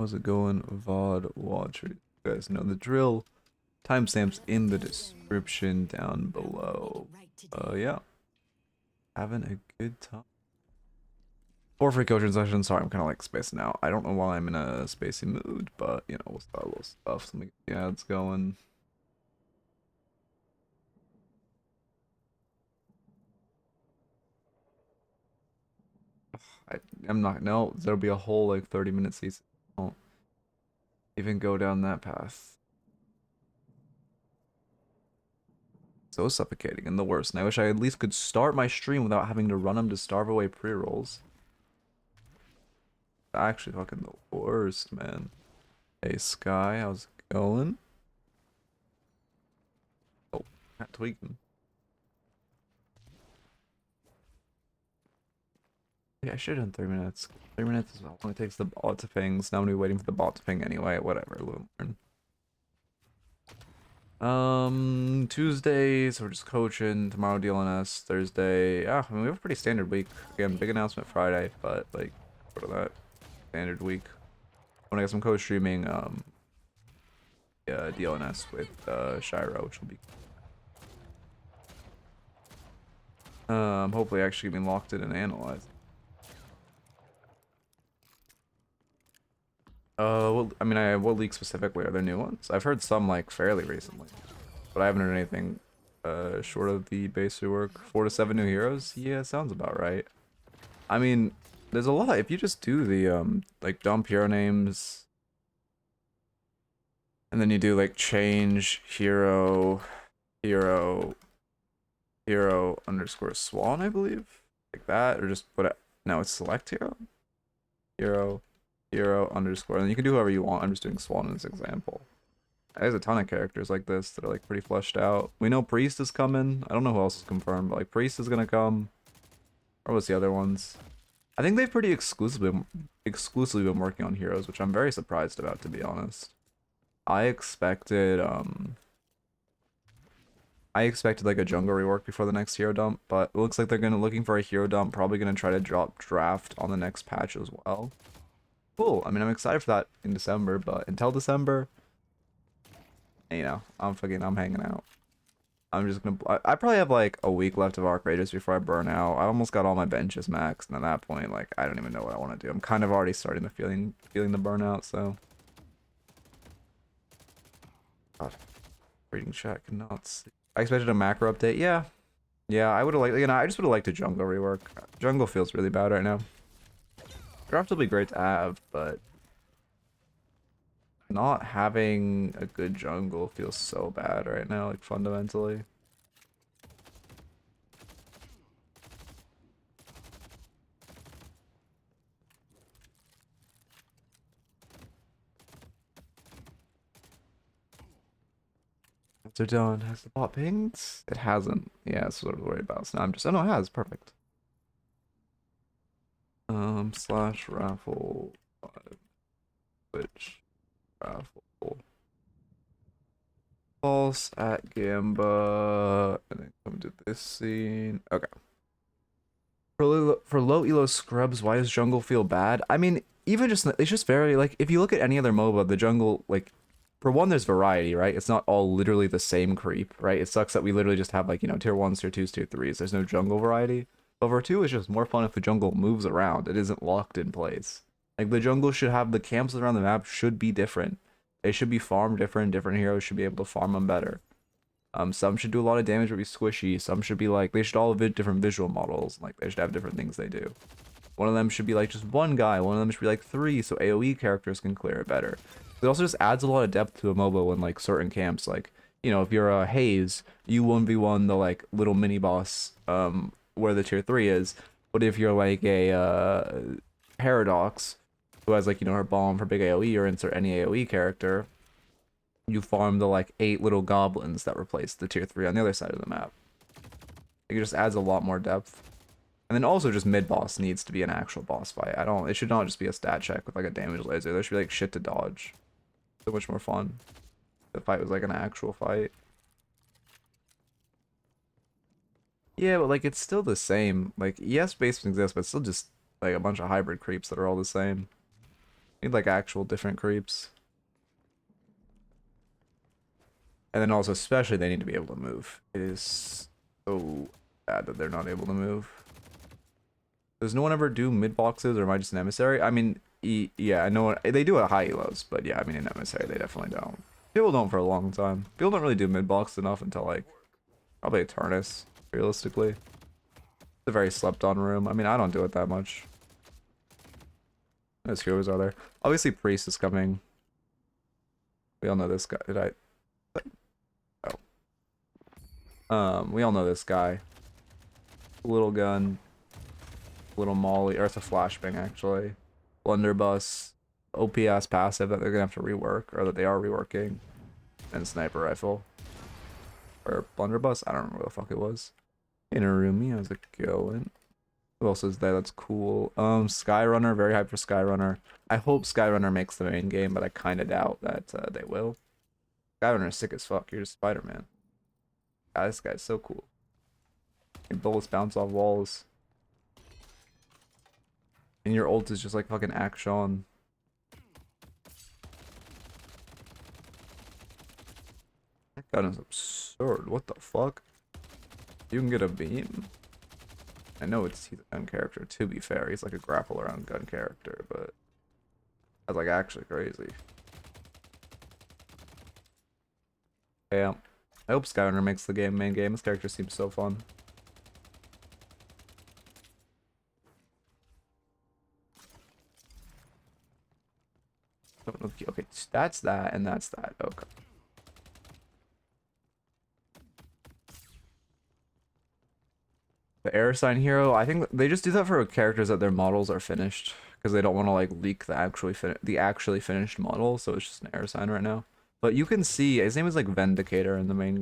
How's it going, VOD watchers? You guys know the drill. Timestamps in the description down below. Yeah. Having a good time. For free coaching session. Sorry, I'm kind of like spacing out. I don't know why I'm in a spacey mood, but you know, we'll start a little stuff. Let me get the ads going. I'm not, no, there'll be a whole like 30-minute season. I won't even go down that path. So suffocating and the worst. And I wish I at least could start my stream without having to run them to starve away pre-rolls. Actually fucking the worst, man. Hey Sky, how's it going? Oh, not tweaking. Yeah, I should have done 3 minutes. 3 minutes is how long it takes the bot to ping, so now I'm gonna be waiting for the bot to ping anyway. Whatever, we'll learn. Tuesdays we're just coaching, tomorrow DLNS, Thursday. I mean, we have a pretty standard week. Again, big announcement Friday, but like what of that standard week. When I get some co-streaming, yeah, DLNS with Shiro, which will be hopefully actually being locked in and analyzed. Well, I mean, what leaks specifically? Are there new ones? I've heard some like fairly recently, but I haven't heard anything short of the base rework. 4 to 7 new heroes? Yeah, sounds about right. I mean, there's a lot. If you just do the like dump hero names, and then you do like change hero underscore swan, I believe, like that, or just put it. No, it's select hero underscore, and you can do whoever you want. I'm just doing swan in this example. There's a ton of characters like this that are like pretty fleshed out. We know priest is coming. I don't know who else is confirmed, but like priest is gonna come. Or what's the other ones? I think they've pretty exclusively been working on heroes, which I'm very surprised about, to be honest. I expected like a jungle rework before the next hero dump, but it looks like they're looking for a hero dump, probably gonna try to drop draft on the next patch as well. Cool. I mean, I'm excited for that in December, but until December, you know, I'm hanging out. I'm just gonna. I probably have like a week left of Arc Raiders before I burn out. I almost got all my benches maxed, and at that point, like, I don't even know what I want to do. I'm kind of already starting to feeling the burnout. So, God, reading chat cannot see. I expected a macro update. Yeah. I would have liked. You know, I just would have liked a jungle rework. Jungle feels really bad right now. Draft will be great to have, but not having a good jungle feels so bad right now, like fundamentally. They're done. Has the bot pinged? It hasn't. Yeah, that's what I was worried about. So now I'm just. Oh no, it has. Perfect. Slash raffle 5. Twitch raffle. False at Gamba. And then come to this scene. Okay. For low elo scrubs, why does jungle feel bad? I mean, even just it's just very like if you look at any other MOBA, the jungle, like, for one, there's variety, right? It's not all literally the same creep, right? It sucks that we literally just have like, you know, tier 1s, tier 2s, tier 3s. There's no jungle variety. But for 2, it's just more fun if the jungle moves around. It isn't locked in place. Like, the jungle should have, the camps around the map should be different. They should be farmed different. Different heroes should be able to farm them better. Some should do a lot of damage but be squishy. Some should be like, they should all have different visual models. Like, they should have different things they do. One of them should be like just one guy. One of them should be like 3, so AoE characters can clear it better. It also just adds a lot of depth to a MOBA when like certain camps, like, you know, if you're a Haze, you 1v1 the like little mini boss where the tier 3 is. But if you're like a Paradox, who has like, you know, her bomb for big AoE, or insert any AoE character, you farm the like 8 little goblins that replace the tier 3 on the other side of the map. It just adds a lot more depth. And then also just mid-boss needs to be an actual boss fight. It should not just be a stat check with like a damage laser. There should be like shit to dodge. So much more fun. The fight was like an actual fight. Yeah, but like it's still the same. Like, yes, basements exist, but it's still just like a bunch of hybrid creeps that are all the same. Need like actual different creeps. And then also, especially, they need to be able to move. It is so bad that they're not able to move. Does no one ever do mid boxes, or am I just an emissary? I mean, yeah, I know they do at high elos, but yeah, I mean, in emissary, they definitely don't. People don't for a long time. People don't really do mid box enough until like probably Eternus, realistically. It's a very slept on room. I mean, I don't do it that much. Those heroes are there. Obviously, Priest is coming. We all know this guy. Did I? Oh. We all know this guy. Little gun. Little Molly. Or it's a flashbang, actually. Blunderbuss. OPS passive that they're gonna have to rework, or that they are reworking. And sniper rifle. Or blunderbuss? I don't remember what the fuck it was. Inarumi, how's it going? Who else is there? That's cool. Skyrunner, very hyped for Skyrunner. I hope Skyrunner makes the main game, but I kind of doubt that they will. Skyrunner is sick as fuck. You're just Spider-Man. God, this guy's so cool. Your bullets bounce off walls. And your ult is just like fucking Archon. That gun is absurd. What the fuck? You can get a beam. I know he's a gun character, to be fair. He's like a grapple around gun character, but that's like actually crazy. Yeah. I hope Skyrunner makes the main game. This character seems so fun. Okay, that's that, and that's that. Okay. The air sign hero, I think they just do that for characters that their models are finished, because they don't want to like leak the actually finished model, so it's just an air sign right now. But you can see his name is like Vindicator in the main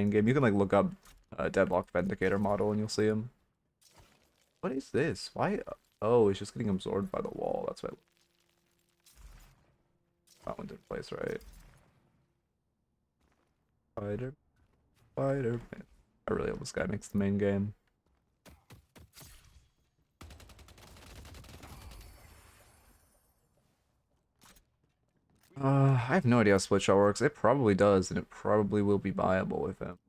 game. You can like look up Deadlock Vindicator model and you'll see him. What is this? Why? Oh, he's just getting absorbed by the wall. That's why. That one didn't place right. Spider. I really hope this guy makes the main game. I have no idea how split shot works. It probably does, and it probably will be viable with him.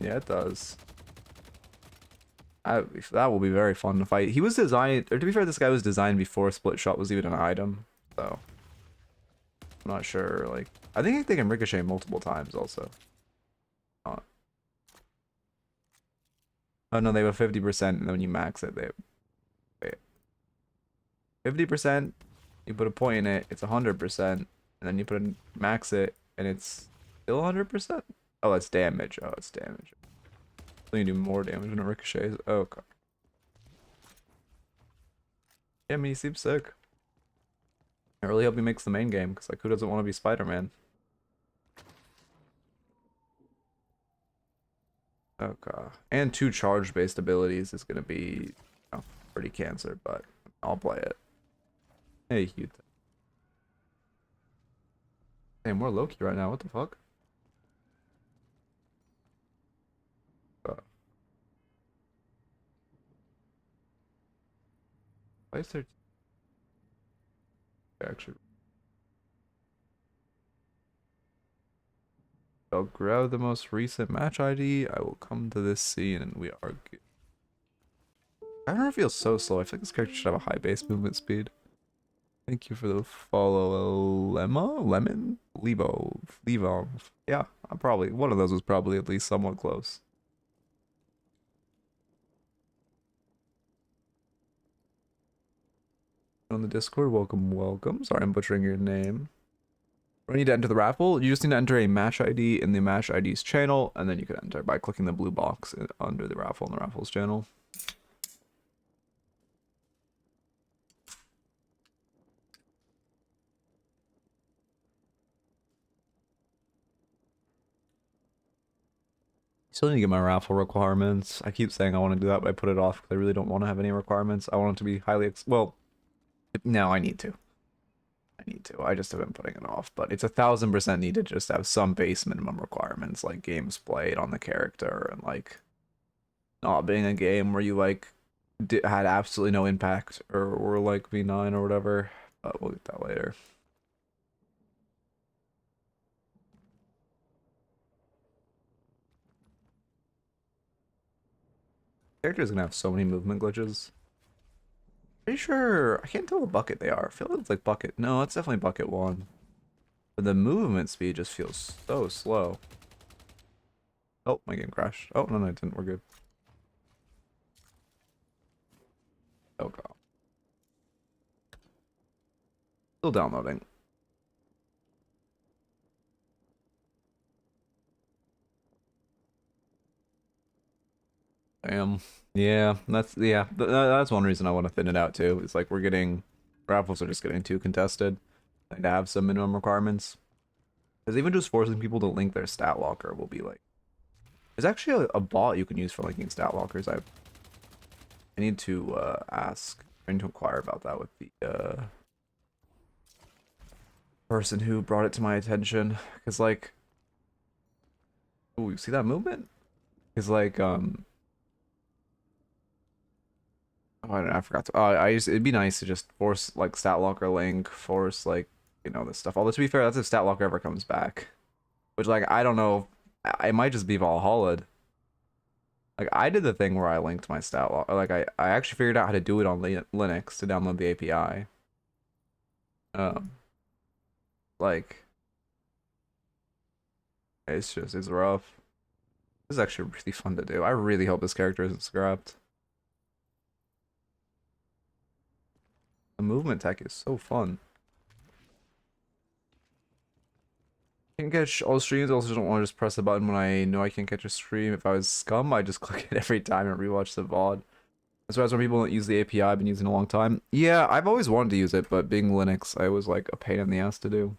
Yeah, it does. That will be very fun to fight. He was designed, or to be fair, this guy was designed before split shot was even an item, so I'm not sure. Like, I think they can ricochet multiple times also. Oh no, they have a 50%, and then when you max it, they wait. 50%. You put a point in it, it's 100%, and then you max it, and it's still 100%. Oh, that's damage. Oh, it's damage. So you do more damage when it ricochets. Oh, okay. Yeah, I mean, he seems sick. I really hope he makes the main game, because like, who doesn't want to be Spider-Man? Okay. And 2 charge-based abilities is gonna be, you know, pretty cancer, but I'll play it. Hey, you. Damn, we're low-key right now. What the fuck? Why is there actually? I'll grab the most recent match ID. I will come to this scene and we are good. I don't know, it feels so slow. I feel like this character should have a high base movement speed. Thank you for the follow, Lemon? Levo. Yeah, I'm probably, one of those was probably at least somewhat close. On the Discord, welcome. Sorry, I'm butchering your name. When you need to enter the raffle, you just need to enter a match ID in the match ID's channel, and then you can enter by clicking the blue box under the raffle in the raffles channel. Still need to get my raffle requirements. I keep saying I want to do that, but I put it off because I really don't want to have any requirements. I want it to be highly well, no, I need to. I just have been putting it off, but it's 1000% needed just to have some base minimum requirements, like games played on the character, and like not being a game where you like had absolutely no impact or were like V9 or whatever. But we'll get that later. Character's gonna have so many movement glitches. Pretty sure I can't tell what bucket they are. I feel like it's like bucket. No, it's definitely bucket 1. But the movement speed just feels so slow. Oh, my game crashed. Oh, no, it didn't. We're good. Oh, God. Still downloading. Damn. Yeah, that's one reason I want to thin it out too. It's like raffles are just getting too contested. Like to have some minimum requirements. Because even just forcing people to link their stat locker will be like, there's actually a bot you can use for linking stat lockers. I need to I need to inquire about that with the person who brought it to my attention. Because like, oh, you see that movement? Because like oh, I don't know, I forgot to. It'd be nice to just force like stat locker link, force like this stuff. Although to be fair, that's if stat locker ever comes back, which like I don't know. It might just be Valhalla. Like I did the thing where I linked my stat locker. Like I actually figured out how to do it on Linux to download the API. Um, like it's rough. This is actually really fun to do. I really hope this character isn't scrapped. The movement tech is so fun. Can't catch all streams. I also don't want to just press the button when I know I can't catch a stream. If I was scum, I just click it every time and rewatch the VOD. That's why some people don't use the API I've been using a long time. Yeah, I've always wanted to use it, but being Linux, I was like a pain in the ass to do.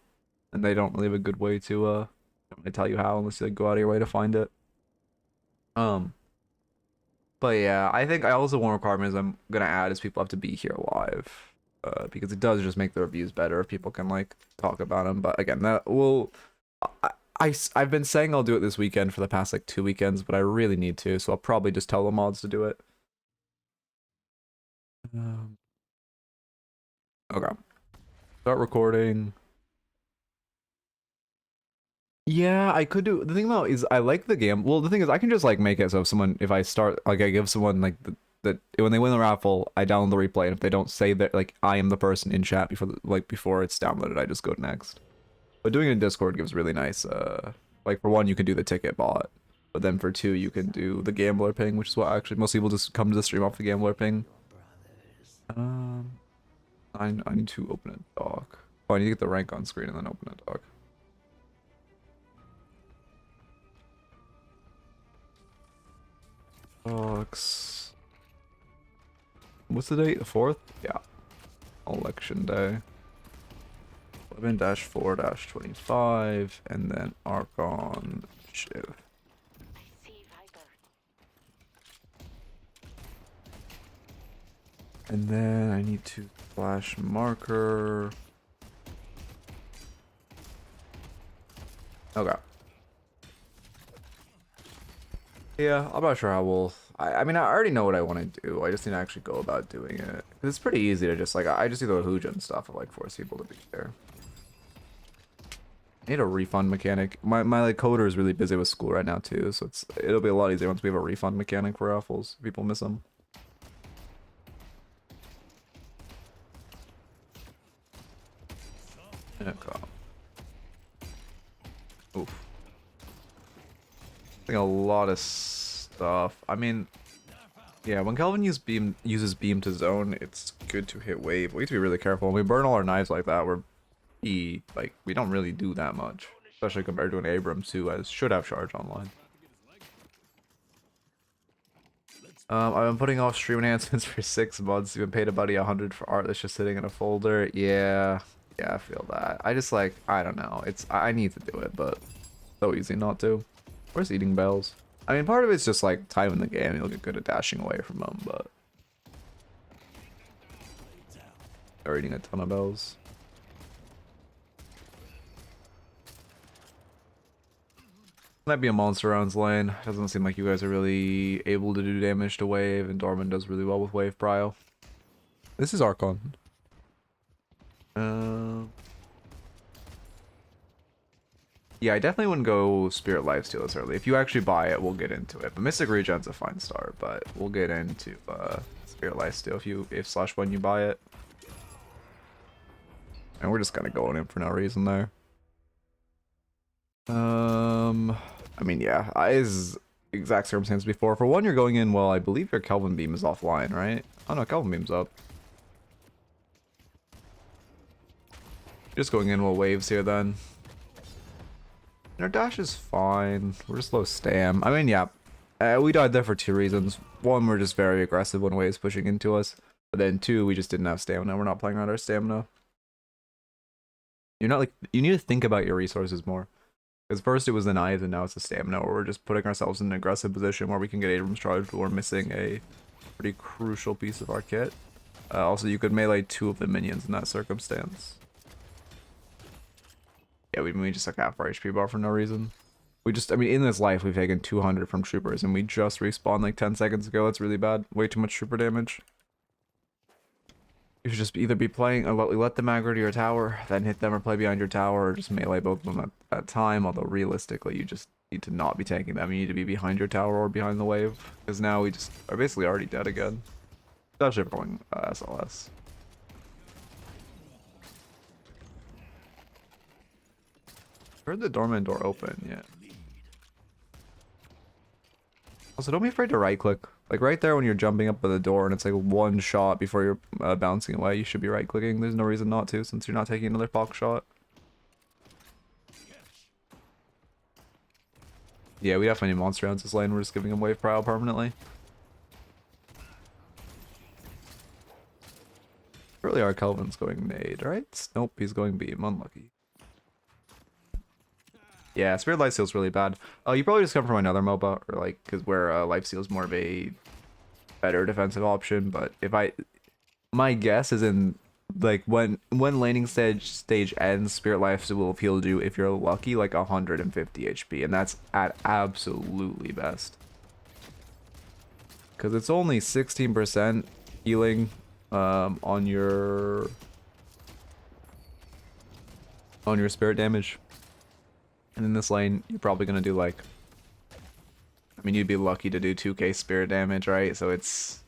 And they don't really have a good way to don't really tell you how unless you like, go out of your way to find it. Um but yeah, I think I also one requirement is I'm gonna add is people have to be here live. Because it does just make the reviews better if people can like talk about them. But again, that will I've been saying I'll do it this weekend for the past like 2 weekends, but I really need to, so I'll probably just tell the mods to do it. Okay. Start recording. Yeah, I could do. The thing though is I like the game. Well, the thing is I can just like make it so if I start like I give someone like the when they win the raffle, I download the replay, and if they don't say that like I am the person in chat before it's downloaded, I just go next. But doing it in Discord gives really nice like for one you can do the ticket bot, but then for two you can do the gambler ping, which is what actually most people just come to the stream off the gambler ping. I need to open a doc. Oh, I need to get the rank on screen and then open a doc. Docs. What's the date? The 4th? Yeah. Election day. 11-4-25 and then Archon Shiv. And then I need to flash marker. Okay. Yeah, I'm not sure how we'll. I mean, I already know what I want to do. I just need to actually go about doing it. It's pretty easy to just like I just do the Woohoojin stuff and like force people to be there. I need a refund mechanic. My like coder is really busy with school right now too, so it'll be a lot easier once we have a refund mechanic for raffles. People miss them. Okay. Oof. I think a lot of stuff. I mean, yeah, when Kelvin uses beam to zone, it's good to hit wave. We have to be really careful. When we burn all our knives like that, we don't really do that much, especially compared to an Abrams who should have charge online. I've been putting off stream enhancements for 6 months. You've been paid a buddy 100 for art that's just sitting in a folder. Yeah, I feel that. I just like I don't know. I need to do it, but so easy not to. Where's eating bells? I mean, part of it's just like time in the game. You'll get good at dashing away from them, but they're eating a ton of bells. Might be a monster rounds lane. Doesn't seem like you guys are really able to do damage to wave, and Dorman does really well with wave prio. This is Archon. Yeah, I definitely wouldn't go Spirit Lifesteal this early. If you actually buy it, we'll get into it. But Mystic Regen's a fine start, but we'll get into Spirit Lifesteal if / when you buy it. And we're just kind of going in for no reason there. I mean, yeah, is exact circumstance before. For one, you're going in, well, I believe your Kelvin Beam is offline, right? Oh no, Kelvin Beam's up. Just going in while waves here then. And our dash is fine. We're just low stam. I mean, yeah, we died there for two reasons. One, we're just very aggressive when waves pushing into us. But then two, we just didn't have stamina. We're not playing around our stamina. You're not like, you need to think about your resources more. Because first it was the knives and now it's the stamina, where we're just putting ourselves in an aggressive position where we can get Abrams charged, but we're missing a pretty crucial piece of our kit. Also, you could melee 2 of the minions in that circumstance. Yeah, we just took half our HP bar for no reason. I mean, in this life, we've taken 200 from troopers, and we just respawned like 10 seconds ago. That's really bad. Way too much trooper damage. You should just either be playing, let them aggro to your tower, then hit them or play behind your tower, or just melee both of them at that time. Although realistically, you just need to not be tanking them. You need to be behind your tower or behind the wave, because now we just are basically already dead again. Especially if we're going SLS. Heard the dormant door open, yeah. Also, don't be afraid to right click. Like right there when you're jumping up at the door and it's like one shot before you're bouncing away, you should be right clicking. There's no reason not to, since you're not taking another pox shot. Yeah, we definitely need monster rounds this lane. We're just giving him wave prio permanently. Really, our Kelvin's going nade, right? Nope, he's going beam. Unlucky. Yeah, Spirit Lifesteal's really bad. You probably just come from another MOBA, or like, because where Lifesteal is more of a better defensive option. But my guess is in like when laning stage ends, Spirit Lifesteal will heal you if you're lucky like 150 HP, and that's at absolutely best. Because it's only 16% healing on your spirit damage. And in this lane, you're probably going to do like, I mean, you'd be lucky to do 2k spirit damage, right? So it's,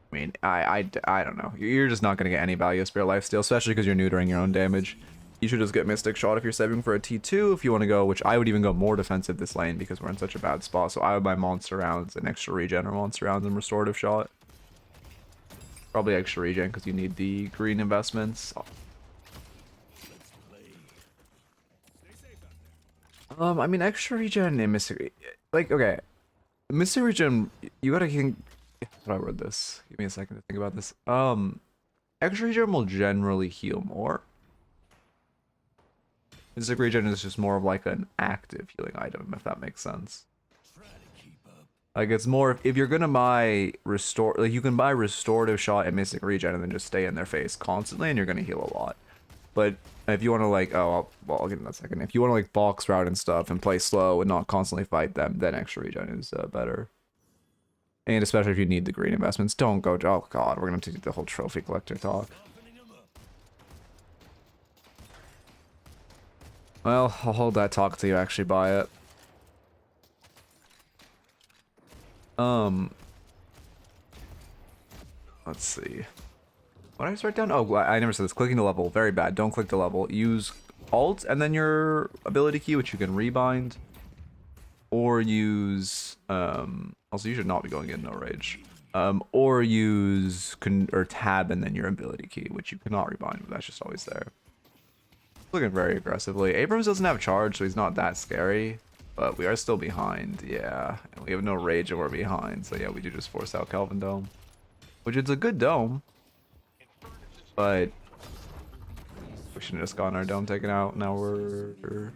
I mean, I don't know. You're just not going to get any value of Spirit Lifesteal, especially because you're neutering your own damage. You should just get Mystic Shot if you're saving for a T2 if you want to go, which I would even go more defensive this lane because we're in such a bad spot. So I would buy Monster Rounds and extra regen or Monster Rounds and Restorative Shot. Probably extra regen because you need the green investments. I mean, extra regen and Emissary, like, okay, Emissary regen, you gotta think, how do I word this? Give me a second to think about this. Extra regen will generally heal more. Mystic regen is just more of like an active healing item, if that makes sense. Like, it's more, if you're gonna buy like, you can buy Restorative Shot and Mystic regen and then just stay in their face constantly and you're gonna heal a lot. But if you want to like, well, I'll get in that second. If you want to like box route and stuff and play slow and not constantly fight them, then extra regen is better. And especially if you need the green investments, don't go. Oh god, we're gonna do the whole trophy collector talk. Well, I'll hold that talk till you actually buy it. Let's see. What did I just write down? Oh, I never said this. Clicking to level, very bad. Don't click to level. Use Alt and then your ability key, which you can rebind, or use also you should not be going in no rage. Or use tab and then your ability key, which you cannot rebind, but that's just always there. Looking very aggressively. Abrams doesn't have charge, so he's not that scary, but we are still behind. Yeah, and we have no rage and we're behind, so yeah, we do just force out Kelvin Dome, which is a good dome. But we should have just gotten our dome taken out. Now we're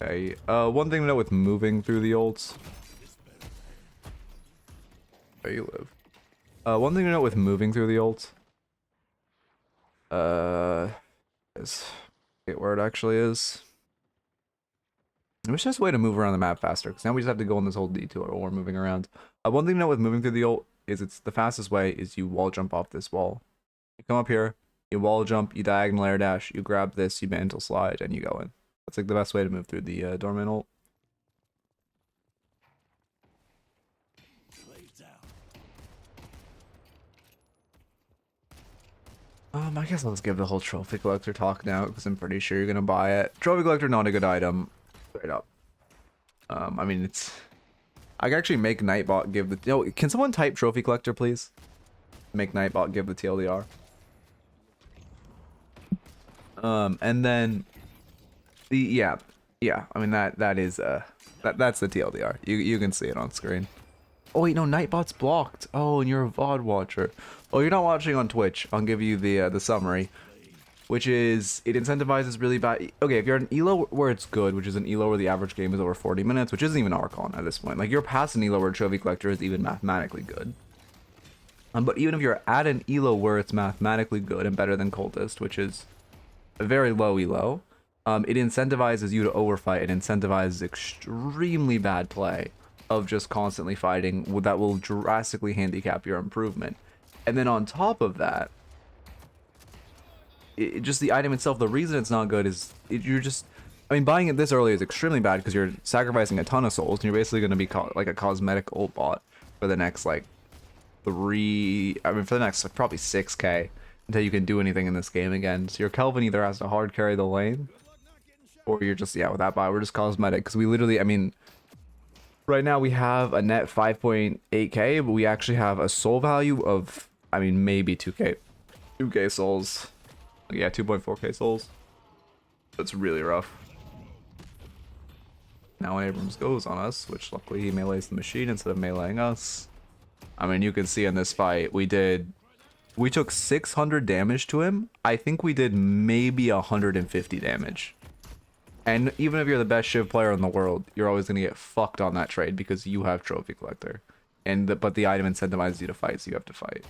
okay. One thing to note with moving through the ults. There you live. One thing to note with moving through the ults. Is where it actually is. I wish there's a way to move around the map faster, because now we just have to go on this whole detour while we're moving around. One thing to note with moving through the ult is it's the fastest way is you wall jump off this wall. You come up here, you wall jump, you diagonal air dash, you grab this, you mantle slide, and you go in. That's like the best way to move through the Dormant ult. I guess I'll just give the whole trophy collector talk now, because I'm pretty sure you're gonna buy it. Trophy collector, not a good item. Straight up. I mean, it's... I can actually make Nightbot give the... No, can someone type trophy collector, please? Make Nightbot give the TLDR. And then... Yeah, I mean, that is, that's the TLDR. You can see it on screen. Oh wait, no, Nightbot's blocked. Oh, and you're a VOD watcher. Oh, you're not watching on Twitch. I'll give you the summary, which is it incentivizes really bad. Okay, if you're an elo where it's good, which is an elo where the average game is over 40 minutes, which isn't even Archon at this point. Like you're past an elo where trophy collector is even mathematically good. But even if you're at an elo where it's mathematically good and better than cultist, which is a very low elo, it incentivizes you to overfight. It incentivizes extremely bad play of just constantly fighting that will drastically handicap your improvement. And then on top of that, just the item itself, the reason it's not good is you're just, I mean, buying it this early is extremely bad because you're sacrificing a ton of souls and you're basically going to be like a cosmetic ult bot for the next like for the next like, probably 6k until you can do anything in this game again. So your Kelvin either has to hard carry the lane or you're just, yeah, with that buy, we're just cosmetic because we literally, I mean, right now we have a net 5.8k, but we actually have a soul value of, I mean, maybe 2k souls. Yeah, 2.4k souls. That's really rough. Now when Abrams goes on us, which luckily he melees the machine instead of meleeing us. I mean, you can see in this fight, we took 600 damage to him. I think we did maybe 150 damage. And even if you're the best Shiv player in the world, you're always going to get fucked on that trade because you have Trophy Collector. But the item incentivizes you to fight, so you have to fight.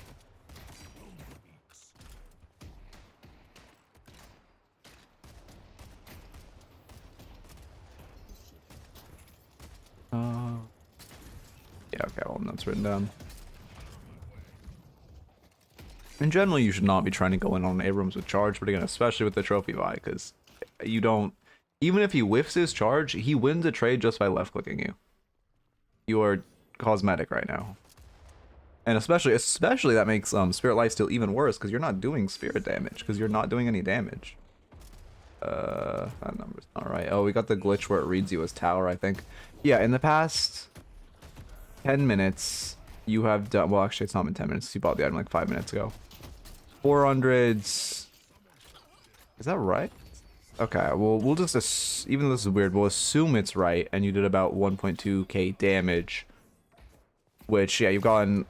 Yeah, okay, well, that's written down. In general, you should not be trying to go in on Abrams with charge, but again, especially with the trophy buy, because you don't... Even if he whiffs his charge, he wins a trade just by left-clicking you. You are cosmetic right now. And especially that makes Spirit Lifesteal even worse, because you're not doing spirit damage, because you're not doing any damage. That number's not right. Oh, we got the glitch where it reads you as tower, I think. Yeah, in the past 10 minutes, you have done... Well, actually, it's not been 10 minutes. You bought the item like 5 minutes ago. 400s... Is that right? Okay, well, we'll just... Even though this is weird, we'll assume it's right, and you did about 1.2k damage. Which, yeah, you've gotten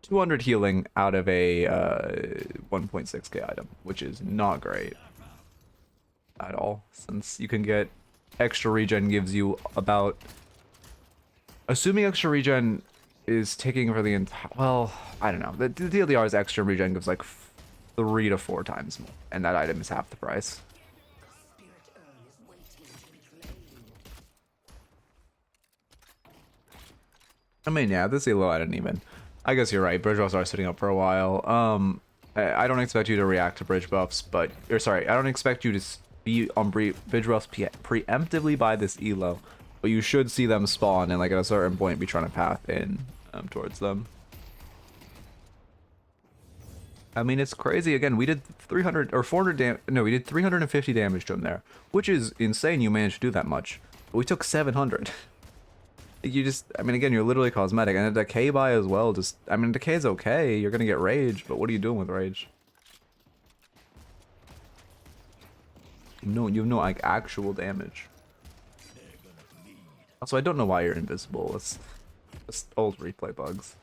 200 healing out of a 1.6k item, which is not great at all, since you can get extra regen gives you about... Assuming extra regen is taking for the entire... Well, I don't know. The TLDR's extra regen gives like 3 to 4 times more, and that item is half the price. I mean, yeah, this elo I didn't even... I guess you're right. Bridge buffs are sitting up for a while. I don't expect you to react to bridge buffs, but... Or sorry, I don't expect you to be on bridge buffs preemptively by this elo, but you should see them spawn and like at a certain point be trying to path in towards them. I mean, it's crazy. Again, we did 300 or 400 no, we did 350 damage to him there, which is insane. You managed to do that much, but we took 700. You just, I mean, again, you're literally cosmetic, and a decay buy as well. Just, I mean, decay's okay. You're gonna get rage, but what are you doing with rage? No, you have no like actual damage. Also, I don't know why you're invisible. It's just old replay bugs.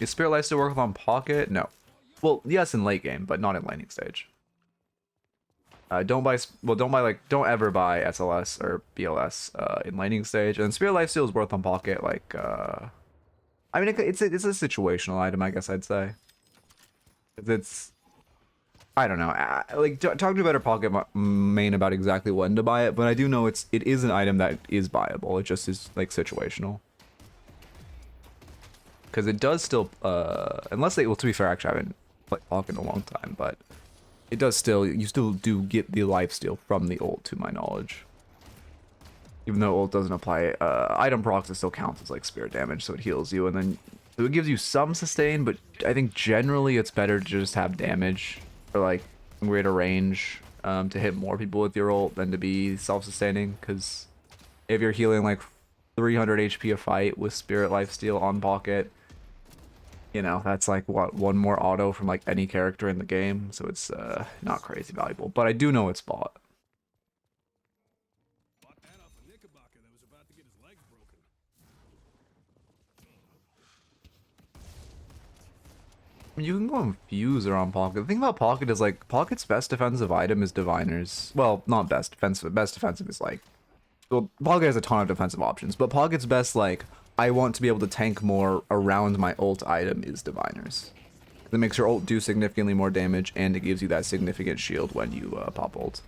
Is Spirit Life still working on Pocket? No. Well, yes, in late game, but not in laning stage. Don't ever buy SLS or BLS in laning stage. And Spirit Life still is worth on Pocket. Like, I mean, it's a situational item, I guess I'd say. It's I don't know. Like talk to a better pocket main about exactly when to buy it, but I do know it is an item that is buyable. It just is like situational. Because it does still, unless they, well, to be fair, actually, I haven't played Pocket in a long time, but it does still, you still do get the lifesteal from the ult, to my knowledge. Even though ult doesn't apply, item procs, it still counts as like spirit damage, so it heals you, and then so it gives you some sustain, but I think generally it's better to just have damage for like greater range to hit more people with your ult than to be self-sustaining, because if you're healing like 300 HP a fight with spirit lifesteal on Pocket, you know, that's like, what, one more auto from like any character in the game, so it's not crazy valuable, but I do know it's bought. You can go Infuser on Pocket. The thing about Pocket is like, Pocket's best defensive item is Diviners. Well, not best defensive, best defensive is like, well, Pocket has a ton of defensive options, but Pocket's best, like, I want to be able to tank more around my ult item is Diviners. It makes your ult do significantly more damage, and it gives you that significant shield when you pop ult.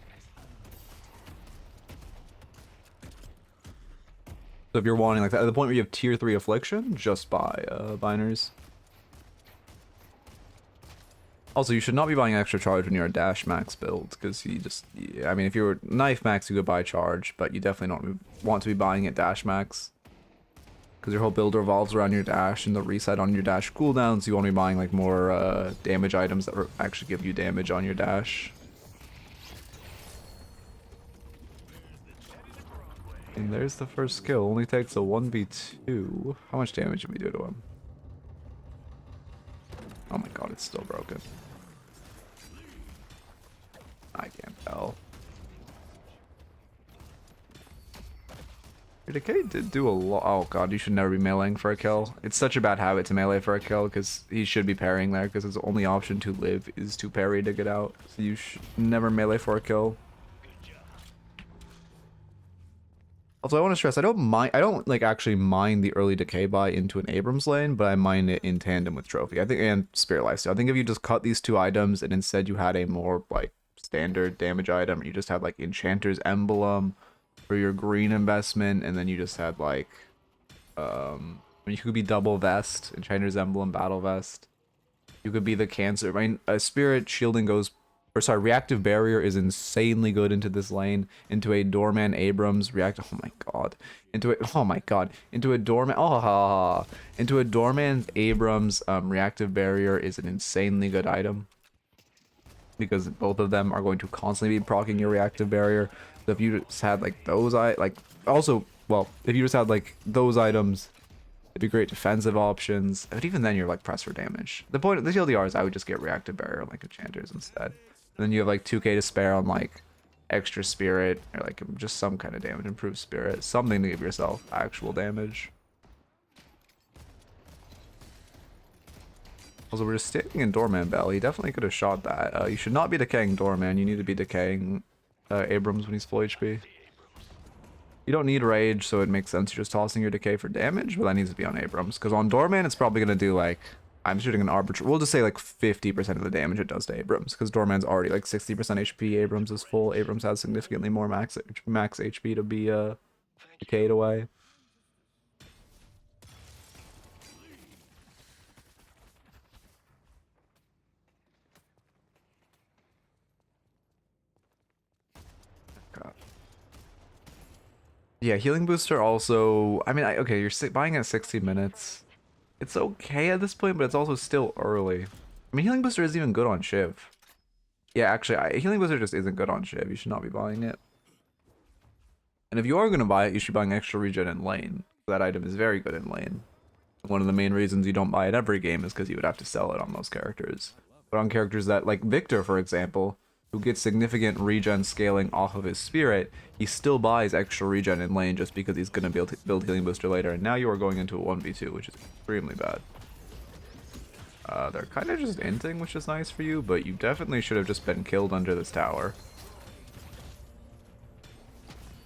So if you're wanting, like, at the point where you have tier 3 Affliction, just buy Biners. Also, you should not be buying extra charge when you're a dash max build, because you just, I mean, if you were knife max, you could buy charge, but you definitely don't want to be buying it dash max, because your whole build revolves around your dash and the reset on your dash cooldowns. You want to be buying like more damage items that actually give you damage on your dash. And there's the first kill. Only takes a 1v2. How much damage did we do to him? Oh my god, it's still broken. I can't tell. Your decay did do a lot. Oh god, you should never be meleeing for a kill. It's such a bad habit to melee for a kill, because he should be parrying there, because his only option to live is to parry to get out. So you should never melee for a kill. Also, I want to stress, I don't like actually mind the early decay buy into an Abrams lane, but I mind it in tandem with Trophy. I think, and Spirit Lifesteal. I think if you just cut these two items and instead you had a more like standard damage item, or you just had like Enchanter's Emblem for your green investment, and then you just had like, you could be double vest, Enchanter's Emblem, battle vest. You could be the cancer. I mean, a Spirit shielding goes. Or sorry, Reactive Barrier is insanely good into this lane. Into a Doorman Abrams reactive. Oh my god. Into a into a Doorman. Into a Doorman Abrams Reactive Barrier is an insanely good item, because both of them are going to constantly be proccing your Reactive Barrier. So if you just had like those, also, well, if you just had like those items, it'd be great defensive options. But even then, you're like pressed for damage. The point of the TLDR is I would just get Reactive Barrier on like Enchanters instead. And then you have like 2k to spare on like extra spirit, or like just some kind of damage, improved spirit, something to give yourself actual damage. Also, we're just standing in Doorman Bell. He definitely could have shot that. You should not be decaying Doorman. You need to be decaying Abrams when he's full HP. You don't need Rage, so it makes sense you're just tossing your decay for damage, but that needs to be on Abrams, because on Doorman it's probably going to do like, I'm shooting an arbitrary, we'll just say like 50% of the damage it does to Abrams, because Doorman's already like 60% HP, Abrams is full, Abrams has significantly more max HP to be decayed away. God. Yeah, Healing Booster also, I mean, okay, you're buying at 60 minutes. It's okay at this point, but it's also still early. I mean, Healing Booster isn't even good on Shiv. Yeah, actually, Healing Booster just isn't good on Shiv. You should not be buying it. And if you are going to buy it, you should be buying extra regen in lane. That item is very good in lane. One of the main reasons you don't buy it every game is because you would have to sell it on those characters. But on characters that, like Victor, for example, who gets significant regen scaling off of his spirit, he still buys extra regen in lane just because he's going to be able to build Healing Booster later. And now you are going into a 1v2, which is extremely bad. They're kind of just inting, which is nice for you, but you definitely should have just been killed under this tower.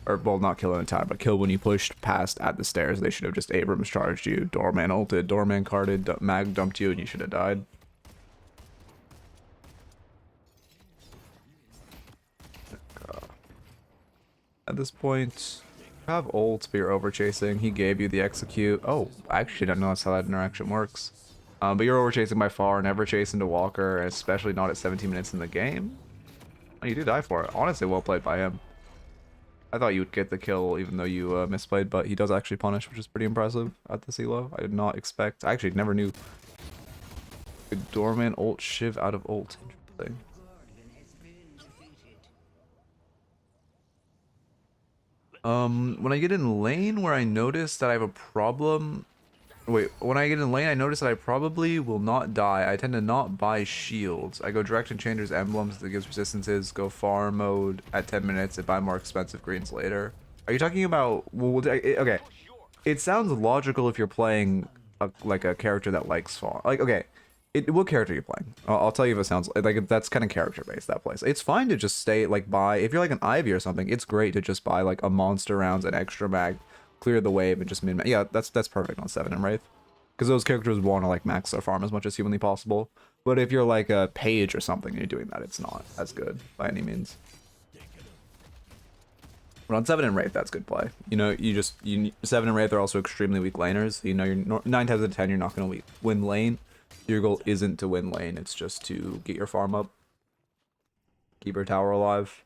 Or, well, not kill in a tower, but kill when you pushed past at the stairs. They should have just Abrams charged you, Doorman ulted, Doorman carded, mag dumped you, and you should have died. at this point. You have ult, but you're over chasing. He gave you the execute. Oh, I actually don't know that's how that interaction works. But you're over chasing by far, never chase into Walker, especially not at 17 minutes in the game. Oh, you do die for it. Honestly, well played by him. I thought you would get the kill even though you misplayed, but he does actually punish, which is pretty impressive at the elo. I did not expect. I actually never knew. Good Dormant ult Shiv out of ult. Interesting. When I get in lane where I notice that I have a problem. Wait, when I get in lane, I notice that I probably will not die. I tend to not buy shields. I go direct Enchanter's emblems that gives resistances, go farm mode at 10 minutes, and buy more expensive greens later. Are you talking about... Well, okay. It sounds logical if you're playing like a character that likes farm. Like, okay. What character are you playing? I'll tell you if it sounds... Like, that's kind of character-based, that place. It's fine to just stay, like, buy... If you're like an Ivy or something, it's great to just buy, like, a monster rounds, an extra mag, clear the wave, and just min-max. Yeah, that's perfect on Ascendant Wraith. Because those characters want to like max their farm as much as humanly possible. But if you're like a page or something and you're doing that, it's not as good by any means. But on 7 and Wraith, that's good play. You know, 7 and Wraith are also extremely weak laners. You know, you're 9 times out of 10 you're not going to win lane. Your goal isn't to win lane, it's just to get your farm up. Keep your tower alive.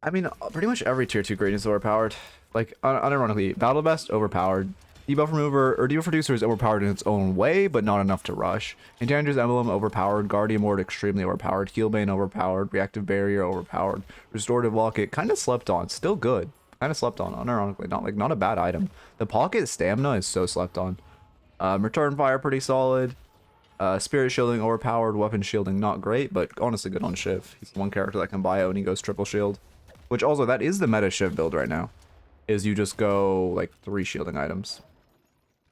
I mean, pretty much every tier 2 green is overpowered. Like, unironically, Battle Best, overpowered. Debuff Remover, or Debuff Reducer is overpowered in its own way, but not enough to rush. Enchanter's Emblem, overpowered. Guardian Ward, extremely overpowered. Healbane, overpowered. Reactive Barrier, overpowered. Restorative Locket, kind of slept on. Still good. Kind of slept on, unironically. Not a bad item. The Pocket Stamina is so slept on. Return Fire, pretty solid. Spirit Shielding, overpowered. Weapon Shielding, not great, but honestly good on Shiv. He's one character that can buy out and he goes triple shield. Which also, that is the meta Shiv build right now. Is you just go like 3 shielding items.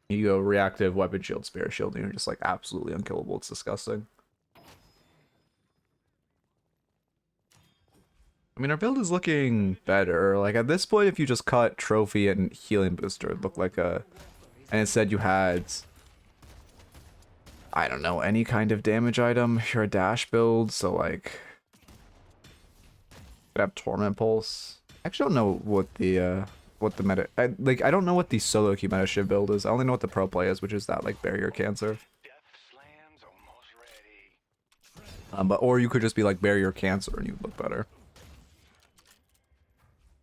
You go reactive, weapon shield, spirit shield, and you're just like absolutely unkillable. It's disgusting. I mean, our build is looking better. Like at this point, if you just cut trophy and healing booster, it'd look like a... And instead you had... I don't know, any kind of damage item. You're a dash build, so like... Could have Torment Pulse. I actually don't know what the meta... I don't know what the solo queue meta Shiv build is. I only know what the pro play is, which is that like barrier cancer. Or you could just be like barrier cancer and you'd look better.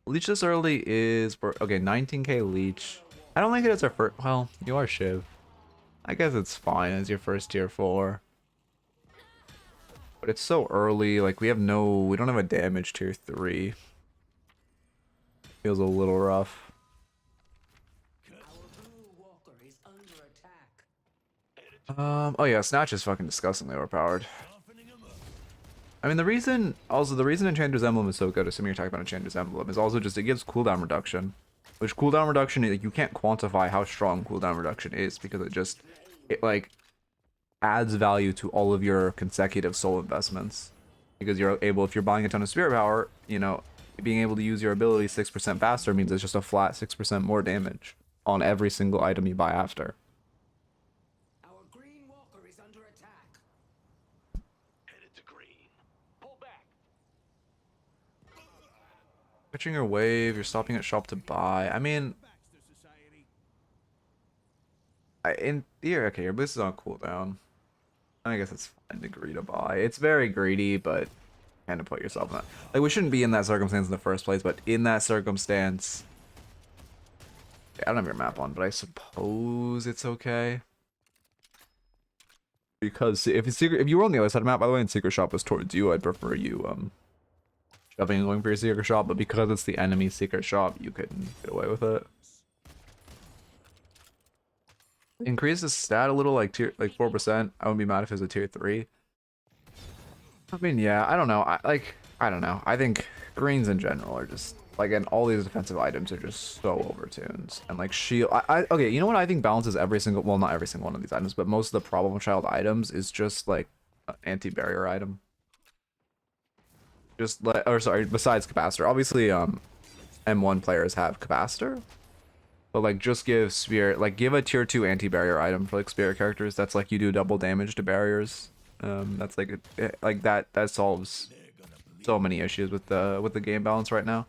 Leech this early is... Okay, 19k leech. I don't think it's our first... Well, you are Shiv. I guess it's fine as your first tier 4. But it's so early, like we don't have a damage tier 3. Feels a little rough. Oh yeah, Snatch is fucking disgustingly overpowered. I mean, the reason Enchanter's Emblem is so good, assuming you're talking about Enchanter's Emblem, is also just it gives cooldown reduction. Which cooldown reduction, you can't quantify how strong cooldown reduction is because it like adds value to all of your consecutive soul investments. Because you're able, if you're buying a ton of spirit power, you know, being able to use your ability 6% faster means it's just a flat 6% more damage on every single item you buy after. Our green walker is under attack. Headed to green. Pull back. Switching your wave, you're stopping at shop to buy. I mean, in theory, okay, your boost is on cooldown. I guess it's fine to agree to buy. It's very greedy, but kind of put yourself in that. Like, we shouldn't be in that circumstance in the first place, but in that circumstance... I don't have your map on, but I suppose it's okay. Because if you were on the other side of the map, by the way, and Secret Shop was towards you, I'd prefer you, jumping and going for your Secret Shop, but because it's the enemy Secret Shop, you couldn't get away with it. Increase the stat a little, like 4%. I wouldn't be mad if it was a tier 3. I mean, yeah, I don't know. I don't know. I think greens in general are just like, and all these defensive items are just so overtuned. And like shield, okay, you know what I think balances every single, well, not every single one of these items, but most of the problem child items is just like an anti-barrier item. Just like, or sorry, besides capacitor. Obviously, M1 players have capacitor. But like just give spirit, like give a tier 2 anti-barrier item for like spirit characters. That's like you do double damage to barriers. That's like that solves so many issues with the game balance right now.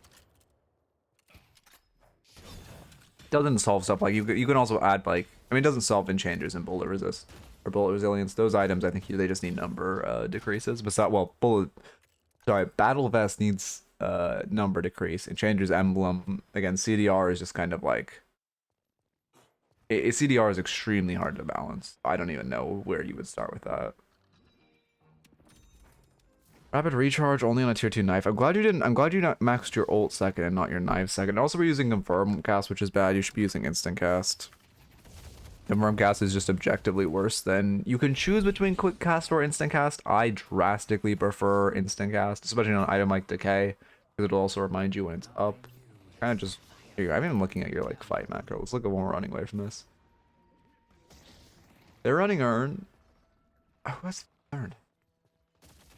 Doesn't solve stuff like you can also add like, I mean, it doesn't solve enchanters and bullet resist or bullet resilience. Those items I think they just need number decreases. But battle vest needs number decrease. Enchanter's emblem, again, CDR is just kind of like CDR is extremely hard to balance. I don't even know where you would start with that. Rapid recharge only on a tier 2 knife. I'm glad you not maxed your ult second and not your knife second. Also, we're using confirm cast, which is bad. You should be using instant cast. Confirm cast is just objectively worse than, you can choose between quick cast or instant cast. I drastically prefer instant cast, especially on an item like decay, because it'll also remind you when it's up. Kind of just, here you go. I'm even looking at your like fight macro. Let's look at when we're running away from this. They're running Urn. Oh, what's Urn?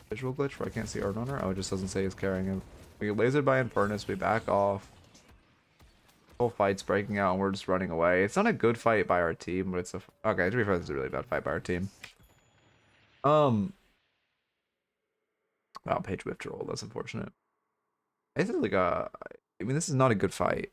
Visual glitch where I can't see Urn on her? Oh, it just doesn't say he's carrying him. We get lasered by Infernus, we back off. Whole fight's breaking out and we're just running away. It's not a good fight by our team, but it's a... Okay, to be fair, this is a really bad fight by our team. Wow, page whipped roll. That's unfortunate. This is like a... I mean, this is not a good fight.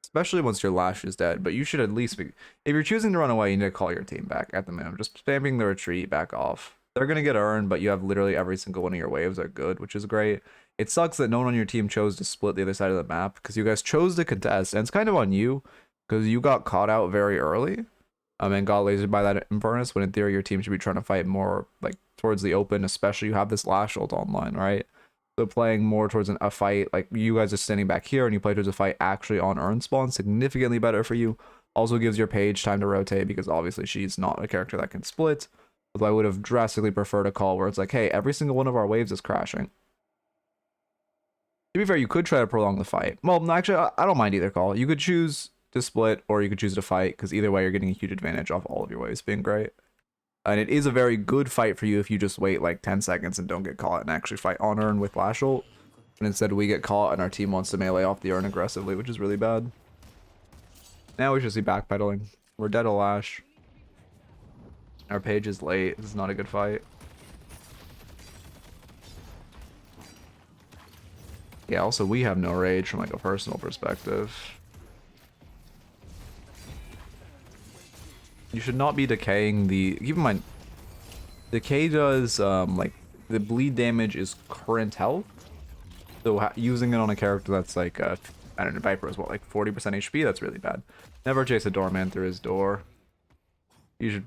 Especially once your Lash is dead, but you should at least be... If you're choosing to run away, you need to call your team back at the minimum. Just spamming the retreat, back off. They're going to get Urn, but you have literally every single one of your waves are good, which is great. It sucks that no one on your team chose to split the other side of the map, because you guys chose to contest, and it's kind of on you, because you got caught out very early, and got lasered by that Infernus, when in theory your team should be trying to fight more, like, towards the open, especially you have this Lash ult online, right? So playing more towards a fight, like, you guys are standing back here, and you play towards a fight actually on Urn spawn, significantly better for you. Also gives your Page time to rotate, because obviously she's not a character that can split. Although I would have drastically preferred a call where it's like, hey, every single one of our waves is crashing. To be fair, you could try to prolong the fight. Well, actually, I don't mind either call. You could choose to split, or you could choose to fight, because either way, you're getting a huge advantage off all of your waves being great. And it is a very good fight for you if you just wait like 10 seconds and don't get caught and actually fight on Urn with Lash ult. And instead we get caught and our team wants to melee off the Urn aggressively, which is really bad. Now we should see backpedaling. We're dead to Lash. Our Page is late. This is not a good fight. Yeah, also we have no rage from like a personal perspective. You should not be decaying the... Keep in mind, decay does, like, the bleed damage is current health. So using it on a character that's like, I don't know, Viper is what, like 40% HP? That's really bad. Never chase a doorman through his door. You should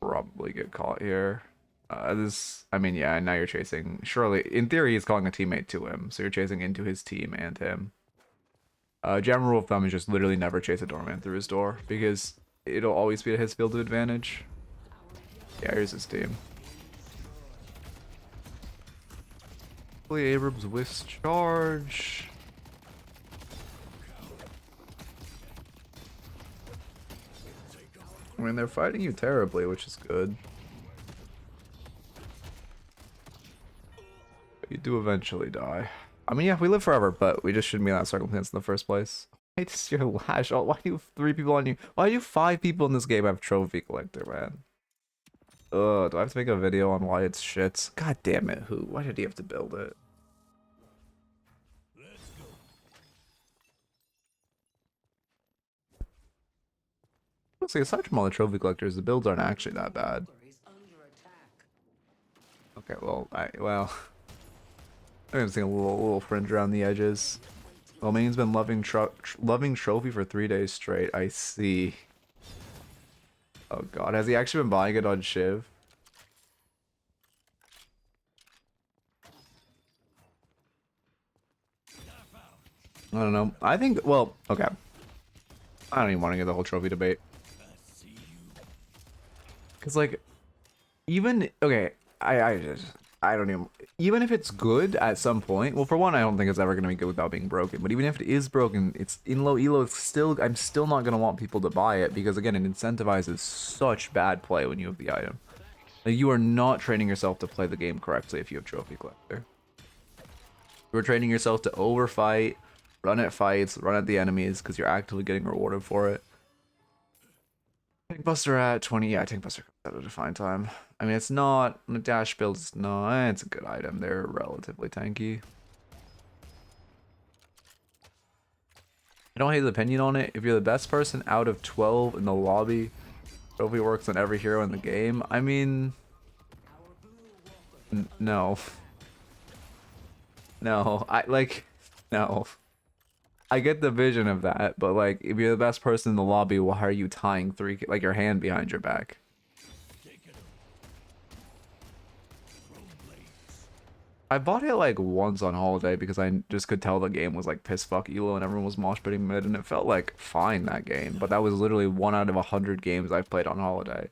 probably get caught here. I mean, yeah, now you're chasing... Surely, in theory, he's calling a teammate to him. So you're chasing into his team and him. General rule of thumb is just literally never chase a doorman through his door, because it'll always be at his field of advantage. Yeah, here's his team. Hopefully Abrams whiffs charge. I mean, they're fighting you terribly, which is good. But you do eventually die. I mean, yeah, we live forever, but we just shouldn't be in that circumstance in the first place. It's your Lash. Oh, why do 3 people on you? Why do 5 people in this game have Trophy Collector, man? Ugh, do I have to make a video on why it's shit? God damn it, who? Why did he have to build it? Looks like aside from all the Trophy Collectors, the builds aren't actually that bad. Okay, well, I'm gonna see a little fringe around the edges. Well, Main's been loving Trophy for 3 days straight. I see. Oh god, has he actually been buying it on Shiv? I don't know. I think, well, okay. I don't even want to get the whole trophy debate. Because, like, even, okay, I don't even if it's good at some point, well, for one, I don't think it's ever going to be good without being broken, but even if it is broken, it's in low elo, I'm still not going to want people to buy it, because again, it incentivizes such bad play when you have the item. Like, you are not training yourself to play the game correctly if you have Trophy Collector. You're training yourself to overfight, run at fights, run at the enemies, because you're actively getting rewarded for it. Tank Buster at 20. Yeah, Tank Buster comes out at a fine time. I mean, it's not on a dash build. It's not. It's a good item. They're relatively tanky. I don't hate his opinion on it. If you're the best person out of 12 in the lobby, trophy works on every hero in the game. I mean, no. No, no. I get the vision of that, but like, if you're the best person in the lobby, why are you tying like your hand behind your back? I bought it like once on holiday because I just could tell the game was like piss fuck elo and everyone was mosh pitting mid, and it felt like fine that game, but that was literally 1 out of 100 games I've played on holiday.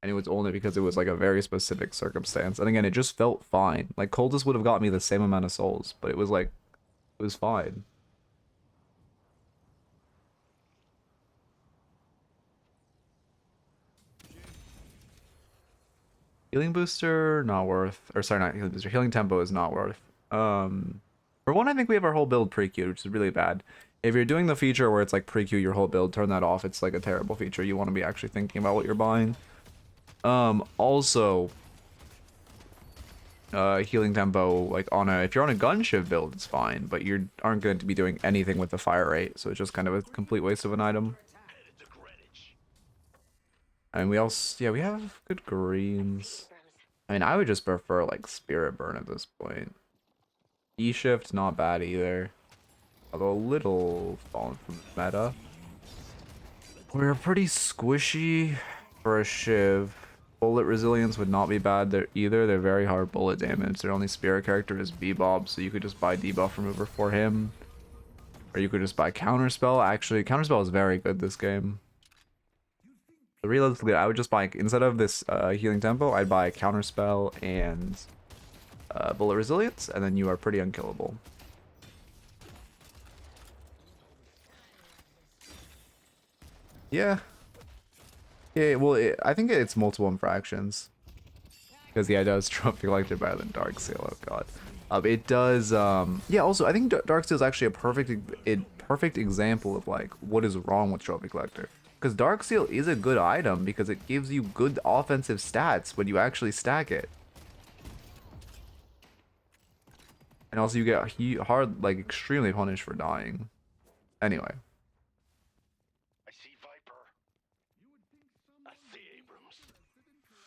And it was only because it was like a very specific circumstance. And again, it just felt fine. Like Coldest would have got me the same amount of souls, but it was like, it was fine. Healing booster, not worth. Or sorry, not healing booster. Healing tempo is not worth. For one, I think we have our whole build pre-queued, which is really bad. If you're doing the feature where it's like pre-queue your whole build, turn that off. It's like a terrible feature. You want to be actually thinking about what you're buying. Also, healing tempo, like if you're on a gun shiv build, it's fine, but you aren't going to be doing anything with the fire rate, so it's just kind of a complete waste of an item. And we also, yeah, we have good greens. I mean, I would just prefer like Spirit Burn at this point. E-shift, not bad either. Although a little fallen from the meta. We're pretty squishy for a Shiv. Bullet resilience would not be bad there either. They're very hard bullet damage. Their only spirit character is Bebop, so you could just buy debuff remover for him. Or you could just buy counterspell. Actually, counterspell is very good this game. So realistically, I would just buy, instead of this healing tempo, I'd buy counterspell and bullet resilience, and then you are pretty unkillable. Yeah. Yeah, well, I think it's multiple infractions. Because, yeah, it does trophy collector better than Dark Seal, oh god. It does, yeah, also, I think Dark Seal is actually a perfect example of, like, what is wrong with trophy collector. Because Dark Seal is a good item because it gives you good offensive stats when you actually stack it. And also you get hard, like, extremely punished for dying. Anyway. I see Viper. I see Abrams.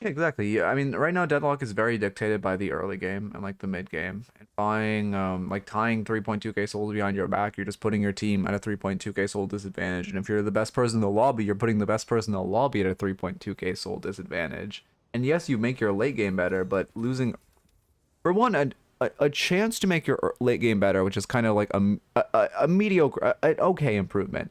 Yeah, exactly. Yeah, I mean, right now Deadlock is very dictated by the early game and like the mid game. And buying, like tying 3.2k souls behind your back, you're just putting your team at a 3.2k soul disadvantage. And if you're the best person in the lobby, you're putting the best person in the lobby at a 3.2k soul disadvantage. And yes, you make your late game better, but losing, for one, a chance to make your late game better, which is kind of like a mediocre, an okay improvement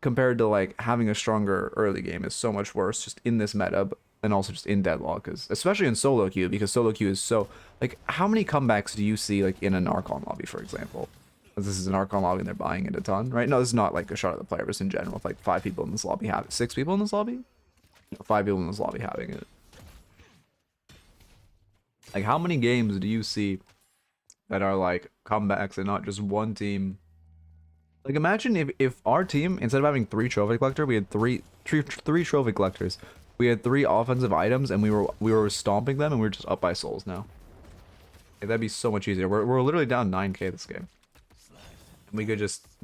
compared to like having a stronger early game, is so much worse just in this meta. And also just in Deadlock, especially in solo queue, because solo queue is so, like, how many comebacks do you see like in an Archon lobby, for example? This is an Archon lobby and they're buying it a ton, right? No, this is not like a shot at the player, but in general, if like 5 people in this lobby have it, 6 people in this lobby, 5 people in this lobby having it. Like, how many games do you see that are like comebacks and not just one team? Like, imagine if our team, instead of having 3 trophy collector, we had three trophy collectors. We had 3 offensive items, and we were stomping them, and we were just up by souls now. Yeah, that'd be so much easier. We're literally down 9k this game. And we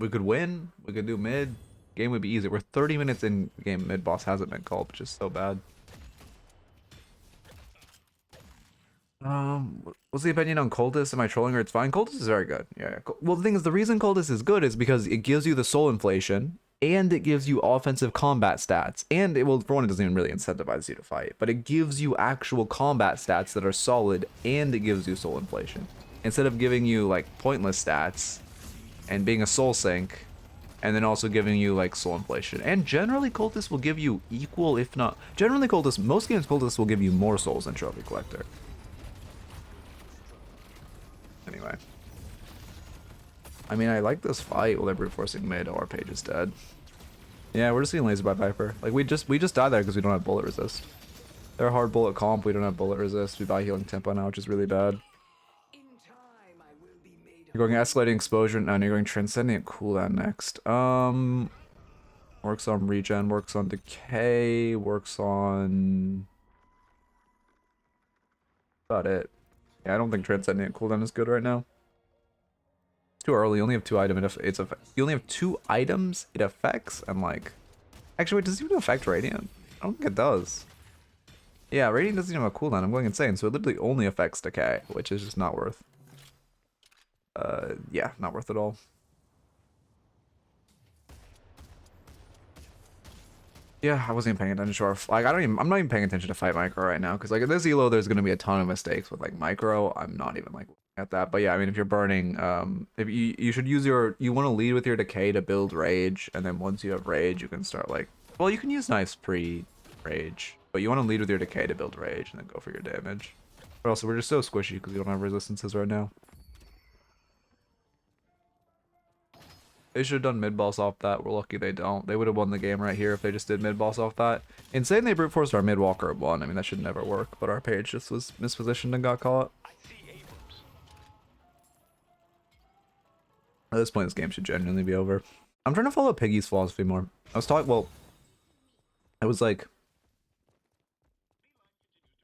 could win. We could do mid. Game would be easy. We're 30 minutes in game. Mid boss hasn't been called, which is so bad. What's the opinion on Cultist? Am I trolling her? It's fine. Cultist is very good. Yeah. Well, the thing is, the reason Cultist is good is because it gives you the soul inflation, and it gives you offensive combat stats, and it will, for one, it doesn't even really incentivize you to fight, but it gives you actual combat stats that are solid, and it gives you soul inflation instead of giving you like pointless stats and being a soul sink, and then also giving you like soul inflation. And generally Cultist will give you equal, if not generally Cultist, most games Cultist will give you more souls than trophy collector. Anyway, I mean, I like this fight while they're brute forcing mid. Our page is dead. Yeah, we're just getting lasered by Viper. Like, we just die there because we don't have bullet resist. They're a hard bullet comp. We don't have bullet resist. We buy healing tempo now, which is really bad. You're going escalating exposure. No, you're going transcendent cooldown next. Works on regen, works on decay, works on... about it. Yeah, I don't think Transcendent cooldown is good right now. It's too early. You only have 2 items. You only have 2 items it affects. I'm like... Actually, wait, does it even affect Radiant? I don't think it does. Yeah, Radiant doesn't even have a cooldown. I'm going insane. So it literally only affects decay, which is just not worth. Yeah, not worth it all. Yeah, I wasn't even paying attention to our... Like, I'm not even paying attention to fight micro right now. Because, like, at this elo, there's going to be a ton of mistakes with, like, micro. I'm not even, like, looking at that. But, yeah, I mean, if you're burning... if you should use your... You want to lead with your decay to build rage. And then once you have rage, you can start, like... Well, you can use knives pre-rage. But you want to lead with your decay to build rage. And then go for your damage. But also, we're just so squishy because we don't have resistances right now. They should have done mid-boss off that. We're lucky they don't. They would have won the game right here if they just did mid-boss off that. Insane they brute forced our mid-walker at 1. I mean, that should never work. But our page just was mispositioned and got caught. At this point, this game should genuinely be over. I'm trying to follow Piggy's philosophy more. I was talking... Well... I was like...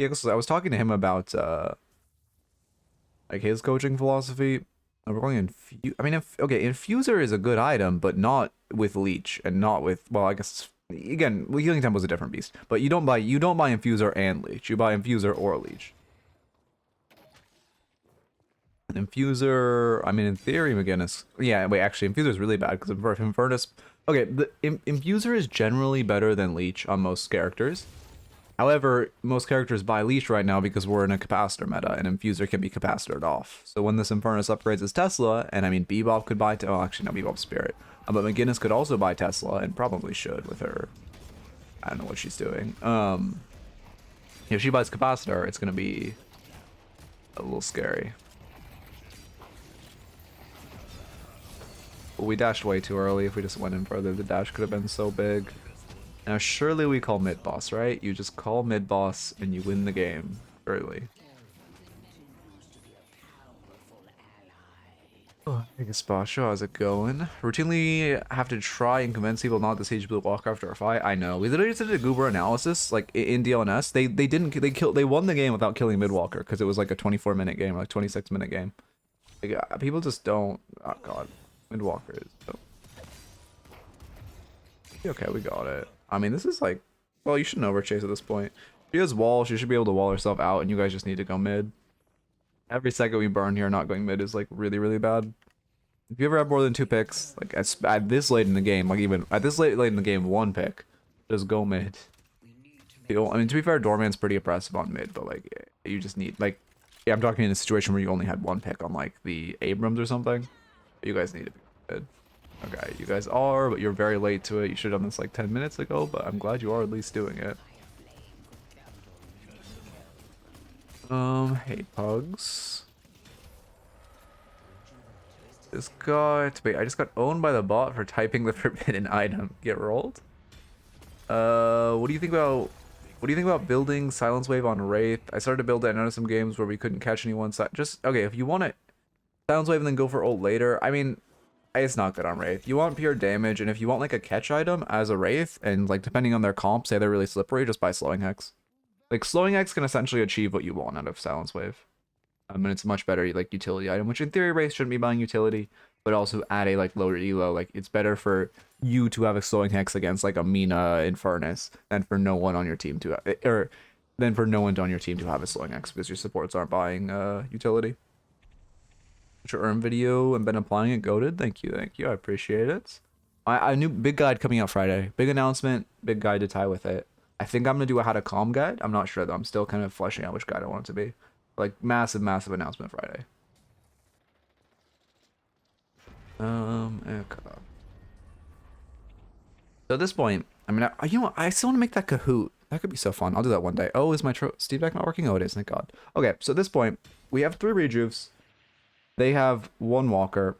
Yeah, because I was talking to him about... like, his coaching philosophy... We're going I mean, okay, Infuser is a good item, but not with Leech and not with, well, I guess again, Healing Temple is a different beast. But you don't buy Infuser and Leech. You buy Infuser or Leech. And Infuser, I mean, in theory, McGinnis. Yeah, wait, actually, Infuser is really bad because Infernus. Okay, the Infuser is generally better than Leech on most characters. However, most characters buy Leech right now because we're in a capacitor meta, and Infuser can be capacitored off. So when this Infernus upgrades his Tesla, and I mean, Bebop could buy... Oh, actually, no, Bebop's Spirit. But McGinnis could also buy Tesla, and probably should with her... I don't know what she's doing. If she buys capacitor, it's going to be a little scary. But we dashed way too early. If we just went in further, the dash could have been so big. Now, surely we call mid-boss, right? You just call mid-boss and you win the game early. Oh, I guess Basha, how's it going? Routinely have to try and convince people not to Siege Blue Walker after a fight. I know. We literally just did a goober analysis, like in DLNS. They won the game without killing Midwalker because it was like a 24-minute game, or like 26-minute game. Like, people just don't. Oh god, Midwalker is. So... Okay, we got it. I mean, this is like, well, you shouldn't overchase at this point. She has wall, she should be able to wall herself out, and you guys just need to go mid. Every second we burn here not going mid is like really, really bad. If you ever have more than 2 picks, like at this late in the game, like even at this late in the game, 1 pick, just go mid. I mean, to be fair, Doorman's pretty oppressive on mid, but like, you just need, like, yeah, I'm talking in a situation where you only had 1 pick on like the Abrams or something. You guys need to be mid. Okay, you guys are, but you're very late to it. You should have done this like 10 minutes ago, but I'm glad you are at least doing it. Hey, pugs. This got... Wait, I just got owned by the bot for typing the forbidden item. Get rolled? What do you think about... What do you think about building Silence Wave on Wraith? I started to build it. I noticed some games where we couldn't catch anyone. Just... Okay, if you want it... Silence Wave and then go for ult later. I mean... It's not good on Wraith. You want pure damage, and if you want like a catch item as a Wraith, and like depending on their comp, say they're really slippery, just buy Slowing Hex. Like Slowing Hex can essentially achieve what you want out of Silence Wave. And it's a much better like utility item, which in theory Wraith shouldn't be buying utility, but also at a like lower elo, like it's better for you to have a Slowing Hex against like a Mina Infernus than for no one on your team to have a Slowing Hex because your supports aren't buying utility. Your earn video and been applying it. Goated. Thank you. I appreciate it. I knew big guide coming out Friday. Big announcement, big guide to tie with it. I think I'm gonna do a how to calm guide. I'm not sure though. I'm still kind of fleshing out which guide I want it to be. Like massive announcement Friday. Okay. So at this point, I mean, you know, I still want to make that Kahoot. That could be so fun. I'll do that one day. Oh, is my Steve deck not working? Oh, it is. Thank God. Okay, so at this point, we have 3 rejuves. They have 1 walker,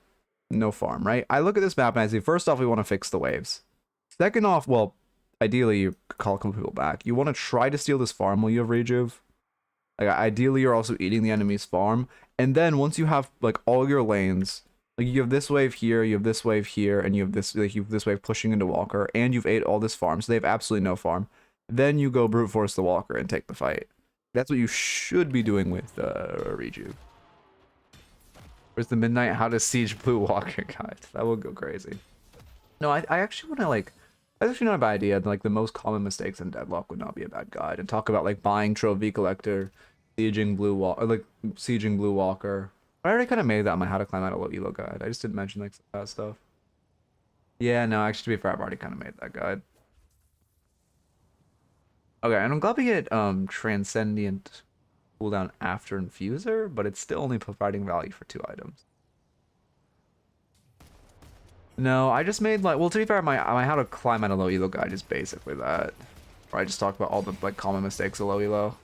no farm, right? I look at this map and I say, first off, we want to fix the waves. Second off, well, ideally, you call a couple people back. You want to try to steal this farm while you have rejuve. Like, ideally, you're also eating the enemy's farm. And then once you have, like, all your lanes, Like you have this wave here, you have this wave here, and you have this wave pushing into Walker, and you've ate all this farm, so they have absolutely no farm. Then you go brute force the Walker and take the fight. That's what you should be doing with Reju. Where's the Midknight how to siege blue Walker guide? That will go crazy. No, I actually want to like, that's actually not a bad idea. Like the most common mistakes in Deadlock would not be a bad guide. And talk about like buying Trophy Collector, sieging blue Walker, like sieging blue Walker. I already kind of made that on my how to climb out a low elo guide. I just didn't mention like that stuff. Yeah, no, actually to be fair, I've already kind of made that guide. Okay, and I'm glad we get Transcendent cooldown after Infuser, but it's still only providing value for 2 items. No, I just made like, well, to be fair, my how to climb out a low elo guide is basically that. Where I just talk about all the like common mistakes of low elo.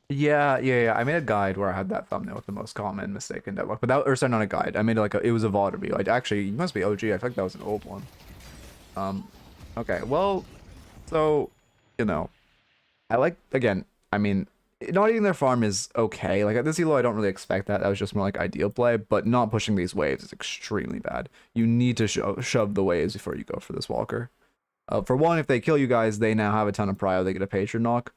Yeah. I made a guide where I had that thumbnail with the most common mistake in Deadlock, but that, or sorry, not a guide. I made like it was a VOD review. Actually, you must be OG. I feel like that was an old one. Okay, well, so, you know, I like, again, I mean, not eating their farm is okay. Like at this elo, I don't really expect that. That was just more like ideal play, but not pushing these waves is extremely bad. You need to shove the waves before you go for this Walker. For one, if they kill you guys, they now have a ton of prio. They get a patron knock.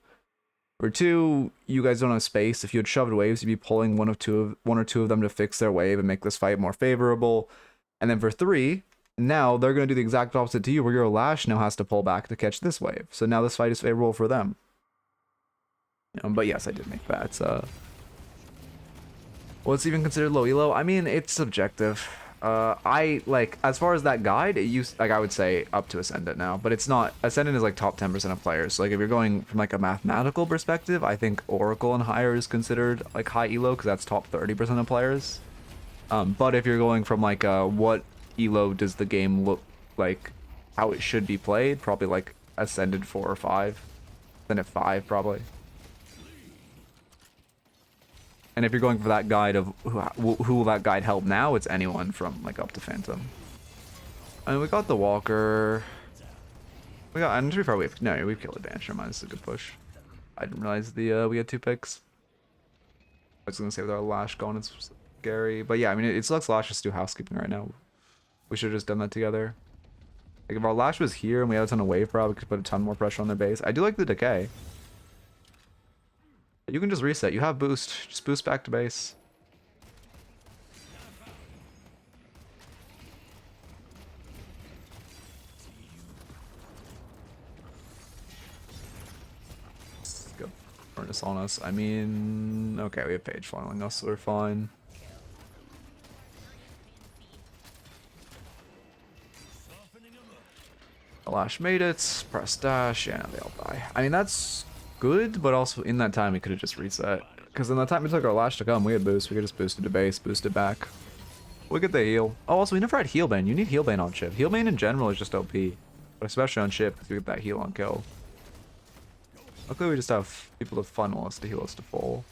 For 2, you guys don't have space. If you had shoved waves, you'd be pulling one or two of them to fix their wave and make this fight more favorable. And then for 3, now they're going to do the exact opposite to you, where your Lash now has to pull back to catch this wave. So now this fight is favorable for them. But yes, I did make that. What's even considered low elo? I mean, it's subjective. I like, as far as that guide, it used, like, I would say up to Ascendant now, but it's not. Ascendant is like top 10% of players. So like if you're going from like a mathematical perspective, I think Oracle and higher is considered like high elo because that's top 30% of players. But if you're going from like what elo does the game look like, how it should be played, probably like Ascended 4 or 5, then at 5 probably. And if you're going for that guide of who will that guide help now, it's anyone from like up to Phantom. I mean, we got the Walker. We got, and to be fair, we've killed Advantage. Never mind, this is a good push. I didn't realize we had 2 picks. I was gonna say with our Lash gone, it's scary. But yeah, I mean, it sucks Lash is do housekeeping right now. We should have just done that together. Like if our Lash was here and we had a ton of wave prop, we could put a ton more pressure on their base. I do like the decay. You can just reset. You have boost. Just boost back to base. Let's go. Furnace on us. I mean, okay, we have Page funneling us, so we're fine. Lash made it. Press dash. Yeah, they all die. I mean, that's good, but also in that time we could have just reset, because in the time it took our Lash to come, we had boost. We could just boosted to base, boosted back. We get the heal. Oh, also we never had heal bane. You need heal bane on Shiv. Heal bane in general is just OP, but especially on Shiv because we get that heal on kill. Luckily we just have people to funnel us to heal us to full.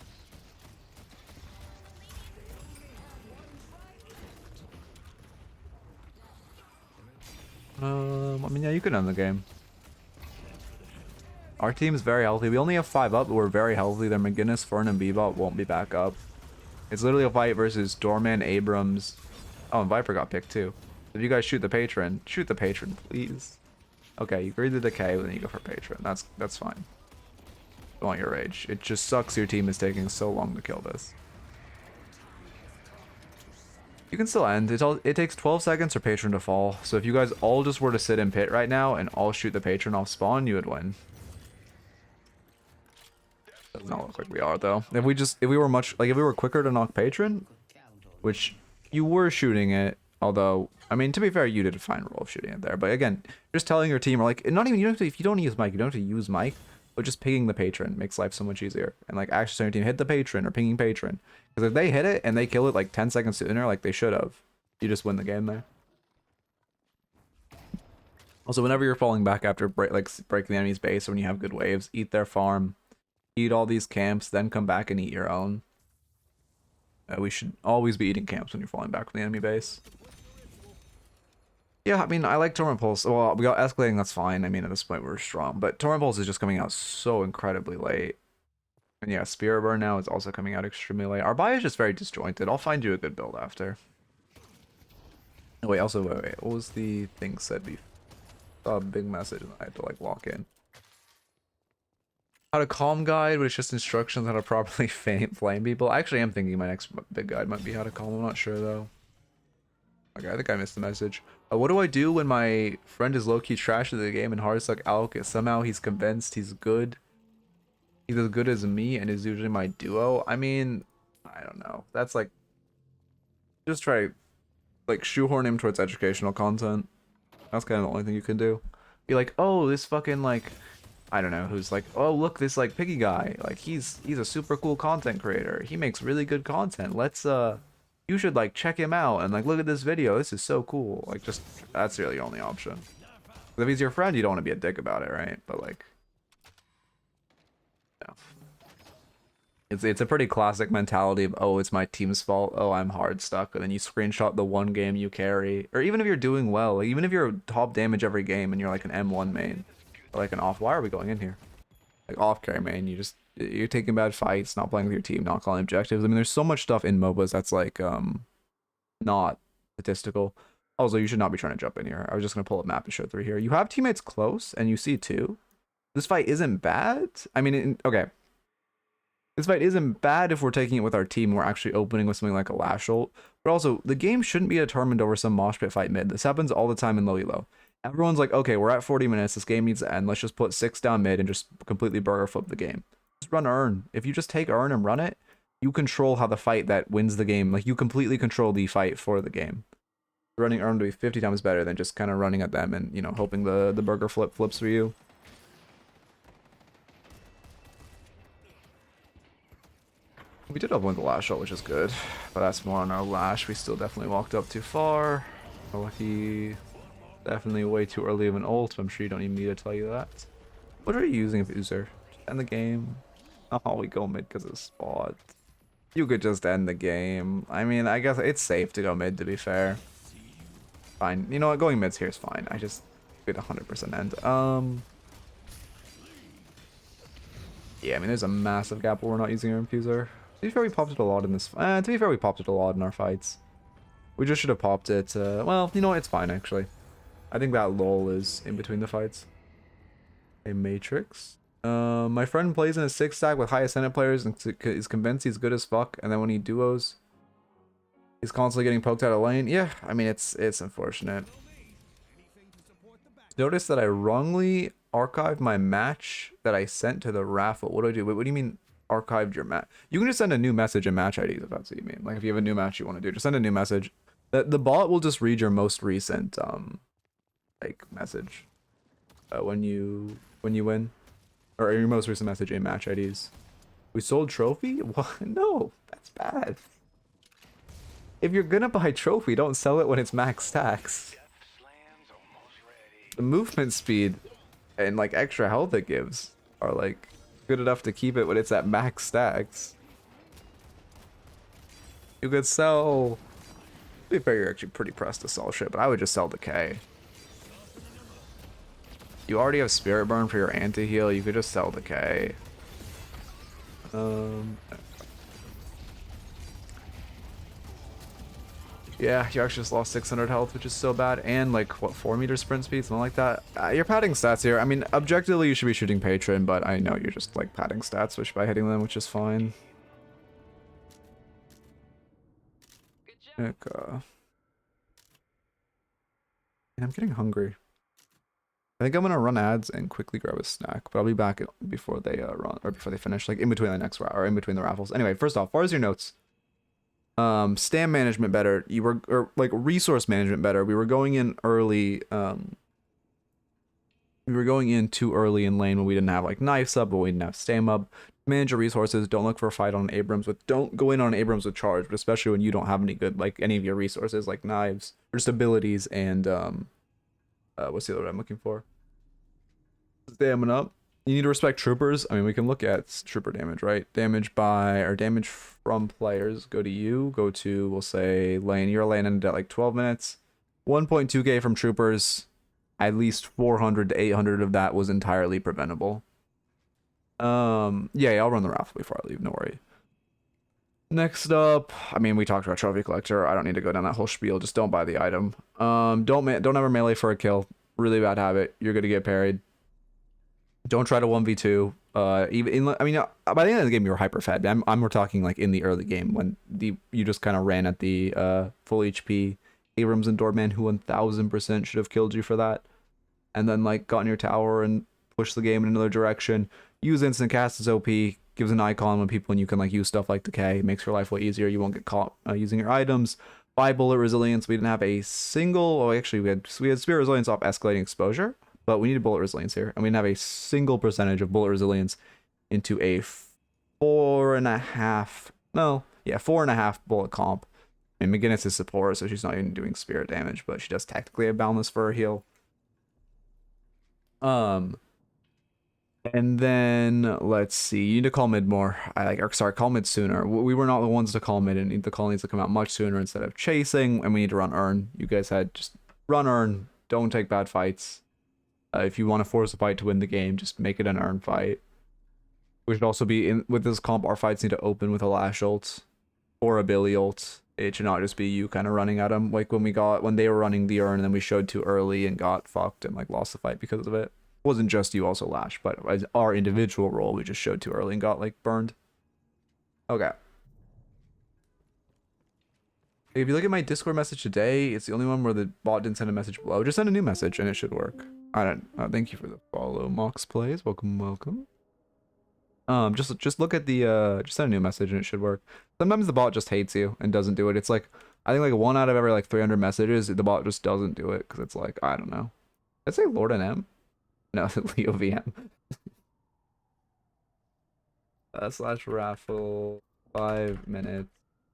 I mean, yeah, you could end the game. Our team is very healthy. We only have 5 up, but we're very healthy. Their McGinnis, Fern, and Bebop won't be back up. It's literally a fight versus Doorman, Abrams. Oh, and Viper got picked too. If you guys shoot the patron, please. Okay, you agree to decay, then you go for patron. That's fine. Don't want your rage. It just sucks your team is taking so long to kill this. You can still end. It takes 12 seconds for patron to fall. So if you guys all just were to sit in pit right now and all shoot the patron off spawn, you would win. Does not look like we are though. If we were quicker to knock patron, which you were shooting it, although I mean to be fair, you did a fine role of shooting it there. But again, just telling your team, or like not even, you don't have to, if you don't use mic, you don't have to use mic, but just pinging the patron makes life so much easier. And like actually saying your team hit the patron or pinging patron, because if they hit it and they kill it like 10 seconds sooner, like they should have, you just win the game there. Also, whenever you're falling back after breaking the enemy's base, or when you have good waves, eat their farm. Eat all these camps, then come back and eat your own. We should always be eating camps when you're falling back from the enemy base. Yeah, I mean, I like Torment Pulse. Well, we got escalating, that's fine. I mean, at this point, we're strong. But Torment Pulse is just coming out so incredibly late. And yeah, Spirit Burn now is also coming out extremely late. Our buy is just very disjointed. I'll find you a good build after. Oh, wait, also, wait. What was the thing said before? A big message and I had to like walk in. How to calm guide, but it's just instructions on how to properly flame people. I actually am thinking my next big guide might be how to calm. I'm not sure though. Okay, I think I missed the message. What do I do when my friend is low-key trash at the game and hard suck alk? Somehow he's convinced he's good. He's as good as me and is usually my duo. I mean, I don't know. That's like, just try like shoehorn him towards educational content. That's kind of the only thing you can do. Be like, oh, this fucking like, I don't know, who's like, oh look, this like piggy guy, like he's a super cool content creator. He makes really good content. Let's you should like check him out and like look at this video. This is so cool. Like just that's really the only option. But if he's your friend, you don't want to be a dick about it, right? But like, yeah. It's a pretty classic mentality of, oh, it's my team's fault. Oh, I'm hard stuck. And then you screenshot the one game you carry. Or even if you're doing well, like even if you're top damage every game and you're like an M1 main. Or like an off, why are we going in here? Like off carry main, you're taking bad fights, not playing with your team, not calling objectives. I mean, there's so much stuff in MOBAs that's like, not statistical. Also, you should not be trying to jump in here. I was just going to pull up map and show through here. You have teammates close and you see two. This fight isn't bad. I mean, okay. This fight isn't bad if we're taking it with our team and we're actually opening with something like a Lash ult. But also, the game shouldn't be determined over some mosh pit fight mid. This happens all the time in low elo. Everyone's like, okay, we're at 40 minutes. This game needs to end. Let's just put 6 down mid and just completely burger flip the game. Just run Urn. If you just take Urn and run it, you control how the fight that wins the game. Like, you completely control the fight for the game. Running Urn to be 50 times better than just kind of running at them and, you know, hoping the burger flip flips for you. We did open with the Lash shot, which is good, but that's more on our Lash. We still definitely walked up too far. Lucky, definitely way too early of an ult, but I'm sure you don't need me to tell you that. What are you using of User? Just end the game. Oh, we go mid because of spot. You could just end the game. I mean, I guess it's safe to go mid, to be fair. Fine. You know what? Going mid's here is fine. I just did 100% end. Yeah, I mean, there's a massive gap where we're not using our infuser. To be fair, we popped it a lot in this. To be fair, we popped it a lot in our fights. We just should have popped it. Well, you know what? It's fine, actually. I think that lull is in between the fights. A Matrix. My friend plays in a 6-stack with high Ascendant players and is convinced he's good as fuck. And then when he duos, he's constantly getting poked out of lane. Yeah, I mean, it's unfortunate. Notice that I wrongly archived my match that I sent to the raffle. What do I do? Wait, what do you mean archived your match? You can just send a new message in match IDs if that's what you mean. Like if you have a new match you want to do, just send a new message. The bot will just read your most recent like message when you win, or your most recent message in match IDs. We sold trophy? What? No, that's bad. If you're gonna buy trophy, don't sell it when it's max stacks. The movement speed and like extra health it gives are like good enough to keep it when it's at max stacks. You could sell, to be fair, you're actually pretty pressed to sell shit, but I would just sell Decay. You already have Spirit Burn for your anti-heal, you could just sell Decay. Yeah, you actually just lost 600 health, which is so bad. And like, what, 4-meter sprint speed, something like that? You're padding stats here. I mean, objectively, you should be shooting Patron, but I know you're just like padding stats which by hitting them, which is fine. And I'm getting hungry. I think I'm gonna run ads and quickly grab a snack, but I'll be back before they run, or before they finish, like in between the next round, or in between the raffles. Anyway, first off, as far as your notes. Stam management better. Or like resource management better. We were going in early. We were going in too early in lane when we didn't have like knives up, but we didn't have stam up. Manage your resources. Don't look for a fight on Abrams with. Don't go in on Abrams with charge, but especially when you don't have any good like any of your resources like knives or just abilities and what's the other word I'm looking for? Stamina up. You need to respect troopers. I mean, we can look at trooper damage, right? Damage by, or damage from players. Go to you. Go to, we'll say, lane. You're laning at like 12 minutes. 1.2k from troopers. At least 400 to 800 of that was entirely preventable. Yeah, I'll run the raffle before I leave. No worry. Next up, I mean, we talked about Trophy Collector. I don't need to go down that whole spiel. Just don't buy the item. Don't ever melee for a kill. Really bad habit. You're gonna get parried. Don't try to 1v2. Even in, I mean, by the end of the game, you were hyper fed. We're talking like in the early game when you just kind of ran at the full HP Abrams and Doorman, who 1000% should have killed you for that, and then like got in your tower and pushed the game in another direction. Use instant cast as OP, gives an icon when people, and you can like use stuff like decay, makes your life way easier. You won't get caught using your items. Buy bullet resilience. We didn't have a single. Oh, actually, we had spirit resilience off escalating exposure, but we needed bullet resilience here, and we didn't have a single percentage of bullet resilience into a 4.5. No, yeah, 4.5 bullet comp. And McGinnis is support, so she's not even doing spirit damage, but she does technically have boundless for her heal. And then let's see. You need to call mid more. Call mid sooner. We were not the ones to call mid, and the call needs to come out much sooner instead of chasing. And we need to run earn. You guys had just run earn. Don't take bad fights. If you want to force a fight to win the game, just make it an earn fight. We should also be in with this comp. Our fights need to open with a Lash ult or a Billy ult. It should not just be you kind of running at them like when they were running the earn, and then we showed too early and got fucked and like lost the fight because of it. Wasn't just you, also Lash, but as our individual role, we just showed too early and got like burned. Okay. If you look at my Discord message today, it's the only one where the bot didn't send a message below. Just send a new message and it should work. I don't. Thank you for the follow, Mox Plays. Welcome, welcome. Just look at the just send a new message and it should work. Sometimes the bot just hates you and doesn't do it. It's like I think like 1 out of every like 300 messages, the bot just doesn't do it because it's like I don't know. I'd say Lord and M. No, Leo VM. Slash raffle 5 minutes,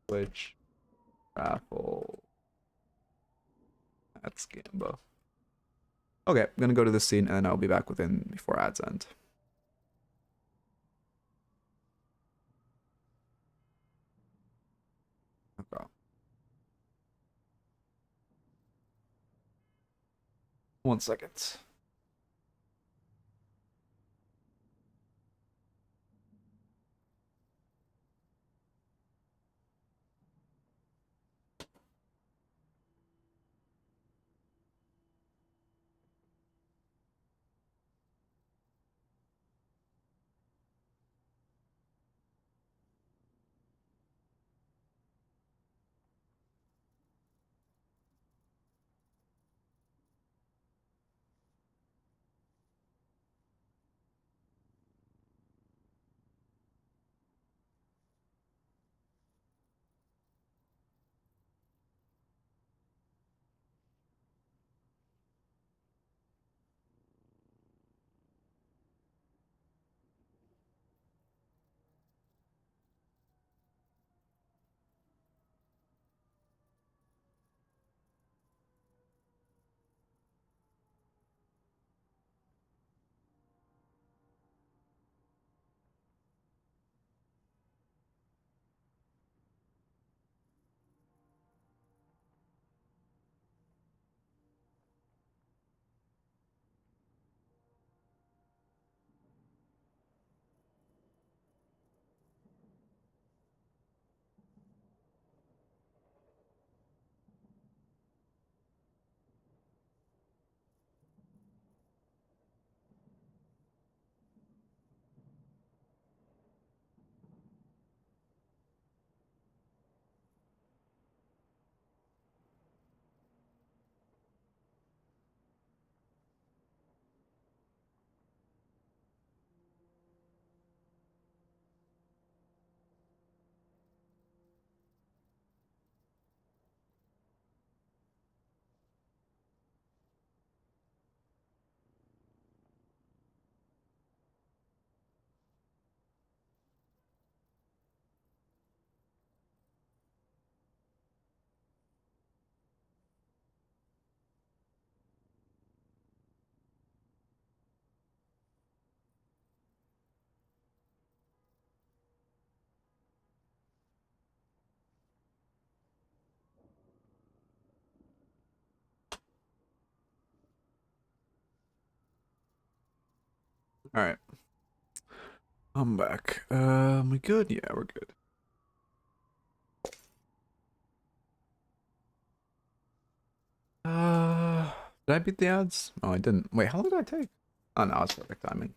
Twitch raffle. That's Gambo. Okay, I'm gonna go to this scene and then I'll be back before ads end. Okay. 1 second. All right. I'm back. We good? Yeah, we're good. Did I beat the ads? Oh, I didn't. Wait, how long did I take? Oh no, it's perfect timing.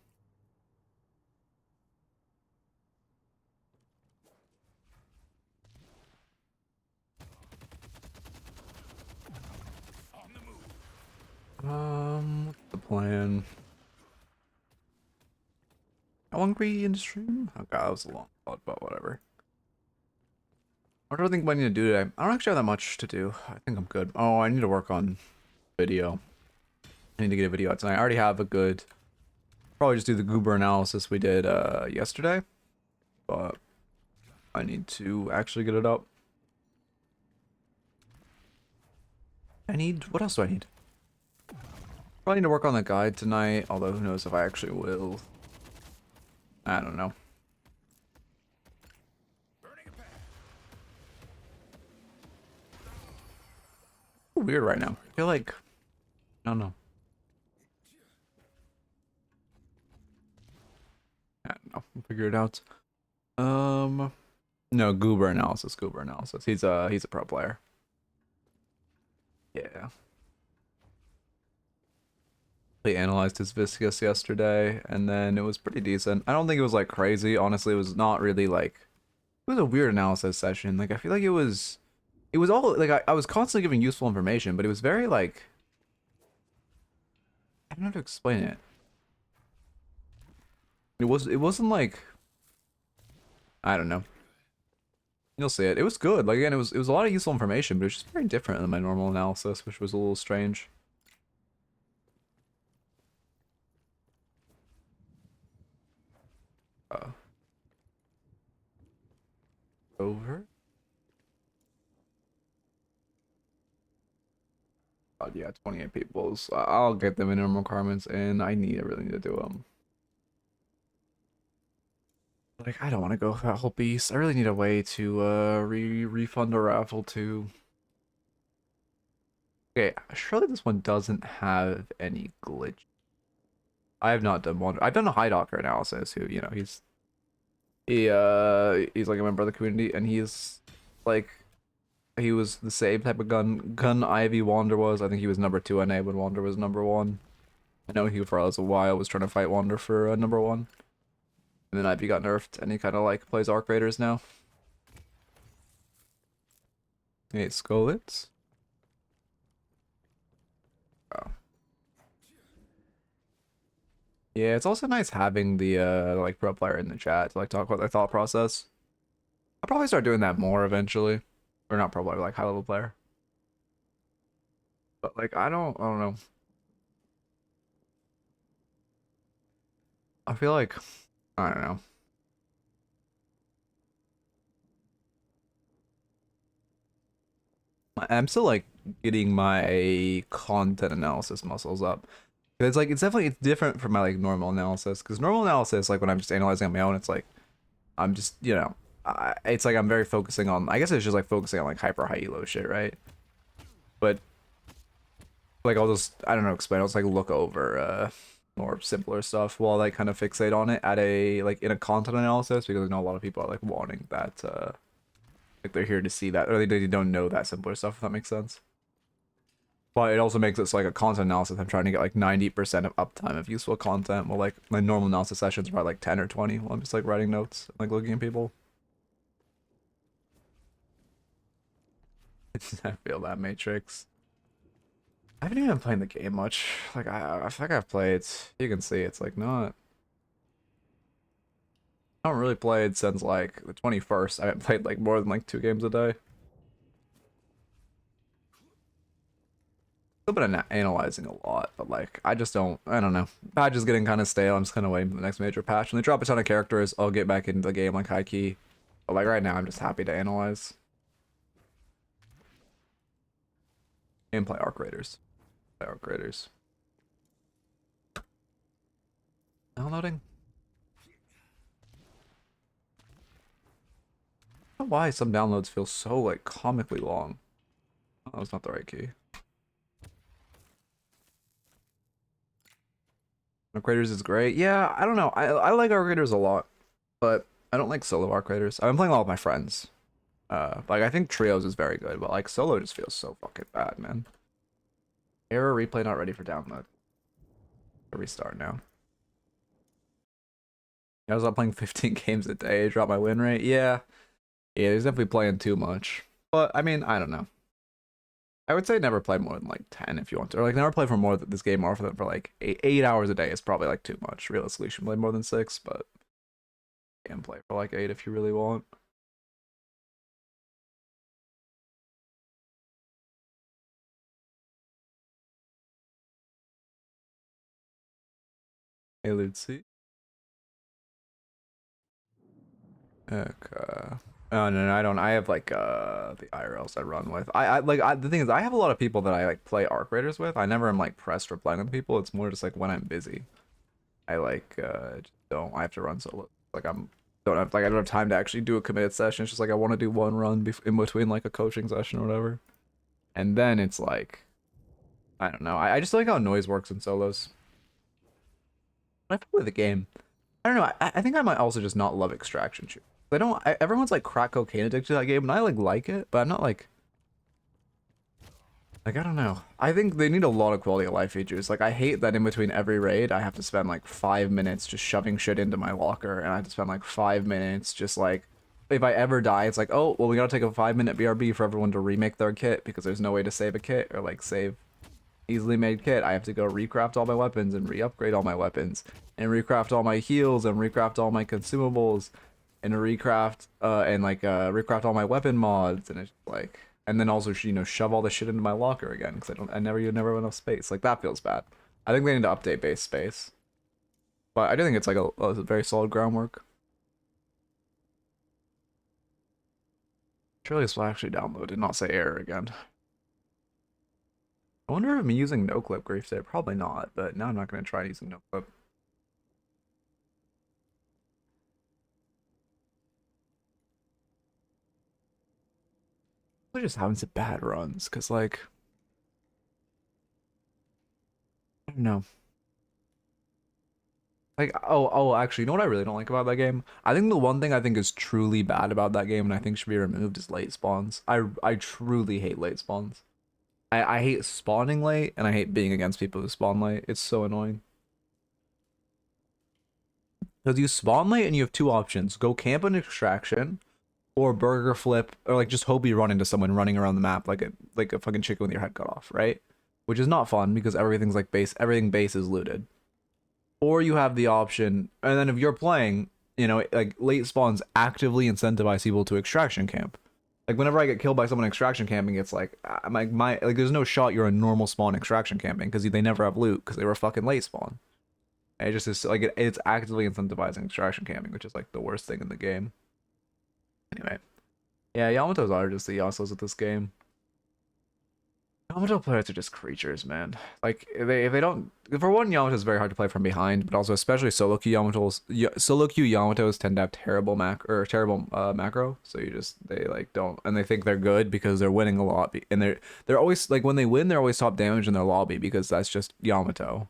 What's the plan? How long were we in the stream? Oh god, that was a long thought, but whatever. What do I think I need to do today? I don't actually have that much to do. I think I'm good. Oh, I need to work on video. I need to get a video out tonight. I already have a good... Probably just do the goober analysis we did yesterday. But I need to actually get it up. What else do I need? Probably need to work on the guide tonight, although who knows if I actually will. I don't know. Weird right now. I feel like... I don't know. I don't know. We'll figure it out. No, goober analysis. Goober analysis. He's a pro player. Yeah. He analyzed his viscous yesterday, and then it was pretty decent. I don't think it was like crazy. Honestly, it was not really like... It was a weird analysis session. Like, I feel like it was all like I was constantly giving useful information, but it was very like... I don't know how to explain it. It wasn't like... I don't know. You'll see it. It was good. Like again, it was a lot of useful information, but it was just very different than my normal analysis, which was a little strange. Over. God, yeah, 28 peoples. I'll get the minimum requirements, and I really need to do them. Like, I don't want to go for that whole beast. I really need a way to refund a raffle too. Okay, surely this one doesn't have any glitch. I have not done one. I've done a High Docker analysis. Who, you know, he's like a member of the community, and he's like, he was the same type of gun Ivy Wander was. I think he was number 2 NA when Wander was number 1. I know he for a while was trying to fight Wander for number 1. And then Ivy got nerfed, and he kind of like plays Arc Raiders now. 8 Skolets. Oh. Yeah, it's also nice having the like pro player in the chat to like talk about their thought process. I'll probably start doing that more eventually. Or not pro player, like high level player. But like I don't know. I feel like I don't know. I'm still like getting my content analysis muscles up. It's like it's different from my like normal analysis, because normal analysis, like when I'm just analyzing on my own, it's like I'm just, you know, it's like I'm very focusing on, I guess it's just like focusing on like hyper high elo shit, right? But like I'll just, I don't know, explain. I'll just like look over more simpler stuff while I kind of fixate on it at a like in a content analysis, because I know a lot of people are like wanting that like they're here to see that, or they don't know that simpler stuff, if that makes sense. But it also makes it so like a content analysis, I'm trying to get like 90% of uptime of useful content, while like my normal analysis sessions are probably like 10 or 20 while I'm just like writing notes and like looking at people. I feel that, Matrix. I haven't even been playing the game much. Like I feel like I've played, you can see it's like not, I haven't really played since like the 21st. I haven't played like more than like 2 games a day. Still been analyzing a lot, but like I don't know. Patch is getting kind of stale. I'm just kind of waiting for the next major patch. When they drop a ton of characters, I'll get back into the game like high key. But like right now, I'm just happy to analyze and play Arc Raiders. Play Arc Raiders. Downloading. I don't know why some downloads feel so like comically long. Oh, that's not the right key. Arc Raiders is great. Yeah, I don't know. I like Arc Raiders a lot. But I don't like solo arc raiders. I've been playing a lot with my friends. Like I think trios is very good, but like solo just feels so fucking bad, man. Error replay not ready for download. Restart now. I was up playing 15 games a day, drop my win rate. Yeah. Yeah, he's definitely playing too much. But I mean, I don't know. I would say never play more than like 10 if you want to. Or like never play for more than this game more than for like 8 hours a day is probably like too much. Realistically, you should play more than 6, but you can play for like 8 if you really want. Hey, Lucy. Okay. Oh no, I don't. I have like the IRLs I run with. The thing is I have a lot of people that I like play arc raiders with. I never am like pressed for playing with people. It's more just like when I'm busy. I like just don't. I have to run solo. Like I don't have time to actually do a committed session. It's just like I want to do one run in between like a coaching session or whatever. And then it's like I don't know. I just like how noise works in solos. When I play the game, I don't know. I think I might also just not love extraction shoot. I don't. Everyone's like crack cocaine addicted to that game, and I like it, but I'm not like I don't know. I think they need a lot of quality of life features. Like I hate that in between every raid, I have to spend like 5 minutes just shoving shit into my locker, and I have to spend like 5 minutes just like if I ever die, it's like oh well we gotta take a 5 minute BRB for everyone to remake their kit because there's no way to save a kit or like save easily made kit. I have to go recraft all my weapons and re-upgrade all my weapons and recraft all my heals and recraft all my consumables and recraft recraft all my weapon mods and it's like and then also shove all the shit into my locker again because I never have enough space. Like that feels bad. I think they need to update base space, but I do think it's like a very solid groundwork. Surely this will actually download and not say error again. I wonder if I'm using no clip grief there. Probably not, but now I'm not going to try using no clip. We're just having some bad runs because like I don't know. Like actually, you know what I really don't like about that game? I think the one thing I think is truly bad about that game and I think should be removed is late spawns. I truly hate late spawns. I hate spawning late and I hate being against people who spawn late. It's so annoying. Because you spawn late and you have two options. Go camp an extraction or burger flip or like just hope you run into someone running around the map like a fucking chicken with your head cut off, right? Which is not fun because everything's like everything base is looted. Or you have the option, and then if you're playing, like late spawns actively incentivize people to extraction camp. Like whenever I get killed by someone extraction camping, it's like my like there's no shot you're a normal spawn extraction camping because they never have loot because they were fucking late spawn. And it just is like it's actively incentivizing extraction camping, which is like the worst thing in the game. Anyway, yeah, Yamatos are just the Yasuos of this game. Yamato players are just creatures, man. Like if they don't, for one, Yamato is very hard to play from behind, but also especially solo queue Yamatos. Solo queue Yamatos tend to have terrible macro. So they like don't, and they think they're good because they're winning a lot, and they're always like when they win, they're always top damage in their lobby because that's just Yamato.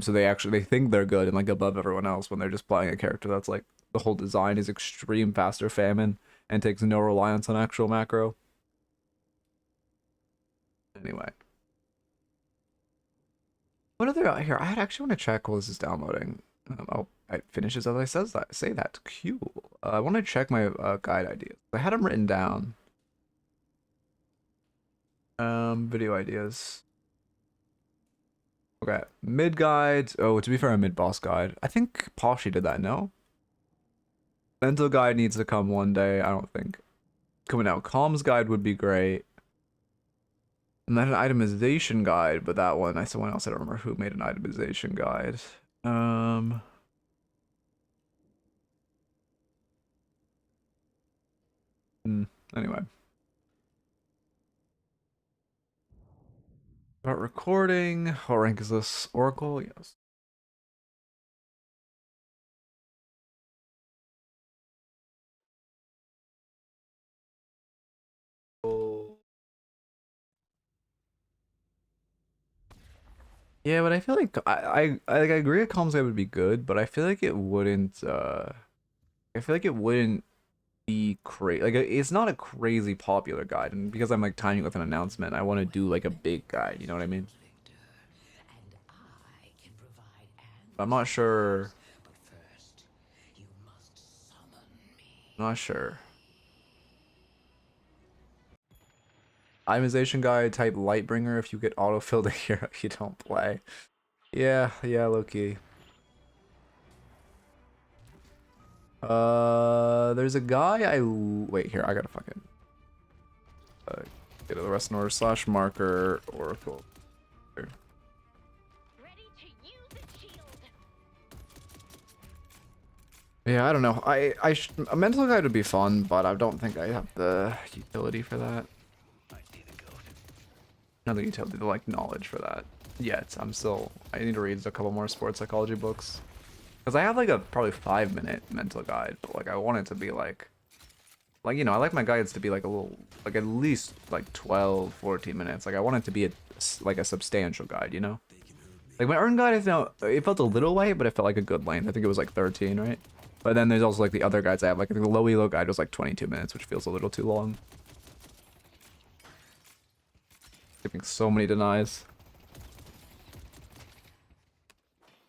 So they think they're good and like above everyone else when they're just playing a character that's like the whole design is extreme faster famine and takes no reliance on actual macro. Anyway. What other here? I actually want to check while this is downloading. Oh, it finishes as I say that. Cool. I want to check my guide ideas. I had them written down. Video ideas. Okay, mid guide. Oh, to be fair, a mid boss guide. I think Poshy did that. No, mental guide needs to come one day. I don't think coming out. Comms guide would be great. And then an itemization guide, but that one, someone else, I don't remember who made an itemization guide. Anyway. Start recording. What rank is this? Oracle? Yes. Yeah, but I feel like I agree that comms guide would be good, but I feel like it wouldn't I feel like it wouldn't be crazy. Like it's not a crazy popular guide, and because I'm like timing with an announcement, I want to do like a big guide. You know what I mean? and I can provide But I'm not sure. but first, you must summon me. I'm not sure. Itemization guide type Lightbringer if you get autofilled a hero you don't play. Yeah, low key. There's a guy wait here. I gotta fucking get to the rest in order / marker oracle. Here. Ready to use its shield. Yeah, I don't know. A mental guide would be fun, but I don't think I have the utility for that. Not the utility, the like knowledge for that yet. I need to read a couple more sports psychology books. Because I have like a probably 5-minute mental guide, but like I want it to be like you know, I like my guides to be like a little, like at least like 12, 14 minutes. Like I want it to be like a substantial guide, you know? Like my earn guide, it felt a little light, but it felt like a good length. I think it was like 13, right? But then there's also like the other guides I have. Like the low elo guide was like 22 minutes, which feels a little too long. Giving so many denies.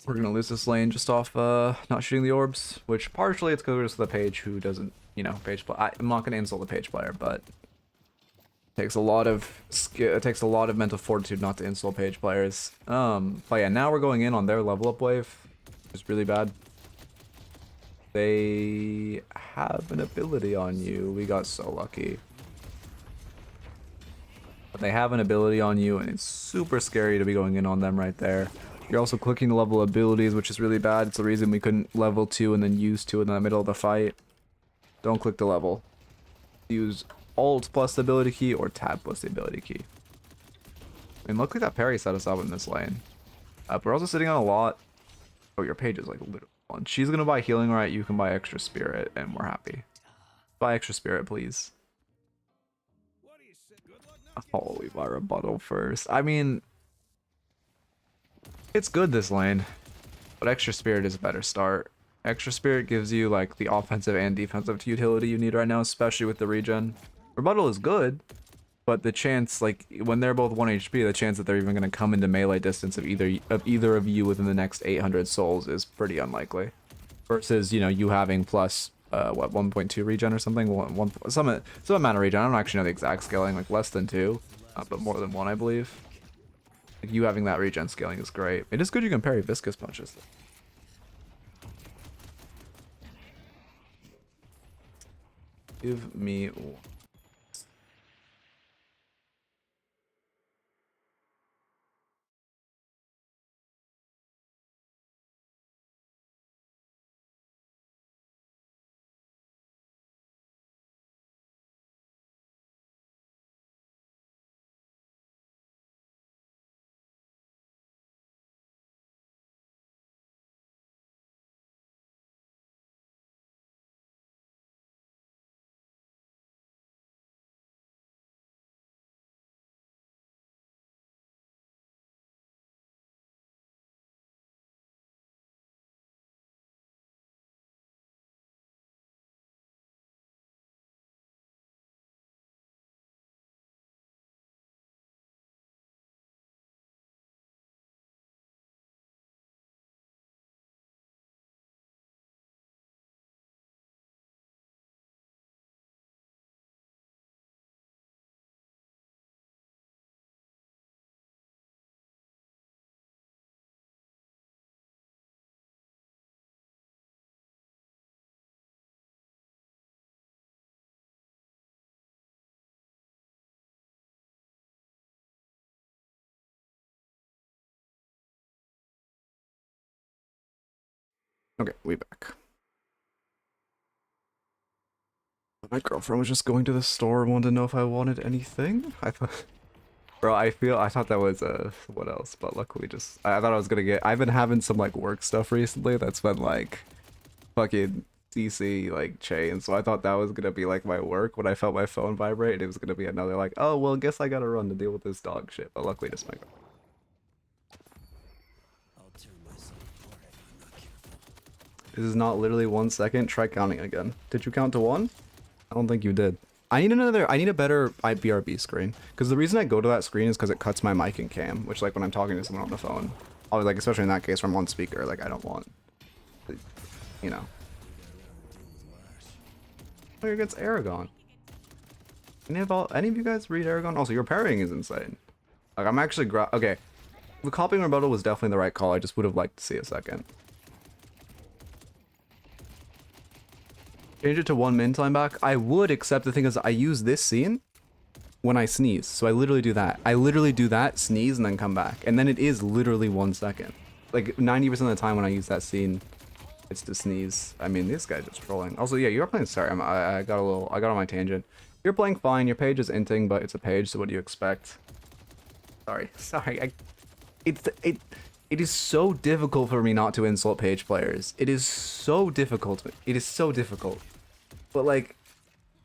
We're gonna lose this lane just off not shooting the orbs, which partially it's because of the page who doesn't, you know, page play. I'm not gonna insult the page player, but it takes a lot of skill. It takes a lot of mental fortitude not to insult page players. But yeah, now we're going in on their level up wave, which is really bad. They have an ability on you. We got so lucky. But they have an ability on you, and it's super scary to be going in on them right there. You're also clicking the level abilities, which is really bad. It's the reason we couldn't level 2 and then use 2 in the middle of the fight. Don't click the level. Use Alt plus the ability key or Tab plus the ability key. I mean, look like that parry set us up in this lane. But we're also sitting on a lot. Oh, your page is like literally one. She's gonna buy healing right. You can buy extra spirit, and we're happy. Buy extra spirit, please. Oh, we buy rebuttal first. I mean, it's good this lane, but extra spirit is a better start. Extra spirit gives you like the offensive and defensive utility you need right now, especially with the regen. Rebuttal is good, but the chance, like when they're both 1 HP, the chance that they're even going to come into melee distance of either of you within the next 800 souls is pretty unlikely. Versus, you know, you having plus what 1.2 regen or something, some amount of regen. I don't actually know the exact scaling, like less than 2, but more than 1, I believe. Like you having that regen scaling is great. It is good you can parry viscous punches. Give me one. Okay, we back. My girlfriend was just going to the store and wanted to know if I wanted anything. I thought, bro, I thought that was what else? But luckily, I thought I was gonna get. I've been having some like work stuff recently that's been like fucking CC like chain. So I thought that was gonna be like my work. When I felt my phone vibrate, it was gonna be another like, oh well, guess I gotta run to deal with this dog shit. But luckily, just my girlfriend. This is not literally 1 second. Try counting again. Did you count to 1? I don't think you did. I need a better BRB screen. Because the reason I go to that screen is because it cuts my mic and cam, which like when I'm talking to someone on the phone, always like, especially in that case from one speaker, like I don't want, you know. Oh, you're against Aragon. Any of you guys read Aragon? Also, your parrying is insane. Like I'm actually okay. The copying rebuttal was definitely the right call. I just would have liked to see a second. Change it to 1 min time back. I would, except the thing is I use this scene when I sneeze. So I literally do that. I literally do that, sneeze, and then come back. And then it is literally 1 second. Like 90% of the time when I use that scene, it's to sneeze. I mean, this guy's just trolling. Also, yeah, you're playing, sorry, I got on my tangent. You're playing fine. Your page is inting, but it's a page, so what do you expect? Sorry. It is so difficult for me not to insult page players. It is so difficult. It is so difficult. But like,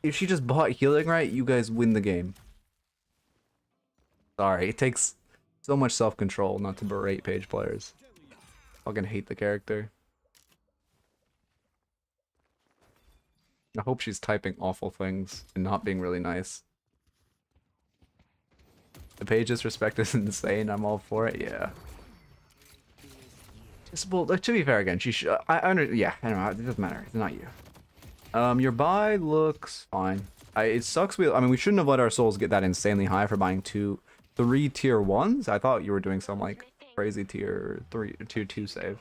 if she just bought healing right, you guys win the game. Sorry, it takes so much self-control not to berate page players. Fucking hate the character. I hope she's typing awful things and not being really nice. The page disrespect is insane. I'm all for it. Yeah. Just, well, to be fair, again, she should. Yeah, I don't know. It doesn't matter. It's not you. Your buy looks fine. It sucks. I mean, we shouldn't have let our souls get that insanely high for buying 3 tier 1s. I thought you were doing some like crazy tier 2 save.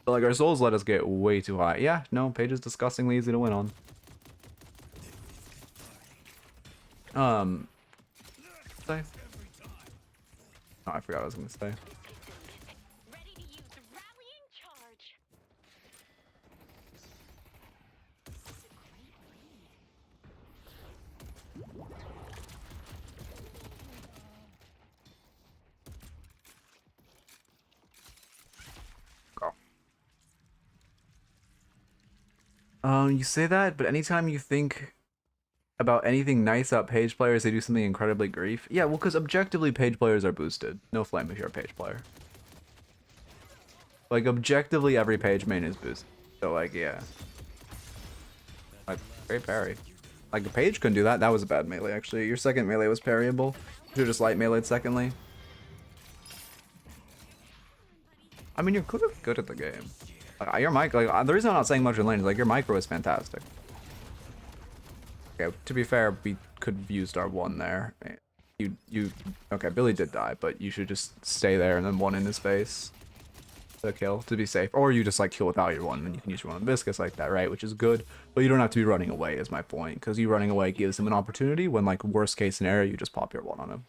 But like our souls let us get way too high. Yeah, no, page is disgustingly easy to win on. Say? Oh, I forgot what I was gonna say. Ready to use rallying charge. You say that, but anytime you think about anything nice about page players, they do something incredibly grief. Yeah, well, because objectively, page players are boosted. No flame if you're a page player. Like, objectively, every page main is boosted. So, like, yeah. Like, great parry. Like, a page couldn't do that. That was a bad melee, actually. Your second melee was parryable. You should just light melee'd secondly. I mean, you're good at the game. Like, your mic, like, the reason I'm not saying much in lane is, like, your micro is fantastic. Okay, to be fair, we could have used our 1 there. Okay, Billy did die, but you should just stay there and then 1 in his face to kill, to be safe. Or you just, like, kill without your 1, and you can use your 1 on Viscous like that, right? Which is good, but you don't have to be running away, is my point. Because you running away gives him an opportunity when, like, worst case scenario, you just pop your 1 on him.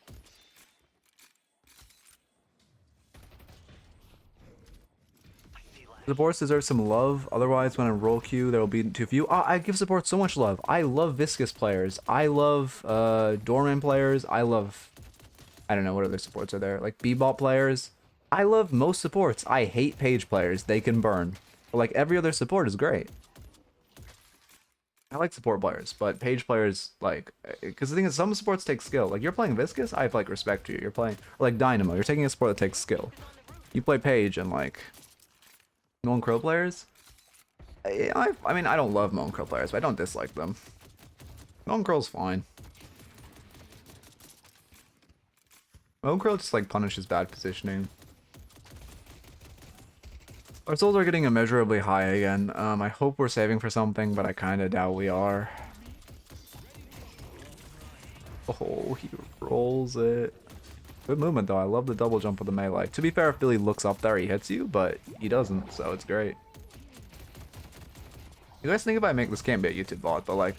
Supports deserve some love, otherwise when I roll queue there will be too few. I give support so much love. I love Viscous players. I love Doorman players. I love, I don't know what other supports are there, like Bebop players. I love most supports. I hate page players. They can burn. But like every other support is great. I like support players, but page players, like, because the thing is some supports take skill. Like you're playing Viscous, I like respect you. You're playing, or like Dynamo, you're taking a support that takes skill. You play Page and like Moan Crow players. I mean, I don't love Moan Crow players, but I don't dislike them. Moan Crow's fine. Moan Crow just like punishes bad positioning. Our souls are getting immeasurably high again. I hope we're saving for something, but I kind of doubt we are. Oh, he rolls it. Good movement though. I love the double jump with the melee. To be fair, if Billy looks up there, he hits you, but he doesn't, so it's great. You guys think if I make this can't be a YouTube VOD, but like,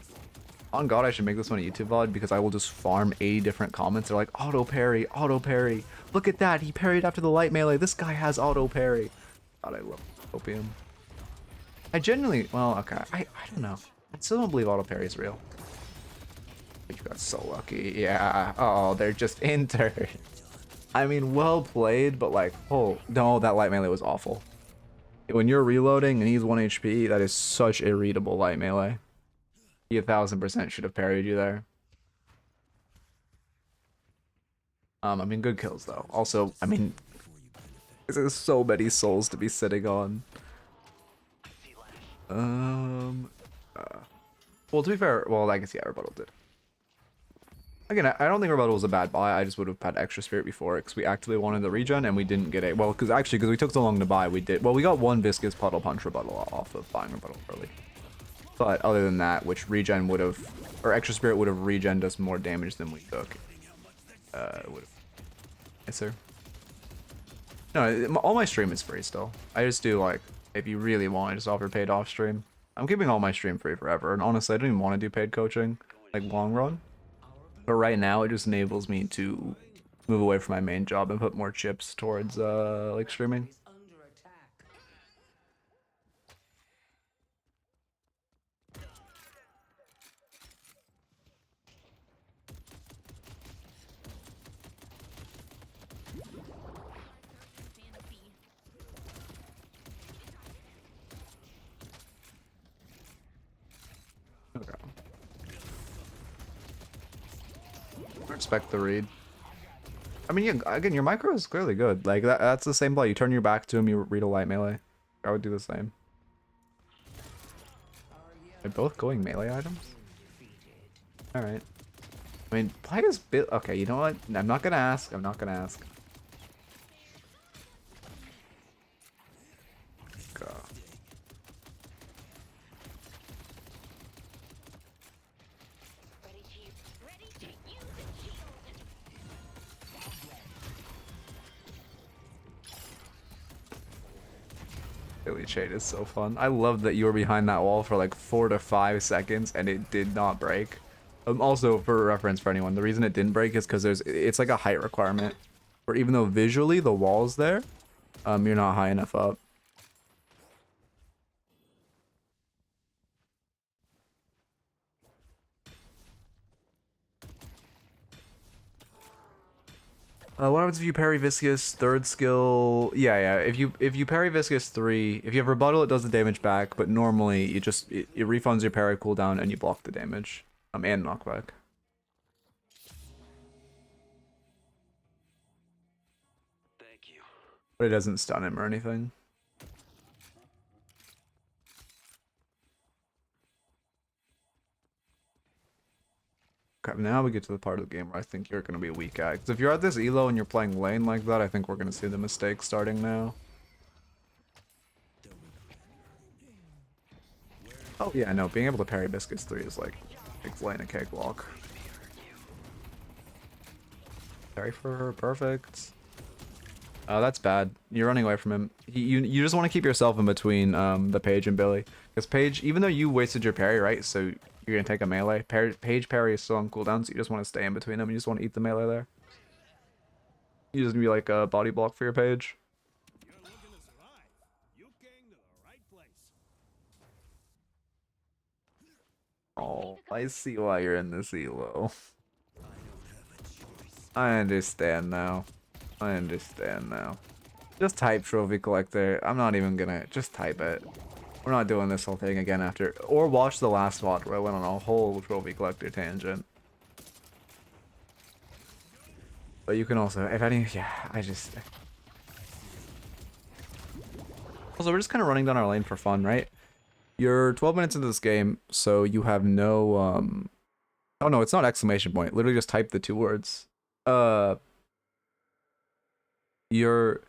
on God, I should make this one a YouTube VOD because I will just farm 80 different comments. They're like, auto parry, auto parry. Look at that, he parried after the light melee. This guy has auto parry. God, I love opium. I genuinely, well, okay, I don't know. I still don't believe auto parry is real. You got so lucky. Yeah. Oh, they're just entered. I mean, well played, but like, oh, no, that light melee was awful. When you're reloading and he's 1 HP, that is such a readable light melee. He 1000% should have parried you there. I mean, good kills though. Also, I mean, there's so many souls to be sitting on. Um. Well, to be fair, well, I guess yeah, Rebuttal did. Again, I don't think Rebuttal was a bad buy. I just would have had extra spirit before it because we actively wanted the regen and we didn't get it. Well, because we took so long to buy, we did. Well, we got one Viscous Puddle Punch Rebuttal off of buying Rebuttal early. But other than that, which regen would have, or extra spirit would have regened us more damage than we took. Would have. Yes, sir. No, all my stream is free still. I just do like, if you really want, I just offer paid off stream. I'm keeping all my stream free forever. And honestly, I don't even want to do paid coaching, like long run. But right now, it just enables me to move away from my main job and put more chips towards like streaming. Under attack. Okay. Respect the read. I mean, yeah, again, your micro is clearly good. Like that's the same play. You turn your back to him, you read a light melee. I would do the same. They're both going melee items. All right. I mean, play is bit. Okay, you know what? I'm not gonna ask. I'm not gonna ask. Go. Ready, Chief. Ready to use the shield. Daily Shade is so fun. I love that you were behind that wall for like 4 to 5 seconds and it did not break. Also, for reference for anyone, the reason it didn't break is because it's like a height requirement. Where even though visually the wall's there, you're not high enough up. What happens if you parry Viscous third skill? Yeah. If you parry Viscous 3, if you have rebuttal, it does the damage back. But normally, it refunds your parry cooldown and you block the damage, and knockback. Thank you. But it doesn't stun him or anything. Okay, now we get to the part of the game where I think you're going to be weak at. Because if you're at this elo and you're playing lane like that, I think we're going to see the mistake starting now. Oh yeah, no, being able to parry Biscuits 3 is like, makes lane a cakewalk. Parry for her, perfect. Oh, that's bad. You're running away from him. You just want to keep yourself in between the Page and Billy. Because Page, even though you wasted your parry, right? So you're going to take a melee. Page parry is still on cooldown, so you just want to stay in between them. You just want to eat the melee there. You just be like a body block for your Page. You're looking to survive. You came to the right place. Oh, I see why you're in this elo. I understand now. I understand now. Just type Trophy Collector. I'm not even gonna... Just type it. We're not doing this whole thing again after... Or watch the last VOD where I went on a whole Trophy Collector tangent. But you can also... If any... Yeah, I just... Also, we're just kind of running down our lane for fun, right? You're 12 minutes into this game, so you have no... Oh no, it's not exclamation point. Literally just type the 2 words. You're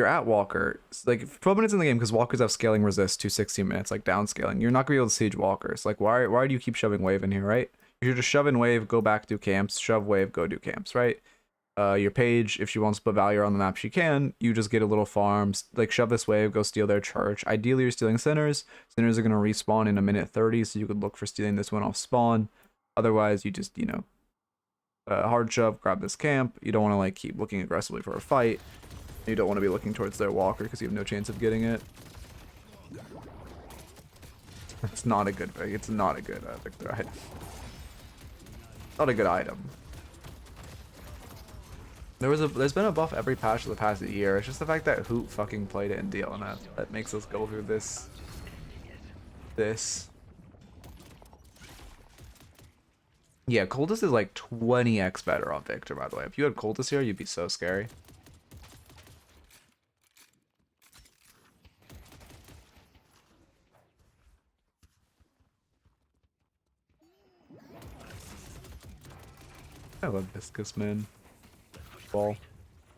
at Walker. It's like 12 minutes in the game because Walkers have scaling resist to 16 minutes, like downscaling. You're not gonna be able to siege Walkers. Like why do you keep shoving wave in here, right? You should just shove in wave, go back, do camps, shove wave, go do camps, right? Your Page, if she wants to put Valier on the map, she can. You just get a little farms, like shove this wave, go steal their church. Ideally, you're stealing Sinners. Sinners are gonna respawn in a minute 30, so you could look for stealing this one off spawn. Otherwise, you just, you know, hard shove, grab this camp. You don't want to like keep looking aggressively for a fight. You don't want to be looking towards their Walker because you have no chance of getting it. It's not a good pick. It's not a good victor item. Not a good item. There's been a buff every patch of the past year. It's just the fact that Hoot fucking played it in DLNF that makes us go through this. Yeah, Cultist is like 20x better on Victor, by the way. If you had Cultist here, you'd be so scary. I love Viscous, man. Ball.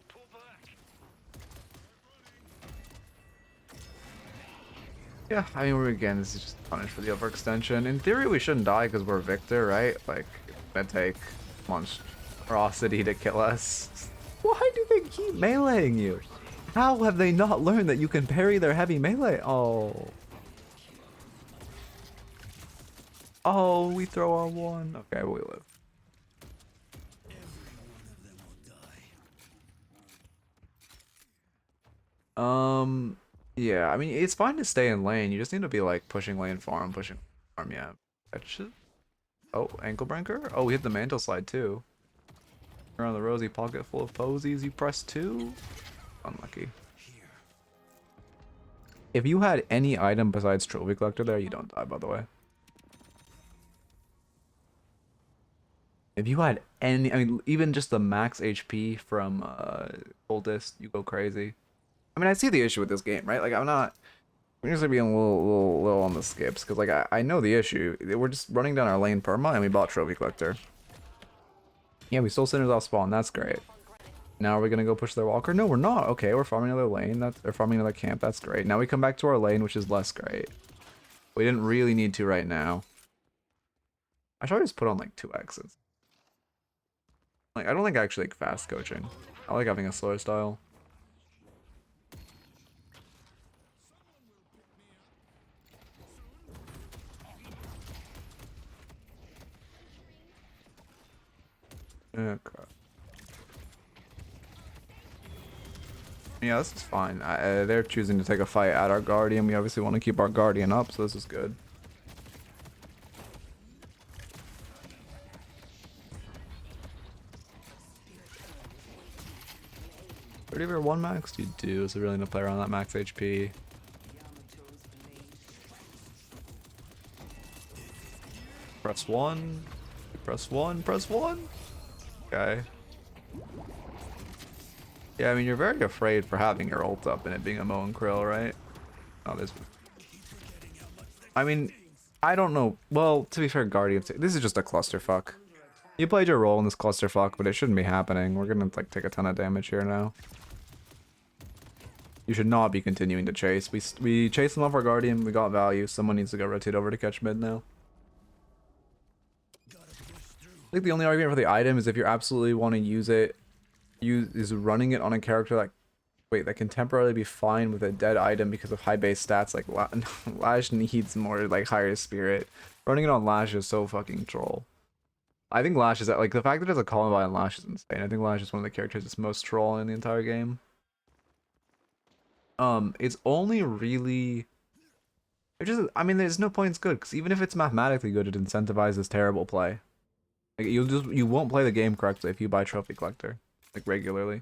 Pull back. Yeah, I mean, again, this is just punished for the overextension. In theory, we shouldn't die because we're Victor, right? Like, it's gonna take monstrosity to kill us. Why do they keep meleeing you? How have they not learned that you can parry their heavy melee? Oh. Oh, we throw our one. Okay, we live. Yeah, I mean, it's fine to stay in lane. You just need to be like pushing lane farm, pushing farm, yeah. That should... Oh, ankle breaker? Oh, we hit the mantle slide too. Around the rosy pocket full of posies, you press 2? Unlucky. If you had any item besides Trophy Collector there, you don't die, by the way. If you had any, I mean, even just the max HP from Oldest, you go crazy. I mean, I see the issue with this game, right? Like, I'm usually being a little on the skips, because, like, I know the issue. We're just running down our lane perma, and we bought Trophy Collector. Yeah, we stole Sinners off spawn, that's great. Now are we gonna go push their walker? No, we're not. Okay, we're farming another lane. They're farming another camp, that's great. Now we come back to our lane, which is less great. We didn't really need to right now. I should just put on, like, 2 X's. Like, I don't think I actually like fast coaching. I like having a slower style. Okay. Yeah, this is fine. They're choosing to take a fight at our Guardian. We obviously want to keep our Guardian up, so this is good. What of your 1 max? You do, so really no play around that max HP. Press 1. Press 1. Press 1. Okay. Yeah, I mean, you're very afraid for having your ult up and it being a Mo and Krill, right? Oh, this. I mean, I don't know. Well, to be fair, Guardian, this is just a clusterfuck. You played your role in this clusterfuck, but it shouldn't be happening. We're gonna, like, take a ton of damage here now. You should not be continuing to chase. We chased them off our Guardian. We got value. Someone needs to go rotate over to catch mid now. I think the only argument for the item is if you absolutely want to use it, is running it on a character that can temporarily be fine with a dead item because of high base stats. Like Lash needs more like higher spirit. Running it on Lash is so fucking troll. I think Lash is like the fact that there's a Columbine on Lash is insane. I think Lash is one of the characters that's most troll in the entire game. It's only really. I mean, there's no point it's good because even if it's mathematically good, it incentivizes terrible play. Like you won't play the game correctly if you buy Trophy Collector like regularly.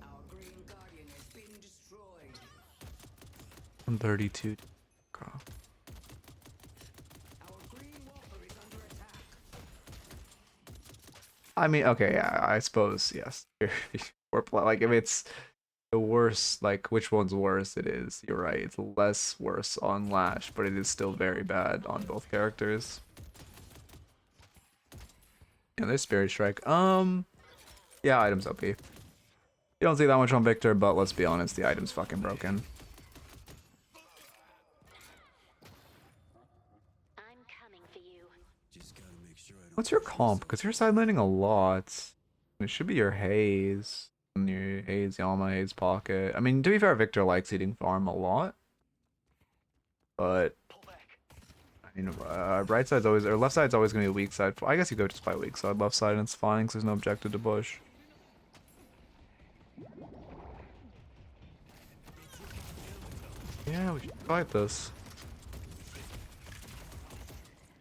Our green guardian has been destroyed. 132. Our green walker is under attack. I mean, okay, yeah, I suppose yes. Like if it's the worst, like which one's worse? It is. You're right. It's less worse on Lash, but it is still very bad on both characters. Yeah, there's Spirit Strike. Yeah, items OP. You don't see that much on Victor, but let's be honest, the item's fucking broken. I'm coming for you. What's your comp? Because you're side landing a lot. It should be your Haze. Your Haze Yama, Haze Pocket. I mean, to be fair, Victor likes eating farm a lot. But I mean, right side's always, or left side's always gonna be a weak side. I guess you go just by weak side, left side, and it's fine because there's no objective to push. Yeah, we should fight this.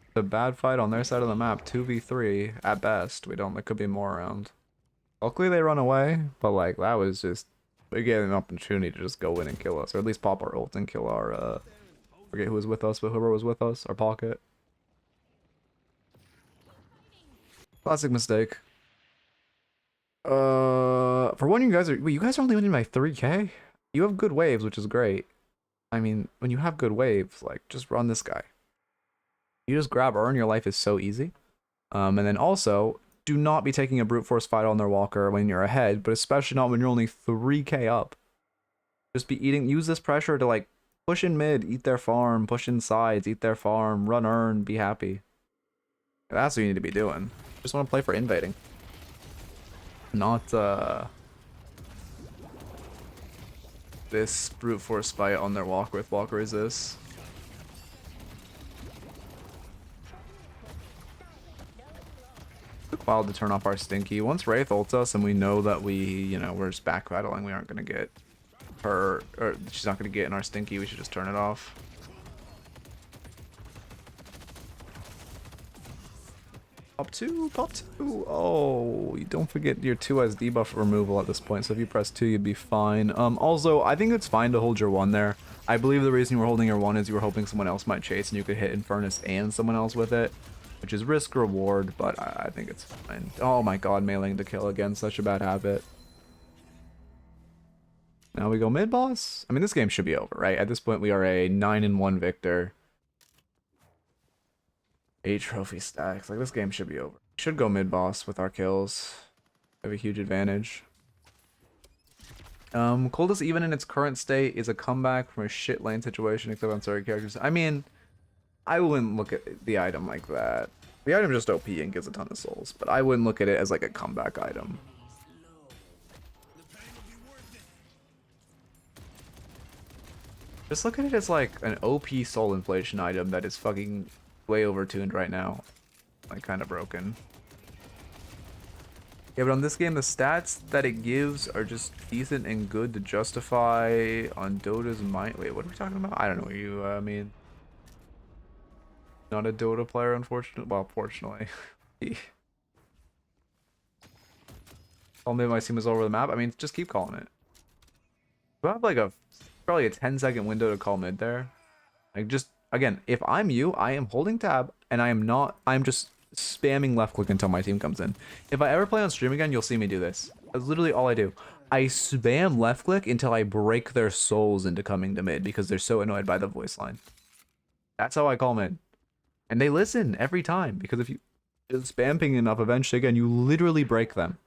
It's a bad fight on their side of the map, 2v3 at best. We don't. There could be more around. Luckily they run away, but like that was just we gave them an opportunity to just go in and kill us, or at least pop our ult and kill our forget who was with us, but whoever was with us, our pocket. Classic mistake. For one, you guys are only winning by 3k. You have good waves, which is great. I mean, when you have good waves, like just run this guy. You just grab Urn, your life is so easy. And then also, do not be taking a brute force fight on their walker when you're ahead, but especially not when you're only 3k up. Just be eating, use this pressure to like push in mid, eat their farm, push in sides, eat their farm, run Urn, be happy. That's what you need to be doing. Just want to play for invading. Not this brute force fight on their walker with walker resist. Took a while to turn off our stinky. Once Wraith ults us and we know that we're just backpedaling, we aren't gonna get her, or she's not gonna get in our stinky, we should just turn it off. Pop 2, pop 2. Oh, you don't forget your 2 has debuff removal at this point, so if you press 2, you'd be fine. Also, I think it's fine to hold your 1 there. I believe the reason you were holding your 1 is you were hoping someone else might chase and you could hit Infernus and someone else with it, which is risk reward, but I think it's fine. Oh my god, mailing to kill again, such a bad habit. Now we go mid boss. I mean, this game should be over, right? At this point, we are a 9-1 victor. 8 trophy stacks. Like, this game should be over. Should go mid boss with our kills. We have a huge advantage. Coldest even in its current state is a comeback from a shit lane situation, except on certain characters. I mean, I wouldn't look at the item like that. The item just OP and gives a ton of souls, but I wouldn't look at it as like a comeback item. Just look at it as like an OP soul inflation item that is fucking way overtuned right now. Like, kind of broken. Yeah, but on this game, the stats that it gives are just decent and good to justify on Dota's mind. Wait, what are we talking about? I don't know what you mean. Not a Dota player, unfortunately. Well, fortunately. Call mid my team is all over the map. I mean, just keep calling it. We have like probably a 10-second window to call mid there. Like, just again, if I'm you, I am holding tab and I'm just spamming left click until my team comes in. If I ever play on stream again, you'll see me do this. That's literally all I do. I spam left click until I break their souls into coming to mid because they're so annoyed by the voice line. That's how I call mid. And they listen every time because if you just spam ping enough, eventually again, you literally break them.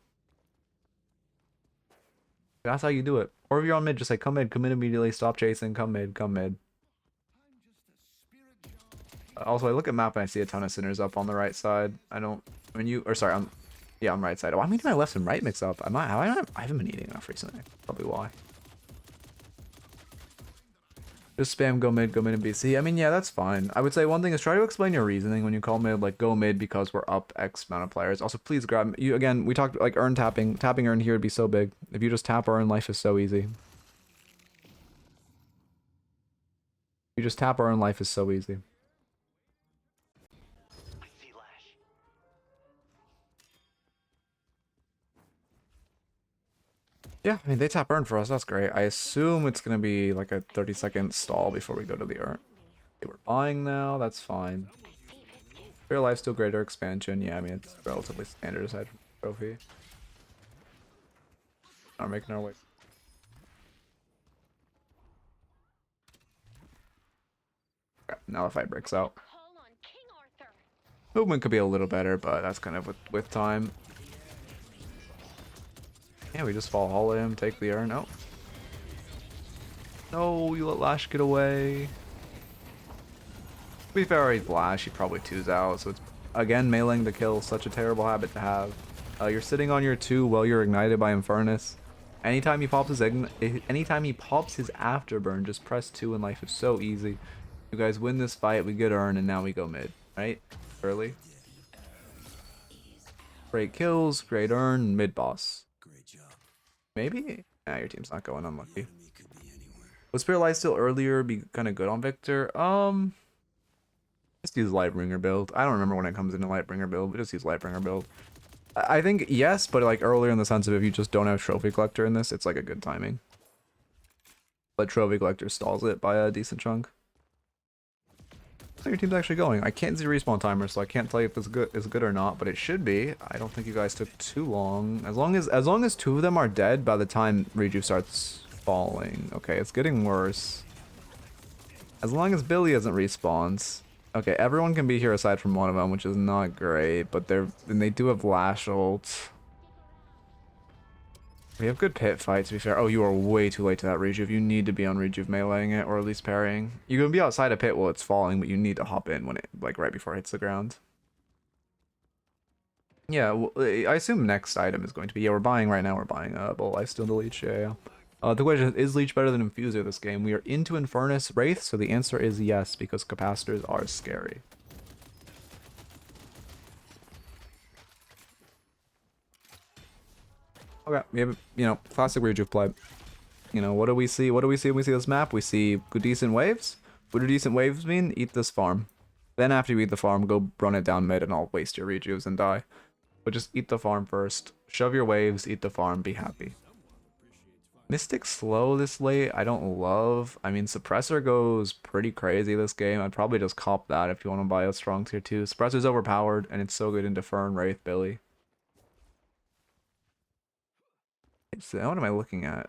That's how you do it. Or if you're on mid, just like come mid immediately, stop chasing, come mid, come mid. Also, I look at map and I see a ton of sinners up on the right side. I'm right side. Oh, I'm eating my left and right mix up. I haven't been eating enough recently. Probably why. Just spam go mid and BC. I mean, yeah, that's fine. I would say one thing is try to explain your reasoning when you call mid, like go mid because we're up X amount of players. Also, please grab you again. We talked like Urn tapping. Tapping Urn here would be so big. If you just tap Urn, life is so easy. You just tap Urn, life is so easy. Yeah, I mean, they tap Urn for us. That's great. I assume it's going to be like a 30-second stall before we go to the Urn. Okay, we're buying now. That's fine. Real life still greater expansion. Yeah, I mean, it's relatively standard aside from trophy. Are making our way. Okay, now the fight breaks out. Movement could be a little better, but that's kind of with time. Yeah, we just fall hollow him, take the Urn. Oh. No, you let Lash get away. To be fair, he's Lash, he probably 2's out, so it's again mailing the kill, such a terrible habit to have. You're sitting on your 2 while you're ignited by Infernus. Anytime he pops his afterburn, just press 2 and life is so easy. You guys win this fight, we get Urn, and now we go mid, right? Early. Great kills, great Urn, mid boss. Maybe? Nah, your team's not going, unlucky. Was Spirit Light still earlier be kind of good on Victor? Just use Lightbringer build. I don't remember when it comes into Lightbringer build, but just use Lightbringer build. I think yes, but like earlier in the sense of if you just don't have Trophy Collector in this, it's like a good timing. But Trophy Collector stalls it by a decent chunk. How your team's actually going. I can't see respawn timer, so I can't tell you if it's good or not, but it should be. I don't think you guys took too long. As long as 2 of them are dead by the time Reju starts falling. Okay, it's getting worse. As long as Billy isn't respawns. Okay, everyone can be here aside from one of them, which is not great, but they do have Lash ult. We have good pit fights, to be fair. Oh, you are way too late to that rejuve. You need to be on rejuve meleeing it, or at least parrying. You can be outside a pit while it's falling, but you need to hop in when it, like, right before it hits the ground. Yeah, well, I assume next item is going to be, yeah, we're buying right now, we're buying Bull Ice Steel to Leech, yeah. The question is Leech better than Infuser this game? We are into Infernus Wraith, so the answer is yes, because capacitors are scary. Okay, we have, you know, classic rejuve play. You know, what do we see? What do we see when we see this map? We see good decent waves. What do decent waves mean? Eat this farm. Then after you eat the farm, go run it down mid and I'll waste your rejuves and die. But just eat the farm first. Shove your waves, eat the farm, be happy. Mystic slow this late, I don't love. I mean, Suppressor goes pretty crazy this game. I'd probably just cop that if you want to buy a strong tier 2. Suppressor's overpowered, and it's so good into Fern, Wraith, Billy. What am I looking at?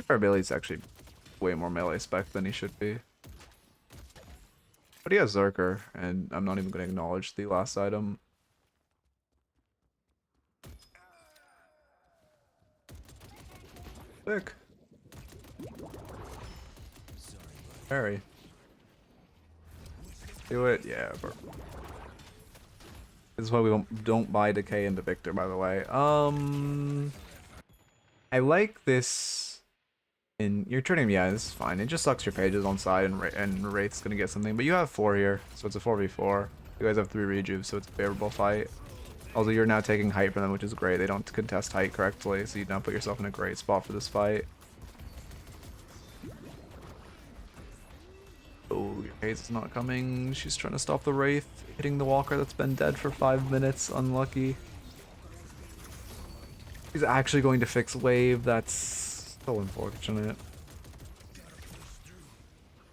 Fair Billy's actually way more melee spec than he should be. But he has Zerker, and I'm not even going to acknowledge the last item. Sick. Parry. Do it, yeah. Bro. This is why we don't buy Decay into Victor, by the way. I like this. You're turning, yeah, this is fine. It just sucks your pages on side, and Wraith's gonna get something. But you have 4 here, so it's a 4v4. You guys have 3 rejuves, so it's a favorable fight. Also, you're now taking height from them, which is great. They don't contest height correctly, so you now put yourself in a great spot for this fight. Oh, your Haze is not coming. She's trying to stop the Wraith, hitting the Walker that's been dead for 5 minutes. Unlucky. He's actually going to fix wave. That's so unfortunate.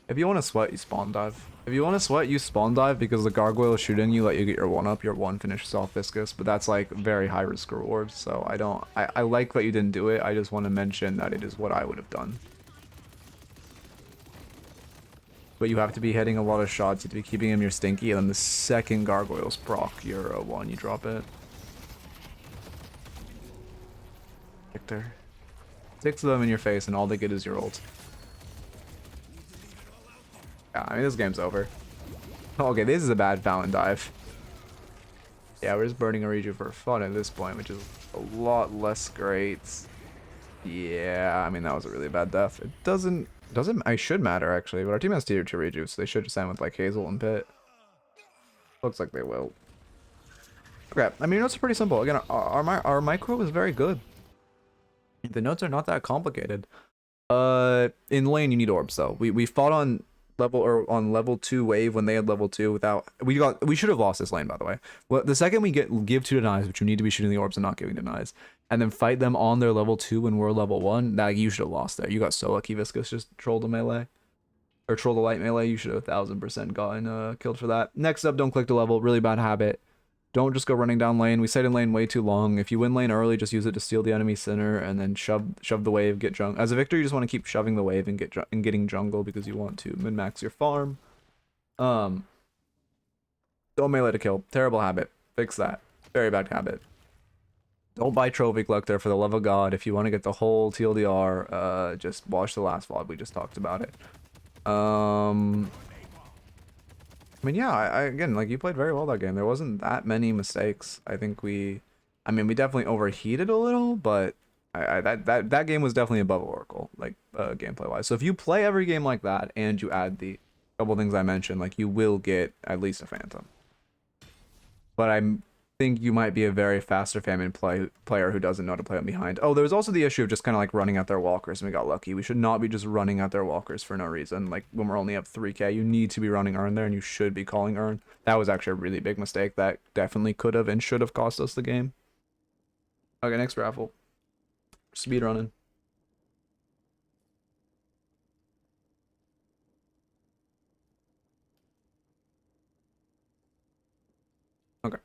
If you want to sweat, you spawn dive. If you want to sweat, you spawn dive because the gargoyle shooting you let you get your 1-up. Your 1 finishes off Viscous, but that's like very high risk reward. So I like that you didn't do it. I just want to mention that it is what I would have done. But you have to be hitting a lot of shots. You have to be keeping him your stinky, and then the second gargoyles proc your 1, you drop it. Victor. 6 of them in your face, and all they get is your ult. Yeah, I mean, this game's over. Okay, this is a bad Fallon dive. Yeah, we're just burning a rejuve for fun at this point, which is a lot less great. Yeah, I mean, that was a really bad death. It doesn't I should matter, actually, but our team has tier 2 rejuve, so they should just end with, like, Hazel and Pit. Looks like they will. Okay, I mean, notes are pretty simple. Again, our micro is very good. The notes are not that complicated. In lane, you need orbs, though. We fought on level 2 wave when they had level 2 without we should have lost this lane, by the way. Well, the second we give 2 denies, which you need to be shooting the orbs and not giving denies, and then fight them on their level 2 when we're level 1, that you should have lost there. You got so lucky. Viscous just trolled a melee or trolled a light melee. You should have 1000% gotten killed for that. Next up, don't click to level. Really bad habit. Don't just go running down lane. We stayed in lane way too long. If you win lane early, just use it to steal the enemy center and then shove the wave, get jungle. As a Victor, you just want to keep shoving the wave and getting jungle because you want to min-max your farm. Don't melee to kill. Terrible habit. Fix that. Very bad habit. Don't buy Trophy Collector, for the love of God. If you want to get the whole TLDR, just watch the last VOD. We just talked about it. I mean, yeah, I again, like, you played very well that game. There wasn't that many mistakes. I think we definitely overheated a little, but that game was definitely above Oracle, like, gameplay wise. So if you play every game like that and you add the couple things I mentioned, like, you will get at least a Phantom. But I think you might be a very faster famine player who doesn't know how to play them behind. Oh, there was also the issue of just kind of like running at their walkers, and we got lucky. We should not be just running at their walkers for no reason. Like, when we're only up 3k, you need to be running Earn there, and you should be calling Earn. That was actually a really big mistake that definitely could have and should have cost us the game. Okay, next raffle. Speed running. Okay.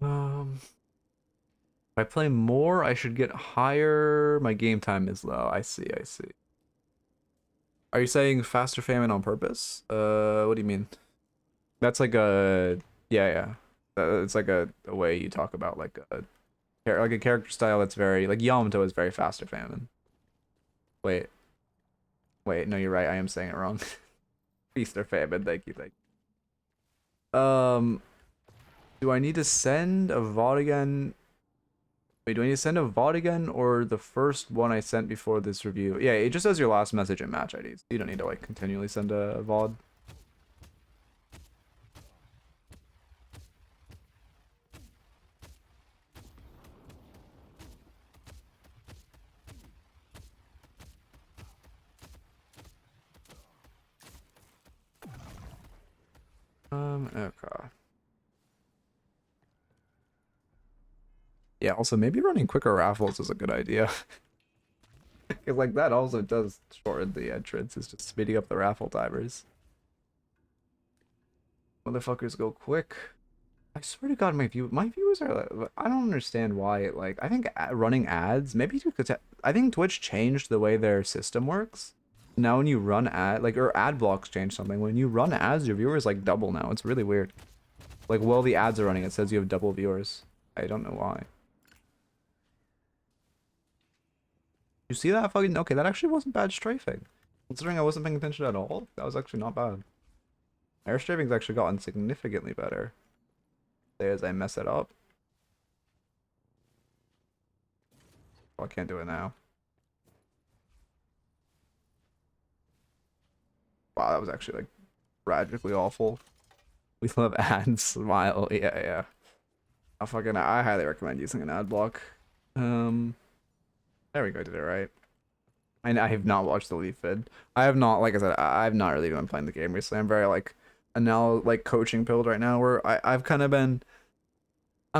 If I play more, I should get higher. My game time is low. I see, I see. Are you saying faster famine on purpose? What do you mean? That's like a yeah, yeah. It's like a way you talk about like a character style that's very like Yamato is very faster famine. Wait, wait, no, you're right. I am saying it wrong. Feast or famine. Thank you, thank you. Do I need to send a VOD again? Wait, do I need to send a VOD again or the first one I sent before this review? Yeah, it just says your last message and match IDs. You don't need to like continually send a VOD. Okay. Yeah, also maybe running quicker raffles is a good idea. Cause like that also does shorten the entrance, it's just speeding up the raffle timers. Motherfuckers go quick. I swear to God, my viewers are like, I don't understand why it like, I think running ads, maybe because I think Twitch changed the way their system works. Now when you run or ad blocks change something. When you run ads, your viewers like double now. It's really weird. Like while the ads are running, it says you have double viewers. I don't know why. You see that fucking okay, that actually wasn't bad strafing. Considering I wasn't paying attention at all, that was actually not bad. Air strafing's actually gotten significantly better. As I mess it up. Oh, I can't do it now. Wow, that was actually like tragically awful. We love ads. Smile. Yeah, yeah. I highly recommend using an ad block. There we go, did it right. I have not watched the Leaf vid. I have not, like I said, I've not really been playing the game recently. I'm very like coaching pilled right now where I'm kind of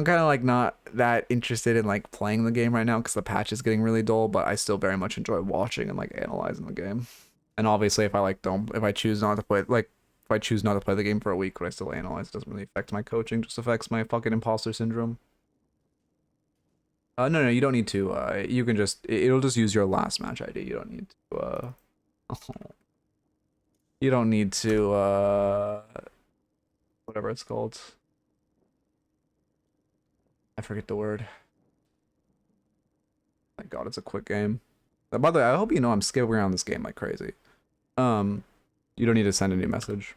like not that interested in like playing the game right now because the patch is getting really dull, but I still very much enjoy watching and like analyzing the game. And obviously if I choose not to play the game for a week, but I still analyze, it doesn't really affect my coaching, just affects my fucking imposter syndrome. No, you don't need to, you can just, it'll just use your last match ID, you don't need to, you don't need to, whatever it's called. I forget the word. My God, it's a quick game. By the way, I hope you know I'm skipping around this game like crazy. You don't need to send any message.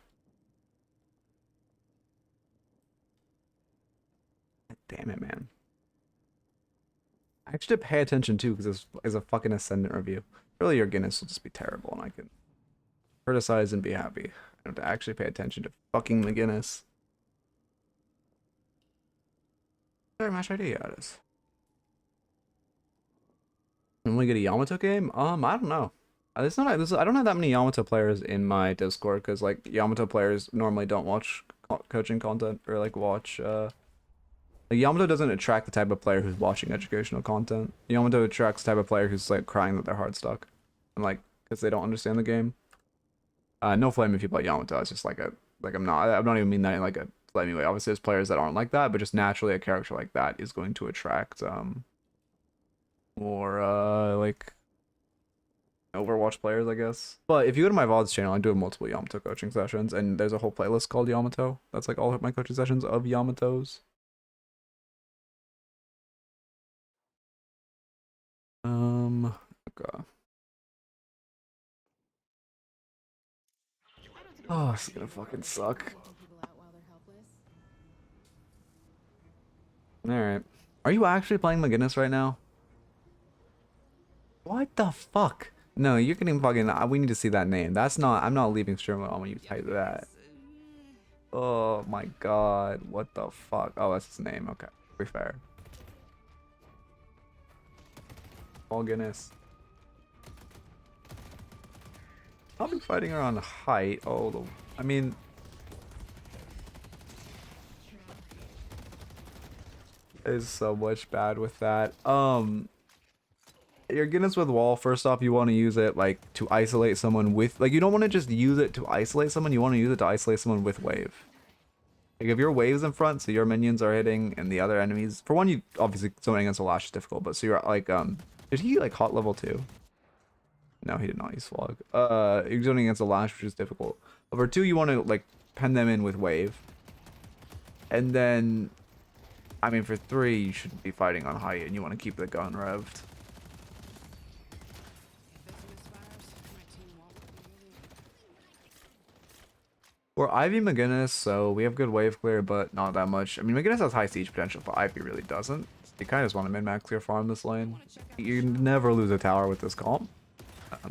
Damn it, man. I actually have to pay attention too, because it's a fucking Ascendant review. Really, your Guinness will just be terrible, and I can criticize and be happy. I have to actually pay attention to fucking McGinnis. Sorry, match ID, yeah, it is. When we get a Yamato game, I don't know. I don't have that many Yamato players in my Discord because like Yamato players normally don't watch coaching content or like watch. Like Yamato doesn't attract the type of player who's watching educational content. Yamato attracts the type of player who's like crying that they're hard stuck, and like because they don't understand the game. No flame if you play Yamato. It's just like I'm not even mean that in like a flaming way. Obviously, there's players that aren't like that, but just naturally a character like that is going to attract more like Overwatch players, I guess. But if you go to my VODs channel, I do multiple Yamato coaching sessions, and there's a whole playlist called Yamato. That's like all of my coaching sessions of Yamatos. Okay. Oh, it's gonna fucking suck. Alright. Are you actually playing McGinnis right now? What the fuck? No, you're getting fucking. We need to see that name. That's not. I'm not leaving stream on when you type that. Oh my God. What the fuck? Oh, that's his name. Okay. Pretty fair. All Guinness. I'll be fighting her on height. Oh, I mean. There's so much bad with that. Your Guinness with wall, first off, you want to use it like to isolate someone with, like, you don't want to just use it to isolate someone, you want to use it to isolate someone with wave. Like if your waves in front, so your minions are hitting, and the other enemies. For one, you obviously summoning against a lash is difficult, but so you're like did he like hot level 2? No, he did not use Flog. You're zoning against a lash, which is difficult. But for 2, you want to like pen them in with wave. And then, I mean, for 3, you shouldn't be fighting on height, and you want to keep the gun revved. We're Ivy McGinnis, so we have good wave clear, but not that much. I mean, McGinnis has high siege potential, but Ivy really doesn't. You kind of just want to min-max your farm this lane. You never lose a tower with this comp.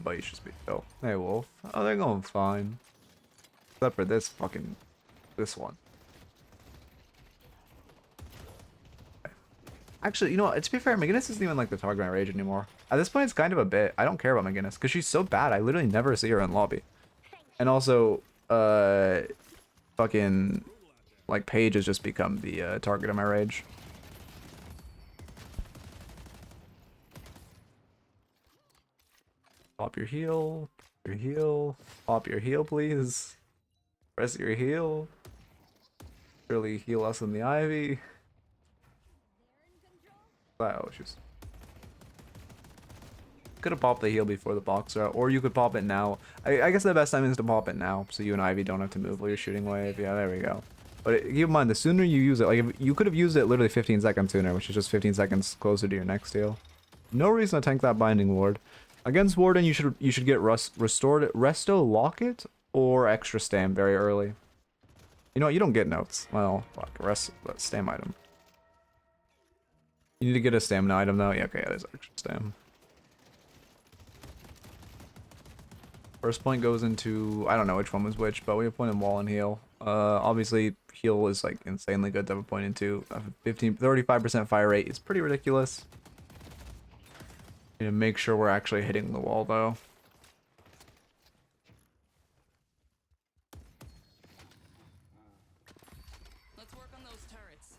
But you should be still. Hey, Wolf. Oh, they're going fine. Except for this one. Actually, you know what? To be fair, McGinnis isn't even like the target of my rage anymore. At this point, it's kind of a bit. I don't care about McGinnis because she's so bad. I literally never see her in lobby. And also, fucking, like, Paige has just become the target of my rage. Pop your heal, pop your heal, please. Press your heal. Really heal us in the Ivy. Oh, she's. Could have popped the heal before the boxer, or you could pop it now. I guess the best time is to pop it now, so you and Ivy don't have to move while you're shooting wave. Yeah, there we go. But keep in mind, the sooner you use it, like if you could have used it literally 15 seconds sooner, which is just 15 seconds closer to your next heal. No reason to tank that binding ward. Against Warden, you should get restored Resto Locket or extra stam very early. You know what? You don't get notes. Well, fuck. Stam item. You need to get a stamina item though. Yeah, okay, yeah, there's extra stam. First point goes into, I don't know which one was which, but we have point in wall and heal. Obviously heal is like insanely good to have a point into. 35% fire rate is pretty ridiculous. Need to make sure we're actually hitting the wall though. Let's work on those turrets.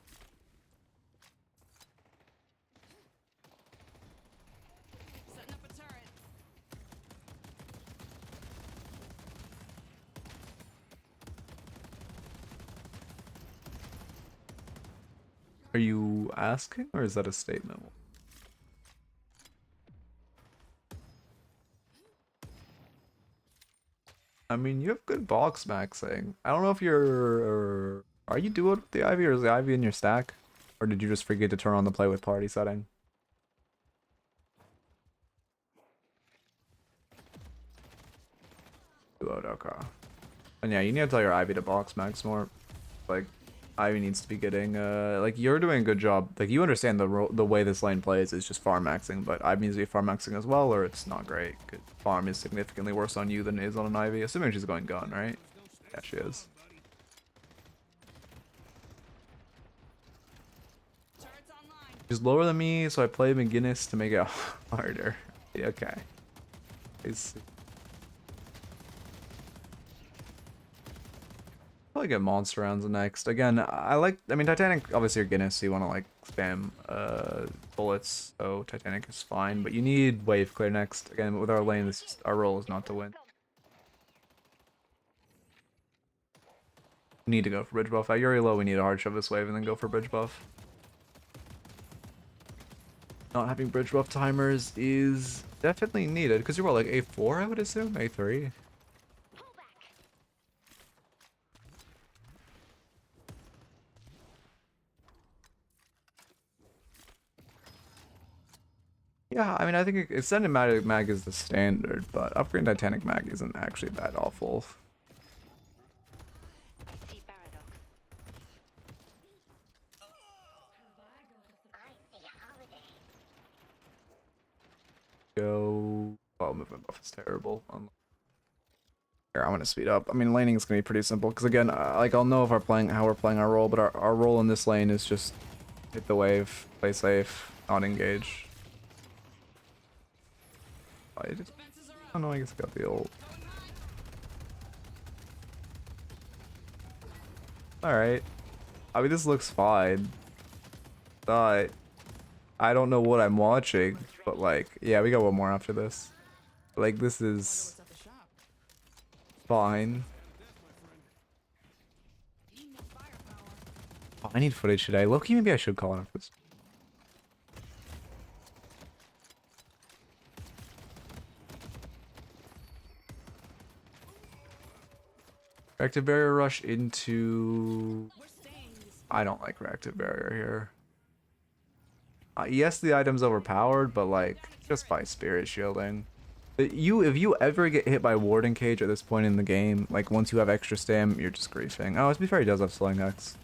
Setting up a turret. Are you asking or is that a statement? I mean, you have good box maxing. I don't know if you're... Are you duoed with the Ivy or is the Ivy in your stack? Or did you just forget to turn on the play with party setting? Duoed, okay. And yeah, you need to tell your Ivy to box max more. Like, Ivy needs to be getting, like, you're doing a good job. Like, you understand the way this lane plays is just farm maxing, but Ivy needs to be farm maxing as well, or it's not great. Farm is significantly worse on you than it is on an Ivy, assuming she's going gun, right? Yeah, she is. She's lower than me, so I play McGinnis to make it harder. Yeah, okay. Probably get monster rounds next. Again, I mean Titanic obviously you're Guinness, so you want to like spam bullets, so Titanic is fine, but you need wave clear next. Again, with our lane, our role is not to win. We need to go for bridge buff. At Yuri low, we need to hard shove this wave and then go for bridge buff. Not having bridge buff timers is definitely needed, because you're what, like A4 I would assume? A3? Yeah, I mean, I think Ascendant Mag is the standard, but upgrading Titanic Mag isn't actually that awful. I see paradox. I see holiday. Go. Well, movement buff is terrible. Here, I'm gonna speed up. I mean, laning is gonna be pretty simple because again, like I'll know if how we're playing our role, but our role in this lane is just hit the wave, play safe, not engage. Oh no, I guess I got the ult. Alright. I mean, this looks fine. But I don't know what I'm watching, but like, yeah, we got one more after this. Like, this is fine. Oh, I need footage today. Loki, maybe I should call it this. Reactive barrier rush into... We're staying this. I don't like reactive barrier here. Yes, the item's overpowered, but like, just by spirit shielding. If you ever get hit by Warden Cage at this point in the game, like once you have extra stam, you're just griefing. Oh, to be fair, he does have slowing X.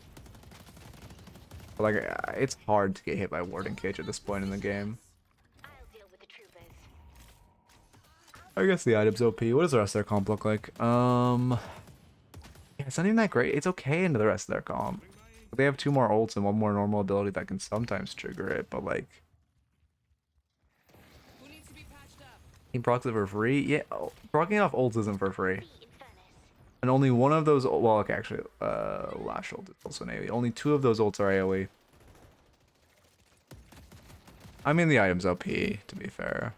But like, it's hard to get hit by Warden Cage at this point in the game. I'll deal with the troopers. I guess the item's OP. What does the rest of their comp look like? Yeah, it's not even that great. It's okay into the rest of their comp. They have 2 more ults and 1 more normal ability that can sometimes trigger it, but like... Who needs to be patched up? He procs it for free? Yeah, proccing off ults isn't for free. Be in fairness. And only one of those... Well, okay, actually, Lash ult is also an AoE. Only 2 of those ults are AoE. I mean, the item's OP, to be fair.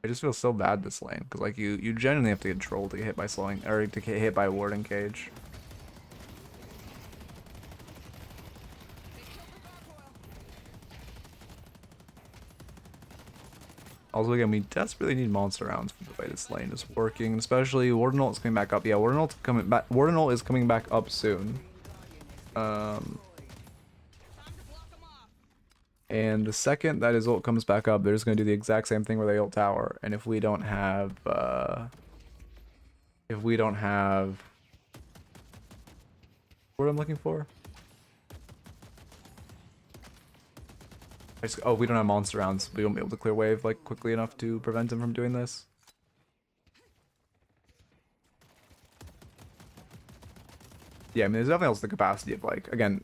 I just feel so bad this lane, because like, you genuinely have to get trolled to get hit by slowing... Or to get hit by Warden Cage. Also, again, we desperately need monster rounds for the way this lane is working, especially Warden ult is coming back up. Yeah, Warden ult is coming back up soon. And the second that his ult comes back up, they're just gonna do the exact same thing where they ult tower. And if we don't have, what I'm looking for? Oh, we don't have monster rounds. We won't be able to clear wave like quickly enough to prevent him from doing this. Yeah, I mean, there's definitely also the capacity of like, again,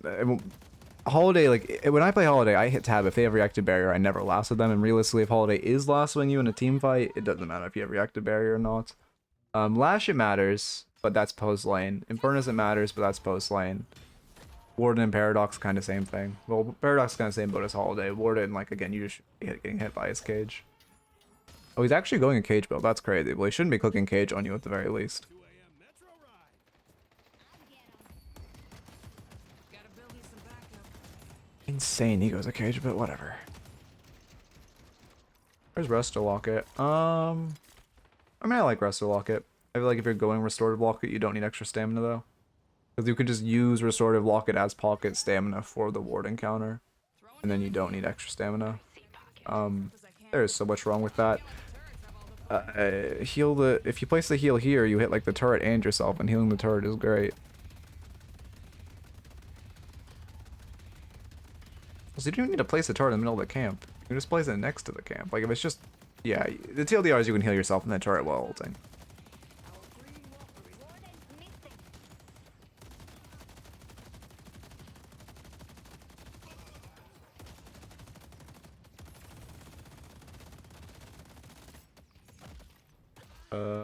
Holiday, like when I play Holiday, I hit tab if they have reactive barrier. I never last with them, and realistically, if Holiday is lassoing you in a team fight, it doesn't matter if you have reactive barrier or not. Lash, it matters, but that's post lane. Infernus, it matters, but that's post lane. Warden and Paradox, kind of same thing. Well, Paradox kind of same boat as Holiday. Warden, like, again, you just getting hit by his cage. Oh, he's actually going a cage build. That's crazy. Well, he shouldn't be clicking cage on you at the very least. 2 a.m. Metro ride. Gotta build me some backup. Insane he goes a cage, but whatever. Where's Resto Locket? I mean, I like Resto Locket. I feel like if you're going Restorative Locket, you don't need extra stamina, though. Because you can just use Restorative Locket as pocket stamina for the Warden counter. And then you don't need extra stamina. There is so much wrong with that. Heal the... If you place the heal here, you hit like the turret and yourself, and healing the turret is great. So you don't even need to place the turret in the middle of the camp. You can just place it next to the camp. Like if it's just... Yeah, the TLDR is you can heal yourself in the turret while ulting.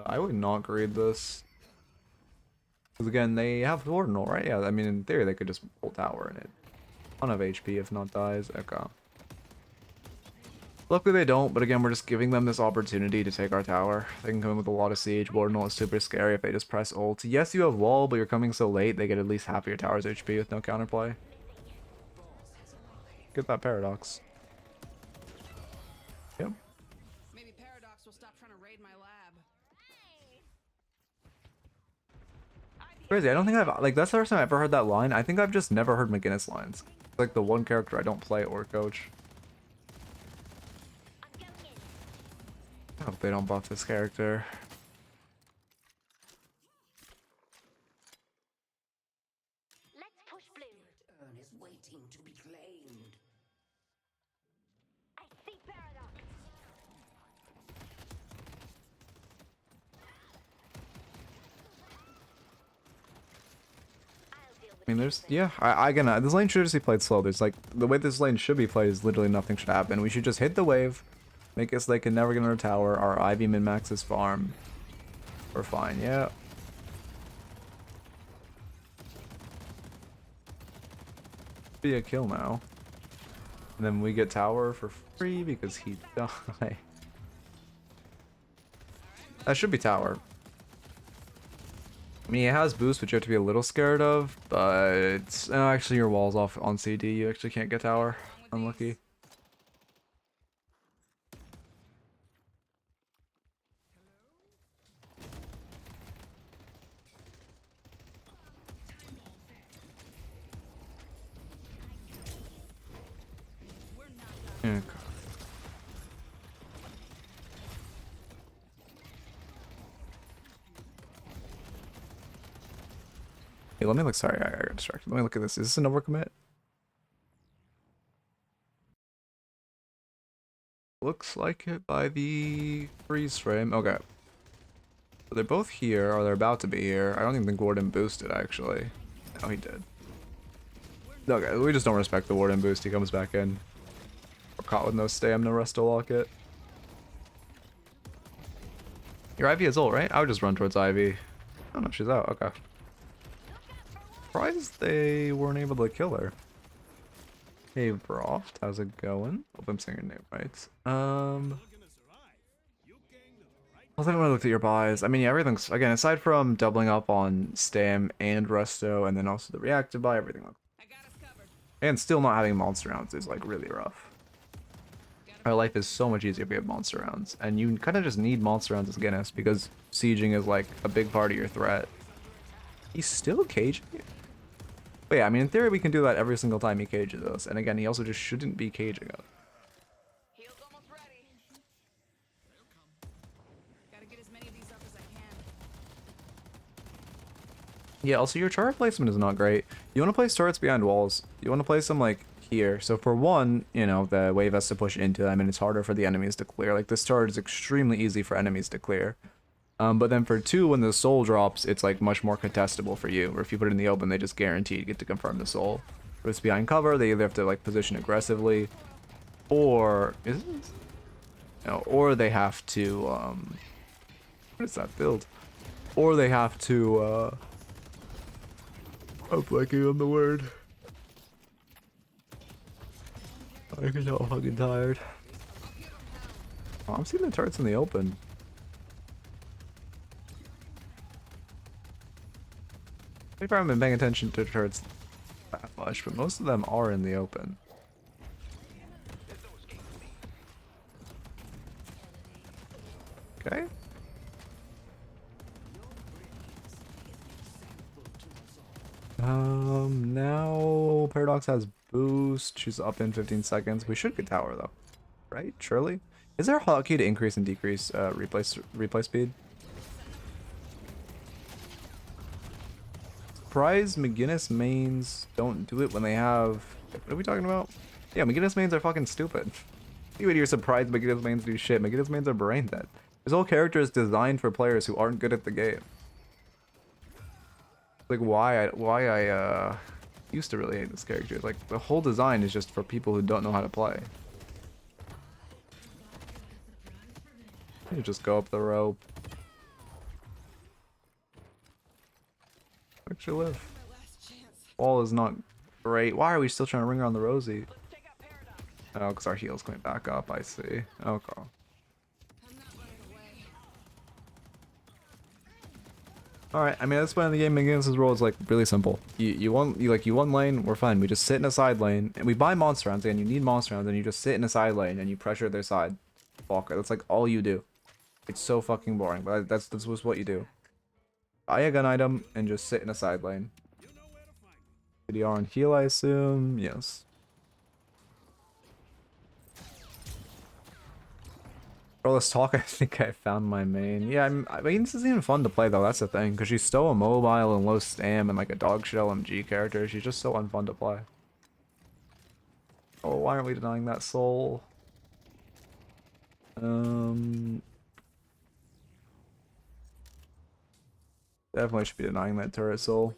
I would not grade this. Because again, they have Ordinal, right? Yeah, I mean, in theory, they could just ult tower in it. Ton of HP if not dies. Okay. Luckily they don't, but again, we're just giving them this opportunity to take our tower. They can come in with a lot of siege. Ordinal is super scary if they just press ult. Yes, you have wall, but you're coming so late, they get at least half of your tower's HP with no counterplay. Get that Paradox. Yep. Maybe Paradox will stop trying to raid my lab. Crazy, I don't think I've, like, that's the first time I've ever heard that line. I think I've just never heard McGinnis lines. It's like the one character I don't play or coach. I hope they don't buff this character. Let's push blue. Urn is waiting to be claimed. I see Paradox. I'll deal with I mean, there's, yeah, again, this lane should just be played slow. There's like, the way this lane should be played is literally nothing should happen. We should just hit the wave, make it so they can never get another tower. Our Ivy min-maxes farm. We're fine, yeah. Be a kill now. And then we get tower for free because he died. That should be tower. mean, it has boost, which you have to be a little scared of, but actually your wall's off on CD. You actually can't get tower. Unlucky. Yeah. Hey, let me look. Sorry, I got distracted. Let me look at this. Is this an overcommit? Looks like it by the freeze frame. Okay. So they're both here, or they're about to be here. I don't even think Warden boosted, actually. No, he did. Okay, we just don't respect the Warden boost. He comes back in. We're caught with no stam, no rest to lock it. Your Ivy is ult, right? I would just run towards Ivy. Oh no, she's out. Okay. Surprised they weren't able to kill her. Hey, Broft, how's it going? Hope I'm saying your name right. I think when I looked at your buys, I mean, yeah, everything's, again, aside from doubling up on Stam and Resto, and then also the reactive buy, everything looks. I got us covered. And still not having monster rounds is, like, really rough. Our life is so much easier if we have monster rounds. And you kind of just need monster rounds as Guinness, because sieging is, like, a big part of your threat. He's still caging? But yeah, I mean, in theory, we can do that every single time he cages us. And again, he also just shouldn't be caging us. Heal's almost ready. Gotta get as many of these up as I can. Yeah, also your turret placement is not great. You want to place turrets behind walls. You want to place them, like, here. So for one, you know, the wave has to push into them, and it's harder for the enemies to clear. Like, this turret is extremely easy for enemies to clear. But then for two, when the soul drops, it's like much more contestable for you. Or if you put it in the open, they just guaranteed get to confirm the soul. If it's behind cover, they either have to like position aggressively, or is it? No, or they have to what is that build? Or they have to I'm blanking on the word. I get all fucking tired. Oh, I'm seeing the turrets in the open. I haven't been paying attention to turrets that much, but most of them are in the open. Okay. Now Paradox has boost. She's up in 15 seconds. We should get tower though, right? Surely. Is there a hotkey to increase and decrease replay speed? Surprise McGinnis mains don't do it when they have. What are we talking about? Yeah, McGinnis mains are fucking stupid. You would hear surprised McGinnis mains do shit. McGinnis mains are brain dead. His whole character is designed for players who aren't good at the game. Like why I used to really hate this character. Like the whole design is just for people who don't know how to play. You just go up the rope. Actually live. Wall is not great. Why are we still trying to ring around the Rosie? Oh, because our heal's going back up, I see. Okay. I'm not running away. Alright, I mean at this point in the game, McGinnis' role is like really simple. You want one lane, we're fine. We just sit in a side lane and we buy monster rounds, and you need monster rounds, and you just sit in a side lane and you pressure their side. Walker. That's like all you do. It's so fucking boring, but that's just what you do. Buy a gun item and just sit in a side lane. CDR and heal, I assume. Yes. For all this talk, I think I found my main. Yeah, I mean, this isn't even fun to play though. That's the thing, because she's so immobile and low stam and like a dog shit LMG character. She's just so unfun to play. Oh, why aren't we denying that soul? Definitely should be denying that turret soul.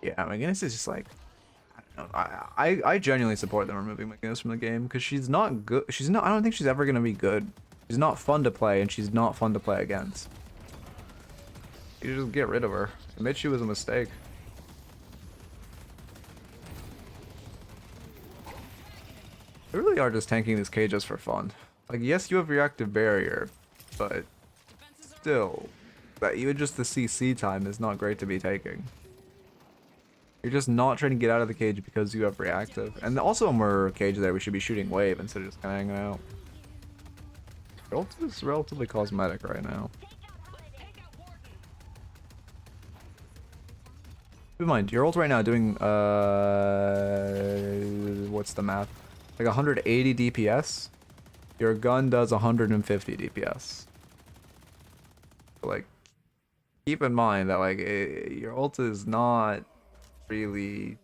Yeah, McGinnis is just like, I don't know. I genuinely support them removing McGinnis from the game because she's not good. She's not. I don't think she's ever gonna be good. She's not fun to play, and she's not fun to play against. You just get rid of her. Admit she was a mistake. They really are just tanking these cages for fun. Like, yes, you have reactive barrier, but Defenses are still, that even just the CC time is not great to be taking. You're just not trying to get out of the cage because you have reactive. And also when we're cage there, we should be shooting wave instead of just kind of hanging out. Your ult is relatively cosmetic right now. Keep in mind, your ult right now doing, what's the math? Like 180 DPS. Your gun does 150 DPS. So, like, keep in mind that, like, your ult is not really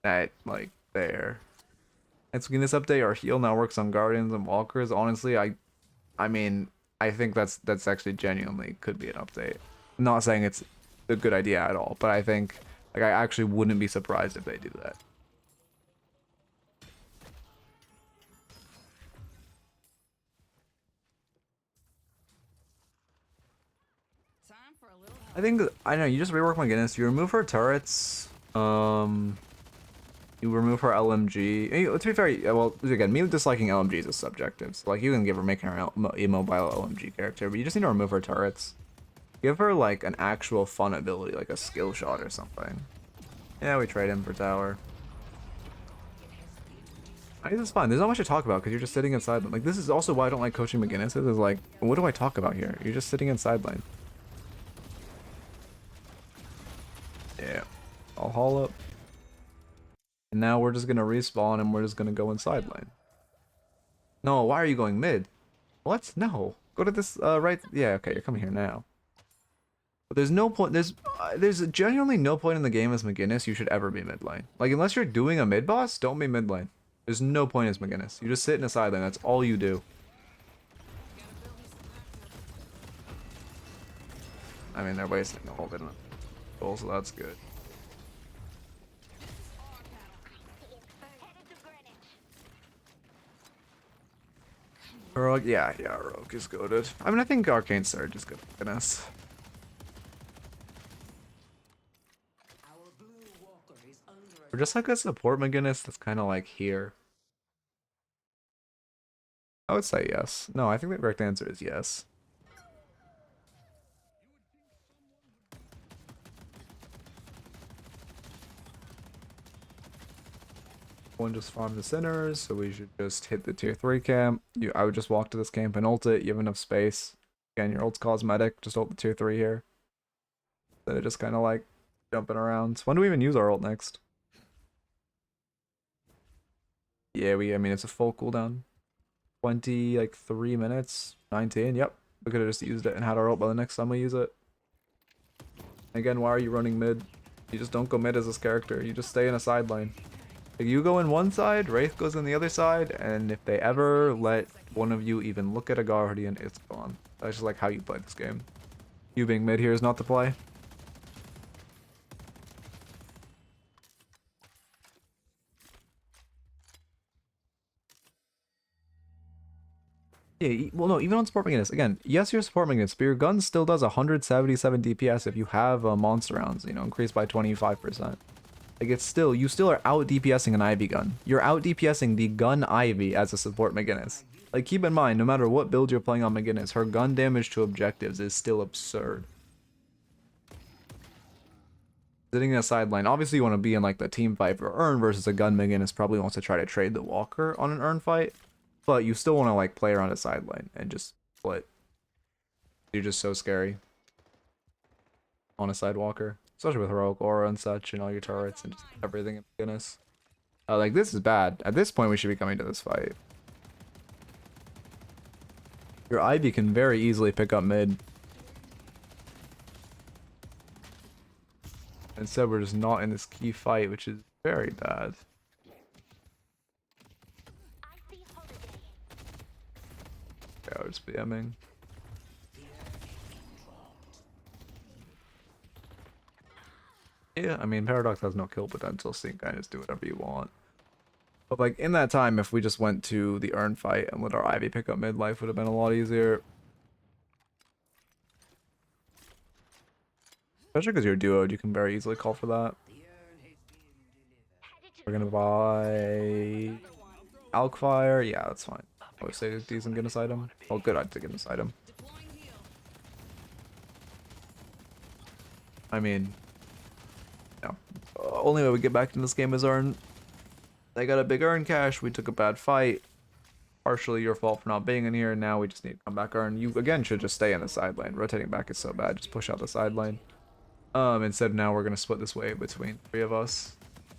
that, like, there. And so in this update, our heal now works on guardians and walkers. Honestly, I mean, I think that's actually genuinely could be an update. I'm not saying it's a good idea at all, but I think, like, I actually wouldn't be surprised if they do that. Time for a little help. I think, I know, you just rework McGinnis, you remove her turrets, you remove her LMG. To be fair, well, again, me disliking LMGs is subjective. So, like, you can give her, making her an immobile LMG character, but you just need to remove her turrets. Give her, like, an actual fun ability, like a skill shot or something. Yeah, we trade him for tower. I think it's fine. There's not much to talk about because you're just sitting inside them. Like, this is also why I don't like coaching McGinnis. Is like, what do I talk about here? You're just sitting inside lane. Yeah. I'll haul up. And now we're just gonna respawn and we're just gonna go inside lane. No, why are you going mid? What? No. Go to this, right. Yeah, okay, you're coming here now. But there's no point, there's genuinely no point in the game as McGinnis you should ever be mid lane. Like, unless you're doing a mid boss, don't be mid lane. There's no point as McGinnis. You just sit in a side lane, that's all you do. I mean, they're wasting the whole bit of goal, so that's good. Rogue, yeah, Rogue is goated. I mean, I think Arcane Surge is good for McGinnis. Our blue walker is under Or just like a support McGinnis that's kind of like here. I would say yes. No, I think the correct answer is yes. One just farm the sinners, so we should just hit the tier 3 camp. I would just walk to this camp and ult it. You have enough space. Again, your ult's cosmetic. Just ult the tier 3 here. Then it just kind of like jumping around. When do we even use our ult next? Yeah, I mean, it's a full cooldown. 20, like 3 minutes. 19, yep. We could have just used it and had our ult by the next time we use it. Again, why are you running mid? You just don't go mid as this character. You just stay in a side lane. Like, you go in one side, Wraith goes in the other side, and if they ever let one of you even look at a Guardian, it's gone. That's just like how you play this game. You being mid here is not the play. Yeah, well, no, even on support McGinnis, again, yes, you're support McGinnis, but your gun still does 177 DPS if you have monster rounds, you know, increased by 25%. Like, it's still, you still are out DPSing an Ivy gun. You're out DPSing the gun Ivy as a support McGinnis. Like, keep in mind, no matter what build you're playing on McGinnis, her gun damage to objectives is still absurd. Sitting in a sideline, obviously you want to be in, like, the team fight for Urn versus a gun McGinnis probably wants to try to trade the Walker on an Urn fight. But you still want to, like, play around a sideline and just split. You're just so scary on a sidewalker. Especially with Heroic Aura and such, and all your turrets and just everything in McGinnis. Like, this is bad. At this point, we should be coming to this fight. Your Ivy can very easily pick up mid. Instead, we're just not in this key fight, which is very bad. Yeah, I'll just be aiming. Yeah, I mean, Paradox has no kill potential, so you can kind of just do whatever you want. But, like, in that time, if we just went to the Urn fight and let our Ivy pick up mid, life would have been a lot easier. Especially because you're duoed, you can very easily call for that. We're gonna buy Alkfire. Yeah, that's fine. I would say D's and Guinness item. Oh, good, I'd take Guinness item. Deploying heal. I mean, no. Only way we get back in this game is earn. They got a big earn cache. We took a bad fight. Partially your fault for not being in here. Now we just need to come back earn. You again should just stay in the side lane. Rotating back is so bad. Just push out the side lane. Instead now we're gonna split this wave between 3 of us.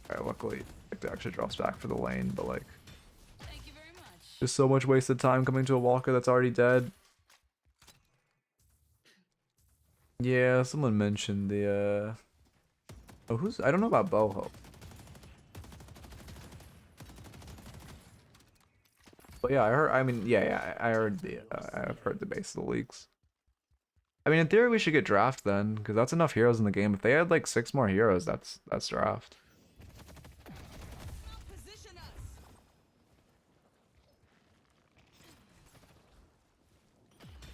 Alright, luckily it actually drops back for the lane, but like Thank you very much. just so much wasted time coming to a walker that's already dead. Yeah, someone mentioned the oh, who's I don't know about Boho. But yeah, I heard I heard I've heard the base of the leaks. I mean, in theory we should get draft then, because that's enough heroes in the game. If they had like 6 more heroes, that's draft. Position us.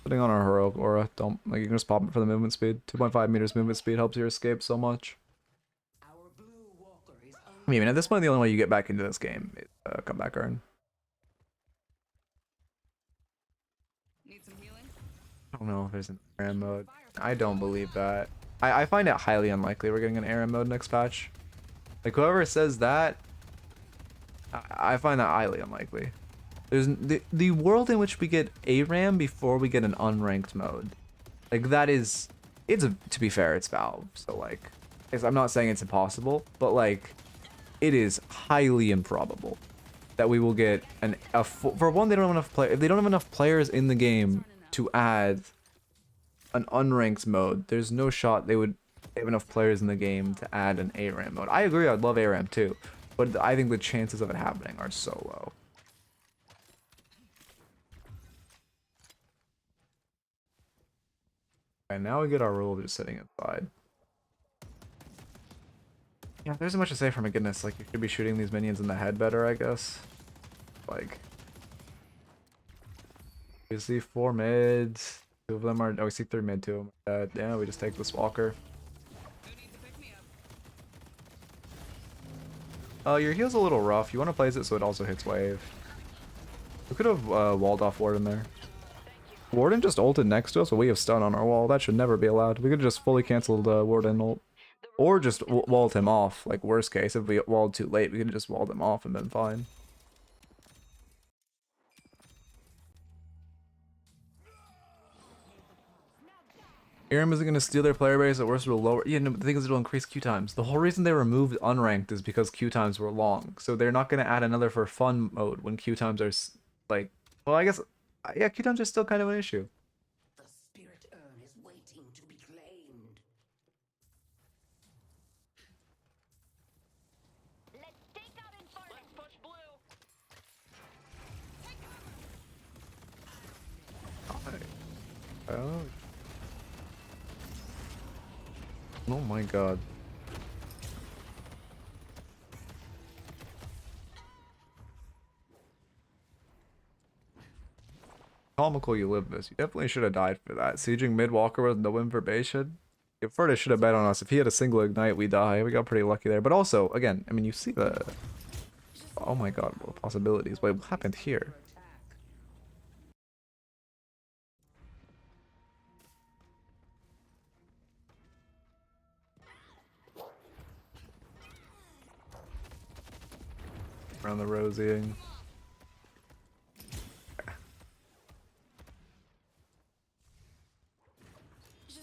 Putting on our heroic aura, don't like you can just pop it for the movement speed. 2.5 meters movement speed helps your escape so much. Our blue walker is I mean, at this point, the only way you get back into this game is come back earn. Need some healing? I don't know if there's an ARAM mode. I don't believe that. I find it highly unlikely we're getting an ARAM mode next patch. Like whoever says that, I find that highly unlikely. There's the world in which we get ARAM before we get an unranked mode. Like that is, to be fair, it's Valve. So like, I'm not saying it's impossible, but like, it is highly improbable that we will get for one, they don't have enough if they don't have enough players in the game to add an unranked mode, there's no shot they have enough players in the game to add an ARAM mode. I agree, I'd love ARAM too, but I think the chances of it happening are so low. And now we get our rule of just sitting inside. Yeah, there isn't much to say from McGinnis. Like, you should be shooting these minions in the head better, I guess. Like, we see 4 mids. 2 of them are. Oh, we see 3 mid, 2 of them are dead. Yeah, we just take this walker. Who needs to pick me up? Your heal's a little rough. You want to place it so it also hits wave. We could have walled off Warden there. Warden just ulted next to us, but we have stun on our wall. That should never be allowed. We could have just fully canceled Warden ult. Or just walled him off. Like, worst case, if we walled too late, we could have just walled him off and been fine. ARAM isn't going to steal their player base, at worst it'll lower. Yeah, no, but the thing is it'll increase queue times. The whole reason they removed unranked is because queue times were long. So they're not going to add another for fun mode when queue times are like, well, I guess, yeah, queue times are still kind of an issue. the spirit urn is waiting to be claimed. Let's take out Inferno. Let's push blue. Oh. Oh my god. Comical you live this. You definitely should have died for that. Sieging mid walker with no information. Furta should have bet on us. If he had a single ignite, we die. We got pretty lucky there. But also, again, I mean, you see the... Oh my god, what possibilities. Wait, what happened here? Around the rosying.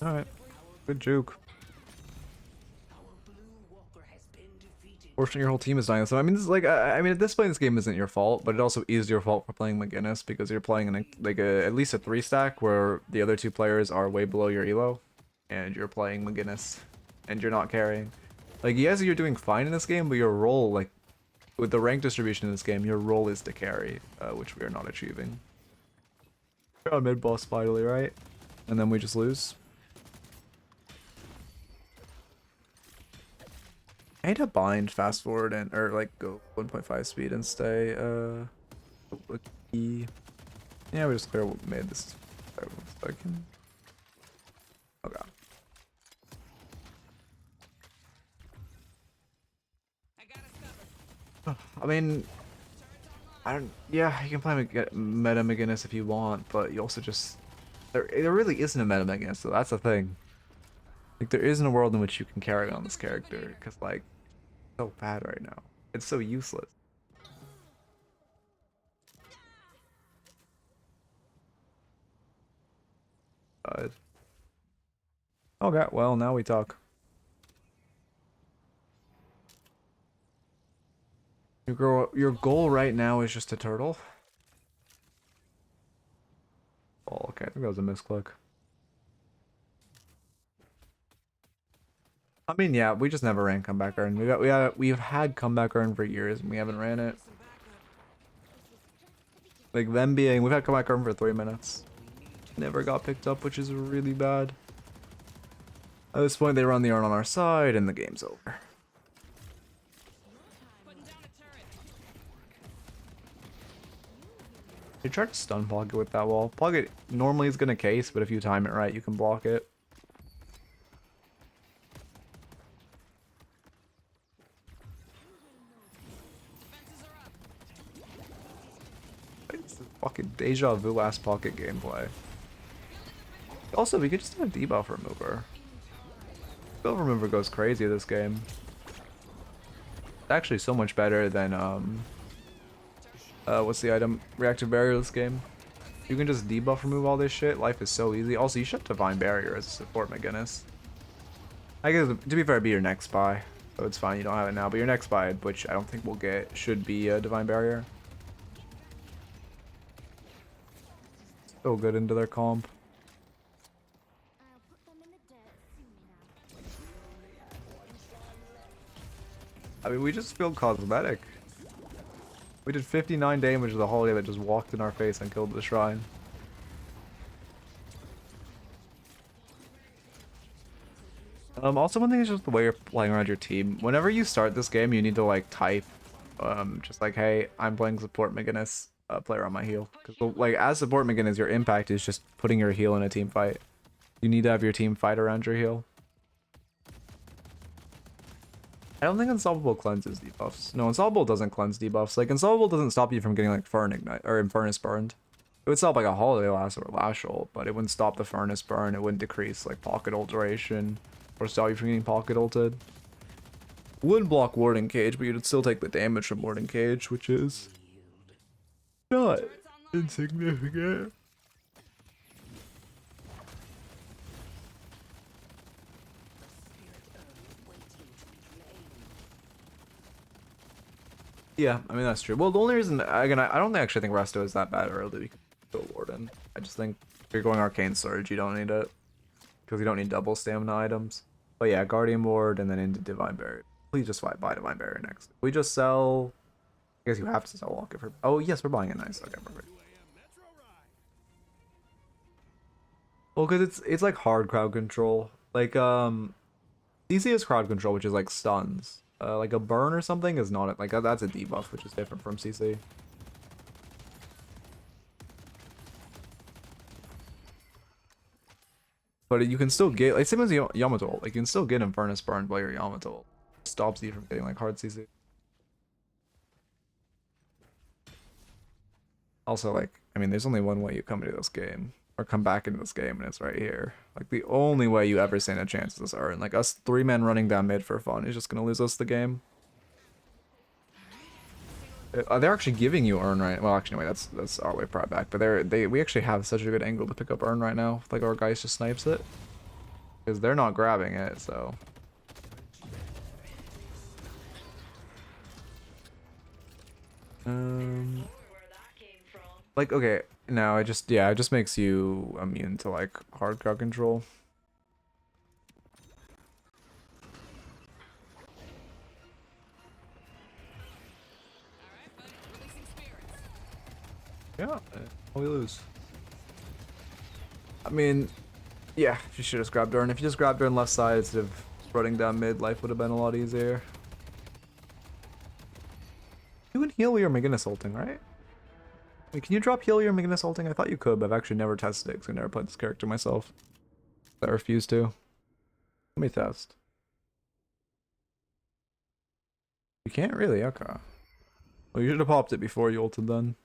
Alright. Good juke. Our blue walker has been defeated. Fortunately, your whole team is dying. So I mean, this is like, I mean, at this point, this game isn't your fault, but it also is your fault for playing McGinnis because you're playing in at least a 3-stack where the other 2 players are way below your elo, and you're playing McGinnis, and you're not carrying. Like, yes, you're doing fine in this game, but your role, like, with the rank distribution in this game, your role is to carry, which we are not achieving. We're on mid boss finally, right? And then we just lose. I need to bind, fast forward, and or like go 1.5 speed and stay. Yeah, we just clear mid. This is second. Oh god. I got us covered. I mean, Turrets online. I don't. Yeah, you can play meta McGinnis if you want, but you also just there really isn't a meta McGinnis, so that's the thing. Like, there isn't a world in which you can carry on this character, because, like, it's so bad right now. It's so useless. Okay, well, now we talk. Your goal right now is just a turtle? Oh, okay, I think that was a misclick. I mean, yeah, we just never ran comeback earn. We've had comeback earn for years and we haven't ran it. Like them being, we've had comeback earn for 3 minutes. Never got picked up, which is really bad. At this point, they run the earn on our side and the game's over. Putting down a turret. You try to stun Pocket with that wall. Pocket normally is gonna case, but if you time it right, you can block it. Defenses are up. It's the fucking deja vu ass Pocket gameplay. Also, we could just have a debuff remover. Debuff remover goes crazy this game. It's actually so much better than what's the item? Reactive barrier this game. You can just debuff remove all this shit. Life is so easy. Also, you should have Divine Barrier as a support, McGinnis. I guess, to be fair, it'd be your next buy. So it's fine, you don't have it now. But your next buy, which I don't think we'll get, should be a Divine Barrier. So good into their comp. I'll put them in the dirt soon enough. I mean, we just feel cosmetic. We did 59 damage to the holiday that just walked in our face and killed the shrine. Also, one thing is just the way you're playing around your team. Whenever you start this game, you need to like type, just like, hey, I'm playing support McGinnis, player on my heal. Because like as support McGinnis, your impact is just putting your heal in a team fight. You need to have your team fight around your heal. I don't think Unstoppable cleanses debuffs. No, Unstoppable doesn't cleanse debuffs. Like, Unstoppable doesn't stop you from getting, like, Ignite or Furnace burned. It would stop, like, a Holiday Lasso or Lash Ult, but it wouldn't stop the Furnace burn. It wouldn't decrease, like, Pocket Ult duration or stop you from getting Pocket Ulted. It wouldn't block Warding Cage, but you'd still take the damage from Warding Cage, which is not insignificant. Yeah, I mean, that's true. Well, the only reason, again, I don't actually think Resto is that bad early. We can go Warden. I just think if you're going Arcane Surge, you don't need it. Because you don't need double stamina items. But yeah, Guardian Ward and then into Divine Barrier. Please just buy Divine Barrier next. We just sell... I guess you have to sell Walk for... Oh, yes, we're buying it. Nice. Okay, perfect. Well, because it's like hard crowd control. Like, DC is crowd control, which is like stuns. Like a burn or something is not like that's a debuff, which is different from CC. But you can still get like same as Yamato ult. Like you can still get Infernus burn by your Yamato ult. Stops you from getting like hard CC. Also, like I mean, there's only one way you come into this game or come back into this game, and it's right here. Like the only way you ever stand a chance is this earn. Like us 3 men running down mid for fun is just gonna lose us the game. They're actually giving you earn right. Well, actually, wait, that's our way pride back. But we actually have such a good angle to pick up earn right now. Like our guys just snipes it because they're not grabbing it. So. Like okay, no, it just makes you immune to like hard crowd control. Yeah, we lose. I mean, yeah, you should have just grabbed Earn. If you just grabbed Earn left side instead of running down mid, life would have been a lot easier. You can heal your McGinnis ulting, right? Wait, can you drop heal your McGinnis ulting? I thought you could, but I've actually never tested it because I never played this character myself. I refuse to. Let me test. You can't really, okay. Well, you should have popped it before you ulted then.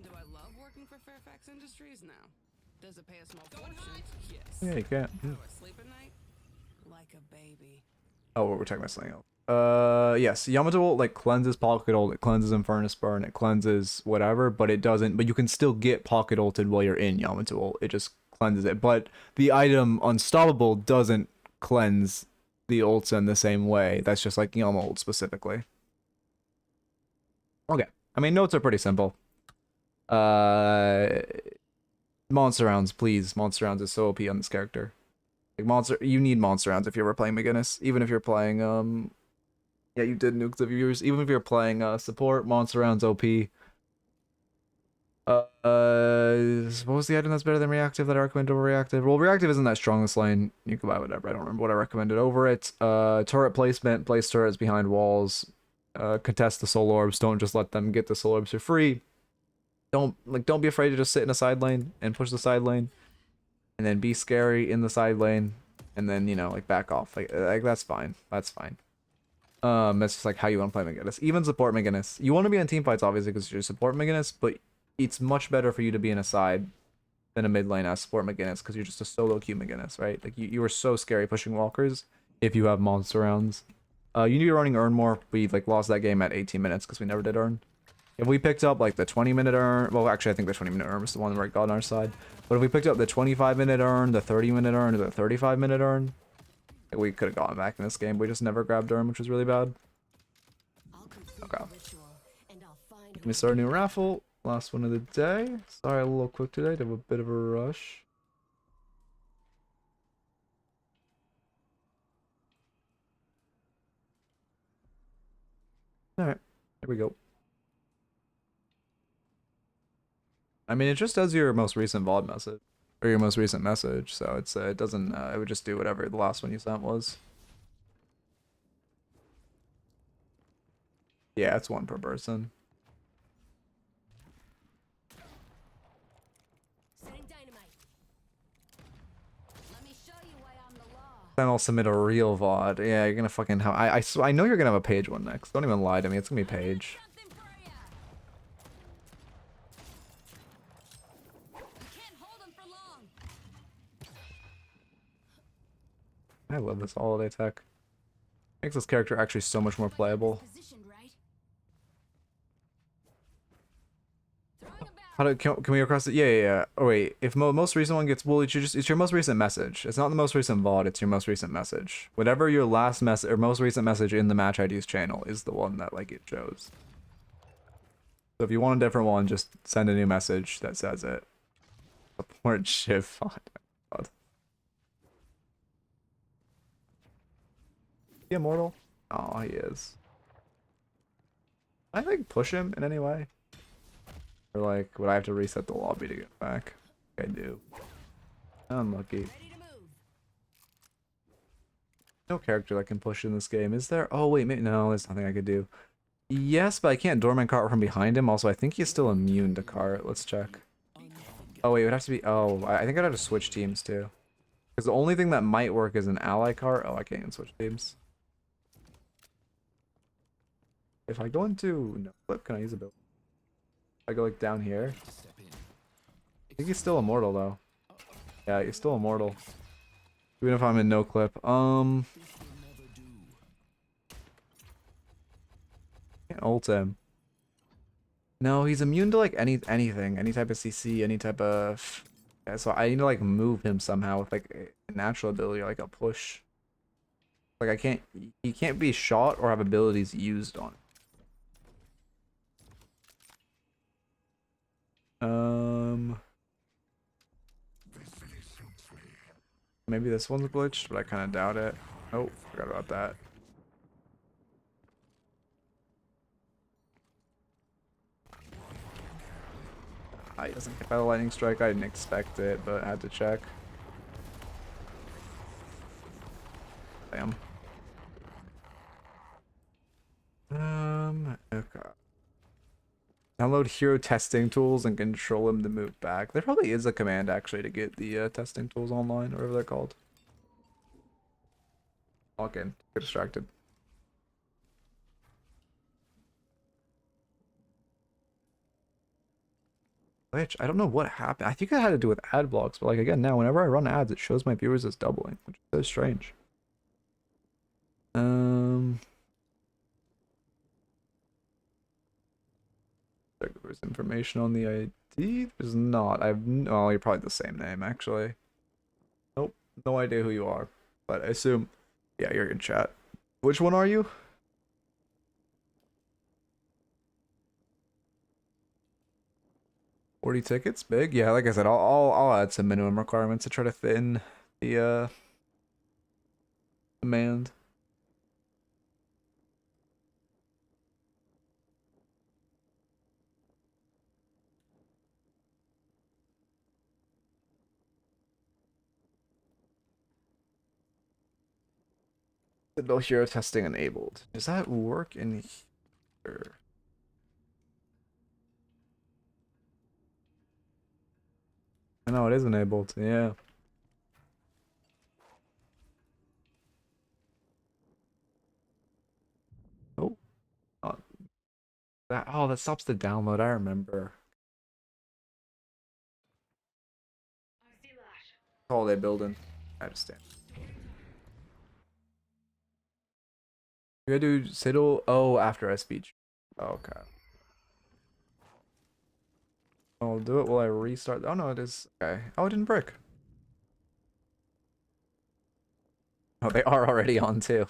Do I love working for Fairfax Industries? No. Does it pay a small fortune? Yes. Yeah, you can't. How do I sleep at night? like a baby. Oh, we're talking about something else. Yes, Yamato ult like cleanses pocket ult, it cleanses Infernus Burn, it cleanses whatever, but it doesn't. But you can still get pocket ulted while you're in Yamato ult. It just cleanses it. But the item Unstoppable doesn't cleanse the ults in the same way. That's just like Yama ult specifically. Okay, I mean notes are pretty simple. Monster rounds, please. Monster rounds is so OP on this character. Like you need monster rounds if you're ever playing McGinnis. Even if you're playing yeah, you did nuke the viewers. Even if you're playing support, monster rounds OP. What was the item that's better than reactive that I recommend over reactive? Well, reactive isn't that strong this lane. You can buy whatever. I don't remember what I recommended over it. Turret placement, place turrets behind walls. Contest the soul orbs. Don't just let them get the soul orbs for free. Don't be afraid to just sit in a side lane and push the side lane. And then be scary in the side lane. And then, you know, like back off. Like that's fine. That's fine. That's just like how you want to play McGinnis. Even support McGinnis. You want to be in team fights obviously because you're support McGinnis, but it's much better for you to be in a side than a mid lane as support McGinnis because you're just a solo queue McGinnis, right? Like you are so scary pushing walkers if you have monster rounds. You need to be running earn more. We like lost that game at 18 minutes because we never did earn. If we picked up like the 20-minute earn, well actually I think the 20-minute earn was the one where it got on our side. But if we picked up the 25-minute earn, the 30-minute earn, or the 35-minute earn, we could have gotten back in this game. We just never grabbed earn, which was really bad. Okay. Let me start a new raffle. Last one of the day. Sorry, a little quick today. To have a bit of a rush. Alright, here we go. I mean, it just does your most recent VOD message. Or your most recent message, so it's it doesn't, it would just do whatever the last one you sent was. Yeah, it's one per person. Then I'll submit a real VOD. Yeah, you're gonna fucking have. I know you're gonna have a page one next. Don't even lie to me. It's gonna be page. I love this holiday tech. Makes this character actually so much more playable. Can we across it? Yeah. Oh wait, if most recent one gets, well, it's your most recent message. It's not the most recent VOD. It's your most recent message. Whatever your last message or most recent message in the Match IDs channel is the one that like it shows. So if you want a different one, just send a new message that says it. Support Shiv font. God. Is he immortal? Oh, he is. I think push him in any way. Or like, would I have to reset the lobby to get back? I do. Unlucky. No character that can push in this game, is there? Oh wait, maybe no, there's nothing I could do. Yes, but I can't dormant cart from behind him. Also, I think he's still immune to cart. Let's check. Oh wait, it would have to be. Oh, I think I'd have to switch teams too. Because the only thing that might work is an ally cart. Oh, I can't even switch teams. If I go into no flip, can I use a build? I go like down here. I think he's still immortal though. Yeah, he's still immortal. Even if I'm in no clip. Can't ult him. No, he's immune to like anything, any type of CC, any type of. Yeah, so I need to like move him somehow with like a natural ability, like a push. Like I can't. He can't be shot or have abilities used on it. Maybe this one's glitched, but I kind of doubt it. Oh, forgot about that. He doesn't get by the lightning strike. I didn't expect it, but I had to check. Damn. Okay. Download hero testing tools and control him to move back. There probably is a command actually to get the testing tools online, or whatever they're called. Log in. Get distracted. Which I don't know what happened. I think it had to do with ad blocks, but like again now, whenever I run ads, it shows my viewers as doubling, which is so strange. Um, there's information on the ID. There's not. Oh, you're probably the same name actually. Nope, no idea who you are, but I assume, yeah, you're in chat. Which one are you? 40 tickets, big. Yeah, like I said, I'll add some minimum requirements to try to fit in the demand. Signal hero testing enabled. Does that work in here? I know it is enabled. Yeah. Oh, that. Oh, that stops the download. I remember. Oh, they building. I understand. You gotta do Siddle. Oh, after I speech. Okay. I'll do it while I restart. Oh no, it is. Okay. Oh, it didn't break. Oh, they are already on too.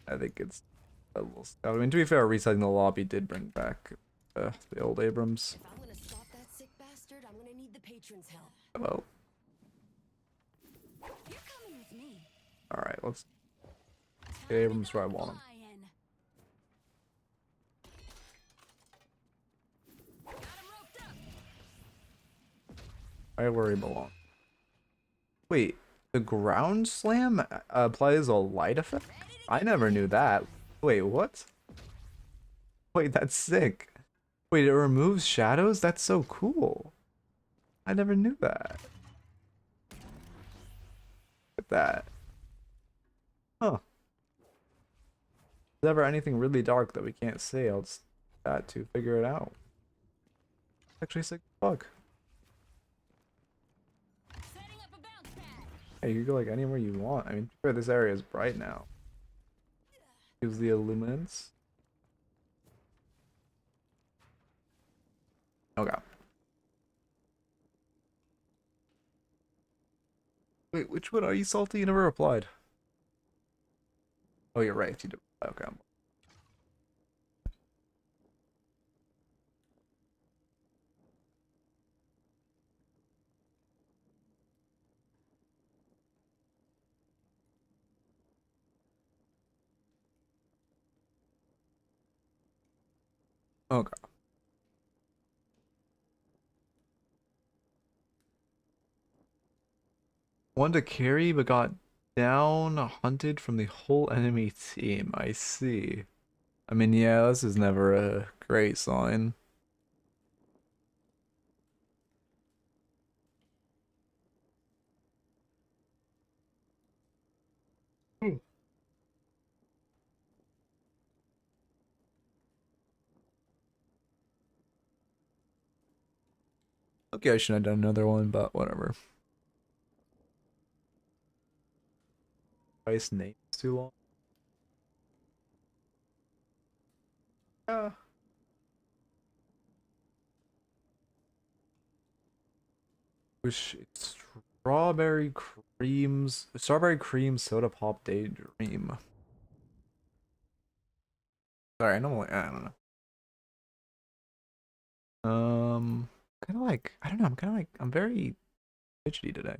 I think it's a little scout. I mean, to be fair, resetting the lobby did bring back the old Abrams. If I'm gonna stop that sick bastard, I'm gonna need the patrons' help. Hello. You're coming with me. All right, let's get Abrams where I want him. Right where he belongs. Wait, the ground slam applies a light effect? I never knew that. Wait, what? Wait, that's sick. Wait, it removes shadows? That's so cool. I never knew that. Look at that. Huh. If there's ever anything really dark that we can't see, I'll just that to figure it out. Actually sick fuck. Hey, you can go like anywhere you want. I mean, sure, this area is bright now. Use the illuminance. Okay. Wait, which one are you, Salty? You never replied. Oh, you're right. You did. Okay. Okay. One to carry, but got down, hunted from the whole enemy team. I see. I mean, yeah, this is never a great sign. Okay, I shouldn't have done another one, but whatever. Twice names too long. Yeah. Wish strawberry cream soda pop daydream. Sorry, I don't know. Kind of like I don't know. I'm very fidgety today.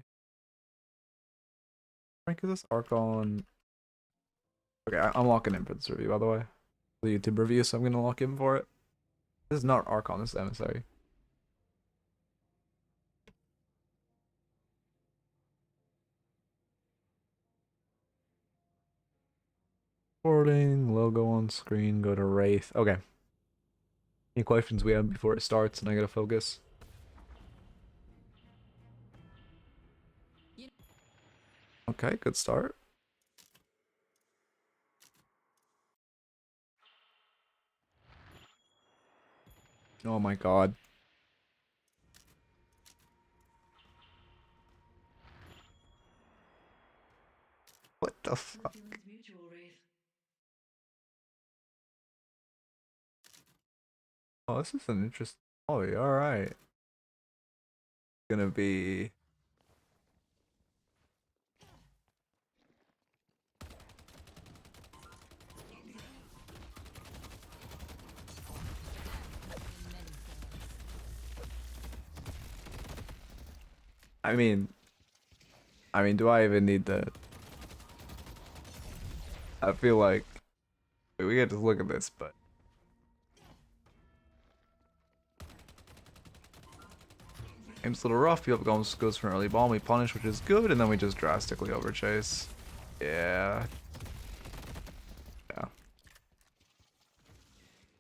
Rank is this Archon? Okay, I'm locking in for this review, by the way. The YouTube review, so I'm gonna lock in for it. This is not Archon, this is Emissary. Recording, logo on screen, go to Wraith. Okay. Any questions we have before it starts and I gotta focus? Okay, good start. Oh my god. What the fuck? Oh, this is an interesting. Oh, yeah, all right. Gonna be. I mean, do I even need to? I feel like we get to look at this, but game's a little rough. People goes for an early bomb. We punish, which is good, and then we just drastically overchase. Yeah.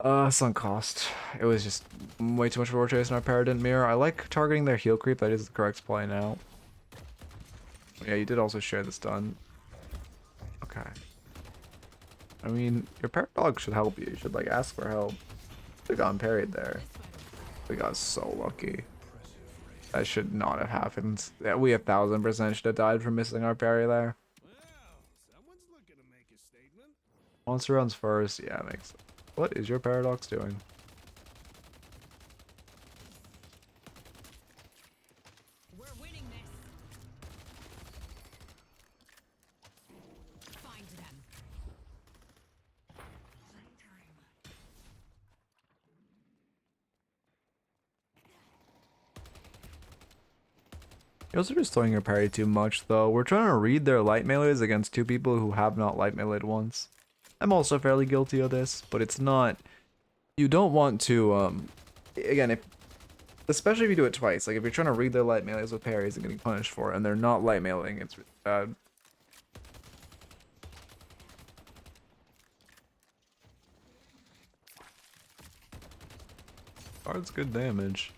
Yeah. Sunk cost. It was just way too much for overchase, and our parry didn't mirror. I like targeting their heal creep. That is the correct play now. Yeah, you did also share the stun. Okay. I mean, your paradox should help you. You should like ask for help. We got parried there. We got so lucky. That should not have happened. Yeah, we 1000% should have died from missing our parry there. Well, someone's looking to make a statement. Monster runs first. Yeah, makes sense. What is your paradox doing? We're winning this. Find them. You're also just throwing your parry too much, though. We're trying to read their light melees against two people who have not light meleeed once. I'm also fairly guilty of this, but it's not. You don't want to, again, especially if you do it twice. Like if you're trying to read their light melees with parries and getting punished for it, and they're not light meleeing, it's really bad. Guard's good damage.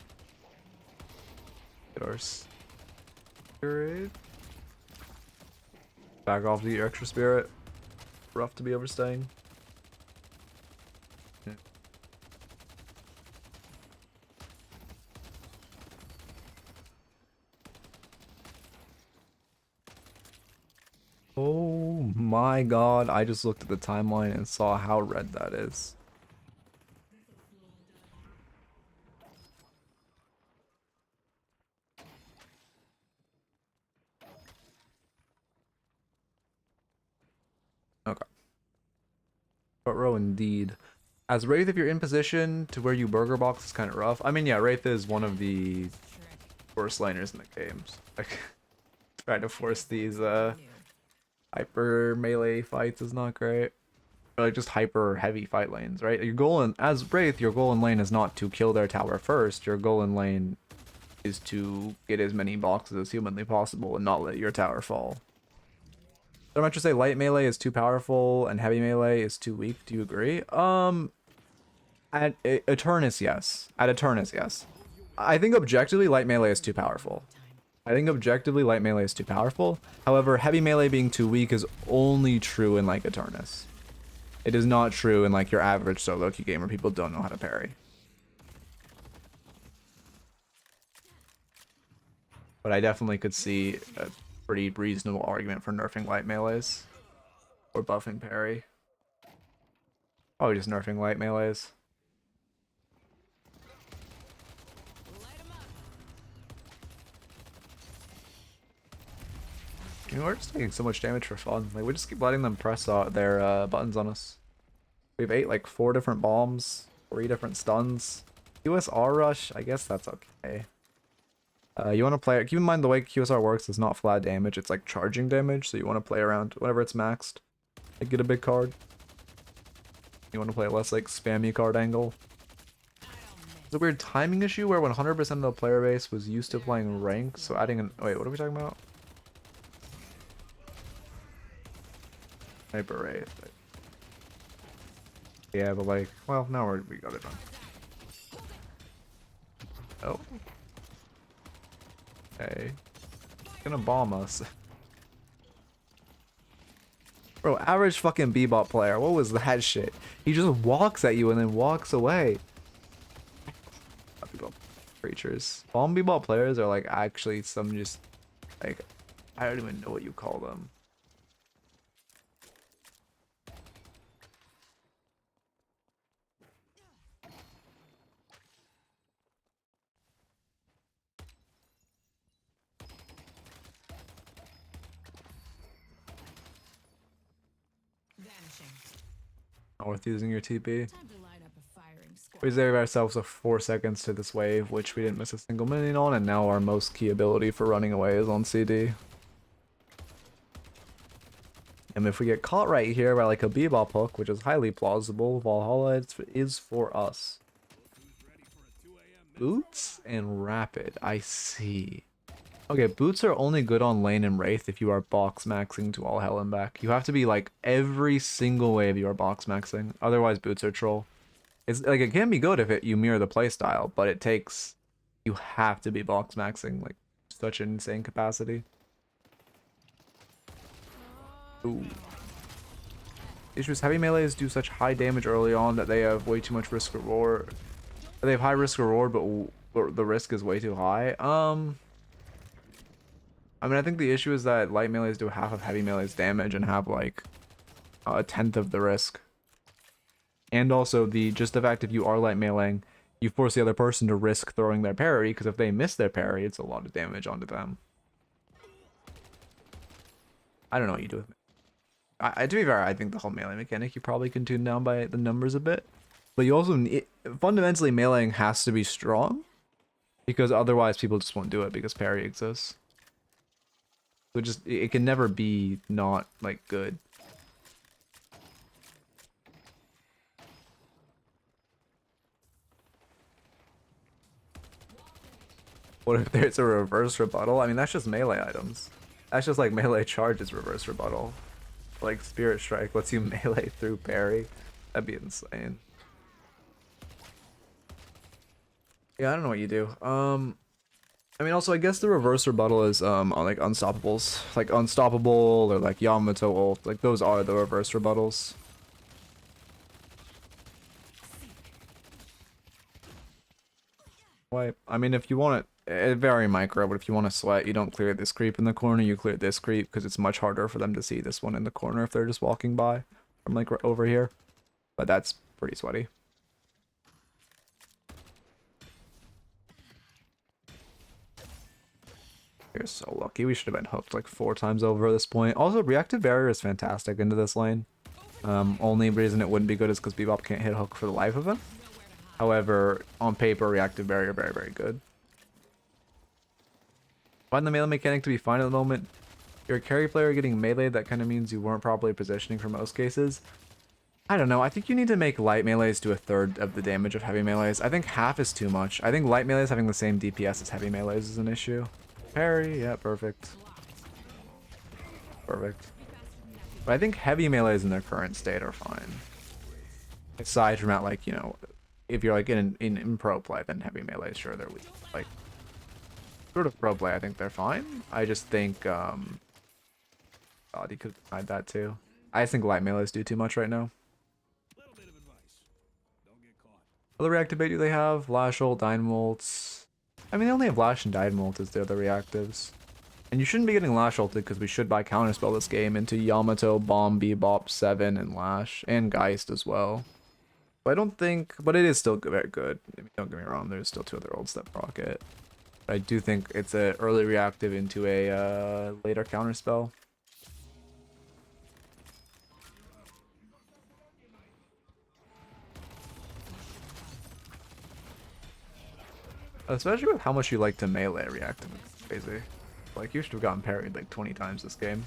Get our spirit. Back off to get your extra spirit. Rough to be overstaying. Yeah. Oh my god, I just looked at the timeline and saw how red that is. Okay. But row indeed. As Wraith, if you're in position to where you burger box, is kind of rough. I mean, yeah, Wraith is one of the worst laners in the games. Like, trying to force these hyper melee fights is not great. Or like just hyper heavy fight lanes, right? Your goal in, as Wraith, your goal in lane is not to kill their tower first. Your goal in lane is to get as many boxes as humanly possible and not let your tower fall. I might just say light melee is too powerful and heavy melee is too weak. Do you agree? At Eternus, yes. At Eternus, yes. I think objectively light melee is too powerful. However, heavy melee being too weak is only true in like Eternus. It is not true in like your average solo queue game where people don't know how to parry. But I definitely could see a pretty reasonable argument for nerfing light melees. Or buffing parry. Probably just nerfing light melees. You know, we're just taking so much damage for fun. Like, we just keep letting them press their buttons on us. We've ate like 4 different bombs, 3 different stuns. QSR rush, I guess that's okay. You want to play, keep in mind the way QSR works is not flat damage, it's like charging damage, so you want to play around whenever it's maxed. Like, get a big card. You want to play a less like spammy card angle. It's a weird timing issue where 100% of the player base was used to playing rank, so adding an, wait, what are we talking about? Hyper Wraith. Yeah, but like, well, now we got it done. Oh. Hey. He's gonna bomb us. Bro, average fucking Bebop player. What was that shit? He just walks at you and then walks away. Bebop creatures. Bomb Bebop players are like actually some just like, I don't even know what you call them. Not worth using your TP. Time to line up a firing squad. We saved ourselves a 4 seconds to this wave, which we didn't miss a single minion on, and now our most key ability for running away is on CD. And if we get caught right here by like a Bebop hook, which is highly plausible, Valhalla is for us. Boots and Rapid, I see. Okay, boots are only good on lane and Wraith if you are box maxing to all hell and back. You have to be like every single wave you are box maxing. Otherwise, boots are troll. It's like it can be good if you mirror the playstyle, but it takes you have to be box maxing like such an insane capacity. Ooh. Issue is heavy melees do such high damage early on that they have way too much risk reward. They have high risk reward, but the risk is way too high. I mean, I think the issue is that light melees do half of heavy melees damage and have like a tenth of the risk. And also the fact if you are light meleeing, you force the other person to risk throwing their parry, because if they miss their parry, it's a lot of damage onto them. I don't know what you do with it. To be fair, I think the whole melee mechanic you probably can tune down by the numbers a bit. But you also fundamentally meleeing has to be strong, because otherwise people just won't do it because parry exists. So it can never be not like good. What if there's a reverse rebuttal? I mean, that's just melee items. That's just like melee charges reverse rebuttal. Like Spirit Strike lets you melee through parry. That'd be insane. Yeah, I don't know what you do. I mean, also, I guess the reverse rebuttal is on like Unstoppables. Like Unstoppable or like Yamato ult. Like those are the reverse rebuttals. Why? I mean, if you want it very micro, but if you want to sweat, you don't clear this creep in the corner, you clear this creep, because it's much harder for them to see this one in the corner if they're just walking by from like over here. But that's pretty sweaty. You're so lucky. We should have been hooked like 4 times over at this point. Also, reactive barrier is fantastic into this lane. Only reason it wouldn't be good is because Bebop can't hit hook for the life of him. However, on paper, reactive barrier very, very good. Find the melee mechanic to be fine at the moment. You're a carry player getting melee, that kind of means you weren't properly positioning for most cases. I don't know, I think you need to make light melees do 1/3 of the damage of heavy melees. I think half is too much. I think light melees having the same DPS as heavy melees is an issue. Parry, yeah, perfect. Perfect. But I think heavy melees in their current state are fine. Aside from that, like, you know, if you're like in pro play, then heavy melees, sure, they're weak. Like, sort of pro play, I think they're fine. I just think, God, you could hide that too. I just think light melees do too much right now. Little bit of advice. Don't get caught. Other reactivate do they have? Lash ult, Dynamo ults. I mean, they only have Lash and Dynamo ult as the other reactives. And you shouldn't be getting Lash ulted because we should buy Counterspell this game into Yamato, Bomb, Bebop, 7, and Lash. And Geist as well. But I don't think... But it is still very good. I mean, don't get me wrong, there's still 2 other ults that proc it. But I do think it's an early reactive into a later Counterspell. Especially with how much you like to melee reactive. It's crazy. Like, you should have gotten parried like 20 times this game.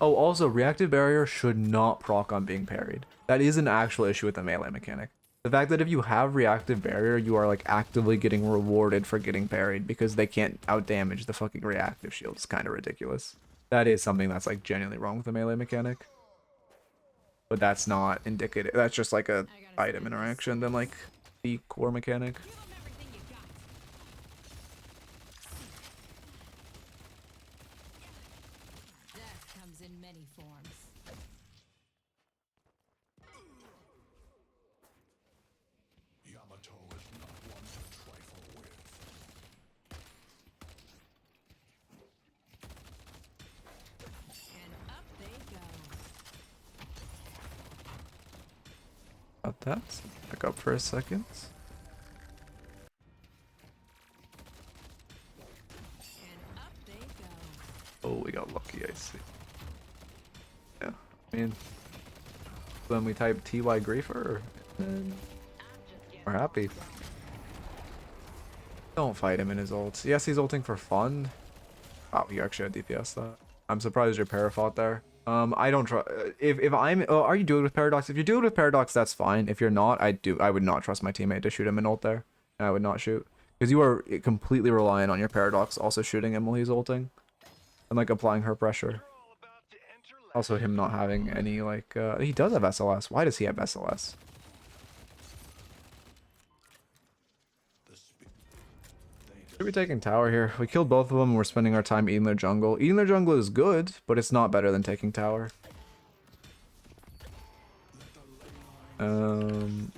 Oh, also, reactive barrier should not proc on being parried. That is an actual issue with the melee mechanic. The fact that if you have reactive barrier, you are like actively getting rewarded for getting parried because they can't outdamage the fucking reactive shield is kind of ridiculous. That is something that's like genuinely wrong with the melee mechanic. But that's not indicative. That's just like a item interaction than like the core mechanic. Give 'em everything you got. Death comes in many forms. Yamato is not one to trifle with. And up they go. About that. Back up for a second. And up they go. Oh, we got lucky, I see. Yeah, I mean, Then we type TY Griefer. We're happy. Don't fight him in his ult. Yes, he's ulting for fun. Oh, you actually had DPS that. I'm surprised your para fought there. I don't trust. If I'm, oh, are you doing it with Paradox? If you're doing it with Paradox, that's fine. If you're not, I would not trust my teammate to shoot him in ult there. And I would not shoot because you are completely reliant on your Paradox also shooting him while he's ulting and like applying her pressure. Also, him not having any like, he does have SLS. Why does he have SLS? Should be taking tower here. We killed both of them and we're spending our time eating their jungle. Eating their jungle is good, but it's not better than taking tower. Okay.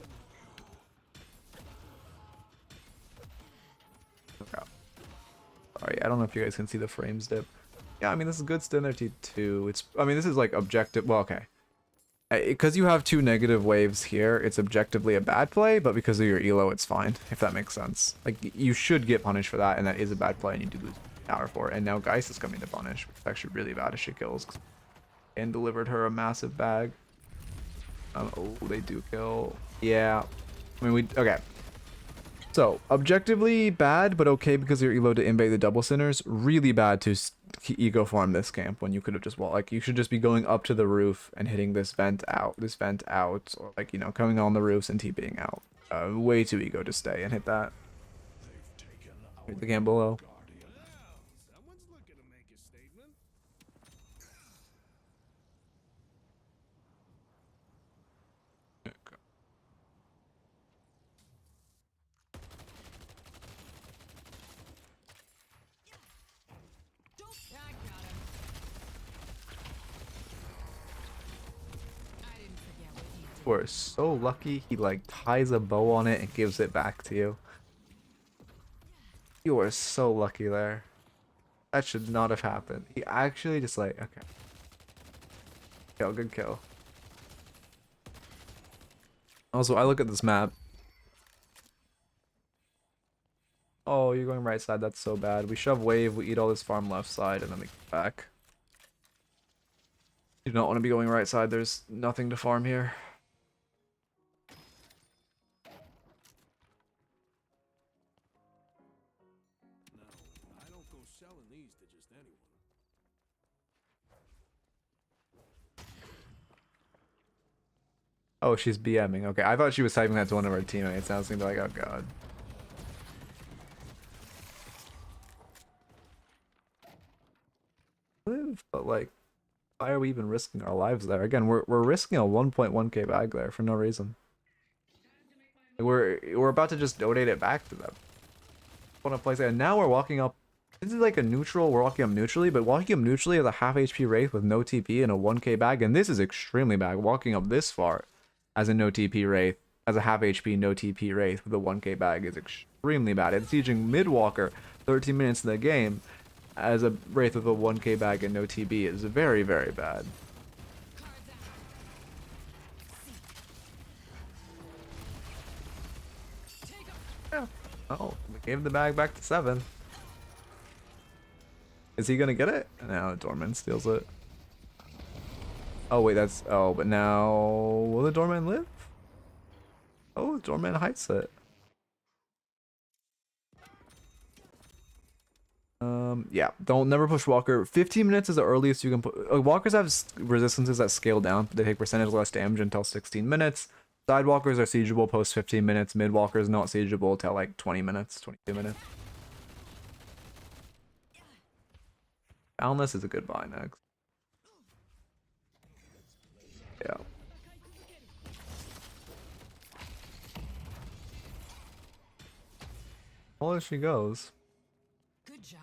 Sorry, I don't know if you guys can see the frames dip. Yeah, I mean, this is good standard T2. It's, I mean, this is like objective. Well, okay. Because you have 2 negative waves here, it's objectively a bad play, but because of your elo, it's fine, if that makes sense. Like, you should get punished for that, and that is a bad play, and you do lose tower for it. And now Geist is coming to punish, which is actually really bad if she kills. And delivered her a massive bag. Oh, they do kill. Yeah. I mean, okay. So, objectively bad, but okay because your elo to invade the double centers. Really bad to ego farm this camp when you could have just, well, like, you should just be going up to the roof and hitting this vent out, or like, you know, coming on the roofs and TPing out. Way too ego to stay and hit that. Hit the camp below. Someone's looking to make a statement. I got him. I didn't forget what he did. You are so lucky he like ties a bow on it and gives it back to you. You are so lucky there. That should not have happened. He actually just like, okay. Kill, good kill. Also, I look at this map. Oh, you're going right side. That's so bad. We shove wave, we eat all this farm left side, and then we get back. You do not want to be going right side. There's nothing to farm here. No, I don't go selling these to just anyone. Oh, she's BMing. Okay, I thought she was typing that to one of our teammates. I was gonna be like, oh god. But like, why are we even risking our lives there? Again, we're risking a 1.1k bag there for no reason. We're about to just donate it back to them. Want to place it, and now we're walking up. This is like a neutral. We're walking up neutrally, but walking up neutrally as a half HP Wraith with no TP and a 1k bag, and this is extremely bad. Walking up this far as a no TP Wraith, as a half HP no TP Wraith with a 1k bag is extremely bad. And sieging Midwalker 13 minutes in the game as a Wraith with a 1k bag and no TB is very, very bad. Yeah. Oh, we gave the bag back to 7. Is he gonna get it? No, Doorman steals it. Oh wait, that's, oh, but now will the Doorman live? Oh, the Doorman heights it. Yeah, don't never push Walker. 15 minutes is the earliest you can put. Walkers have resistances that scale down. They take percentage less damage until 16 minutes. Sidewalkers are siegeable post 15 minutes. Midwalkers not siegeable till like 20 minutes, 22 minutes. Boundless is a good buy next. Yeah. Well, as she goes. Good job.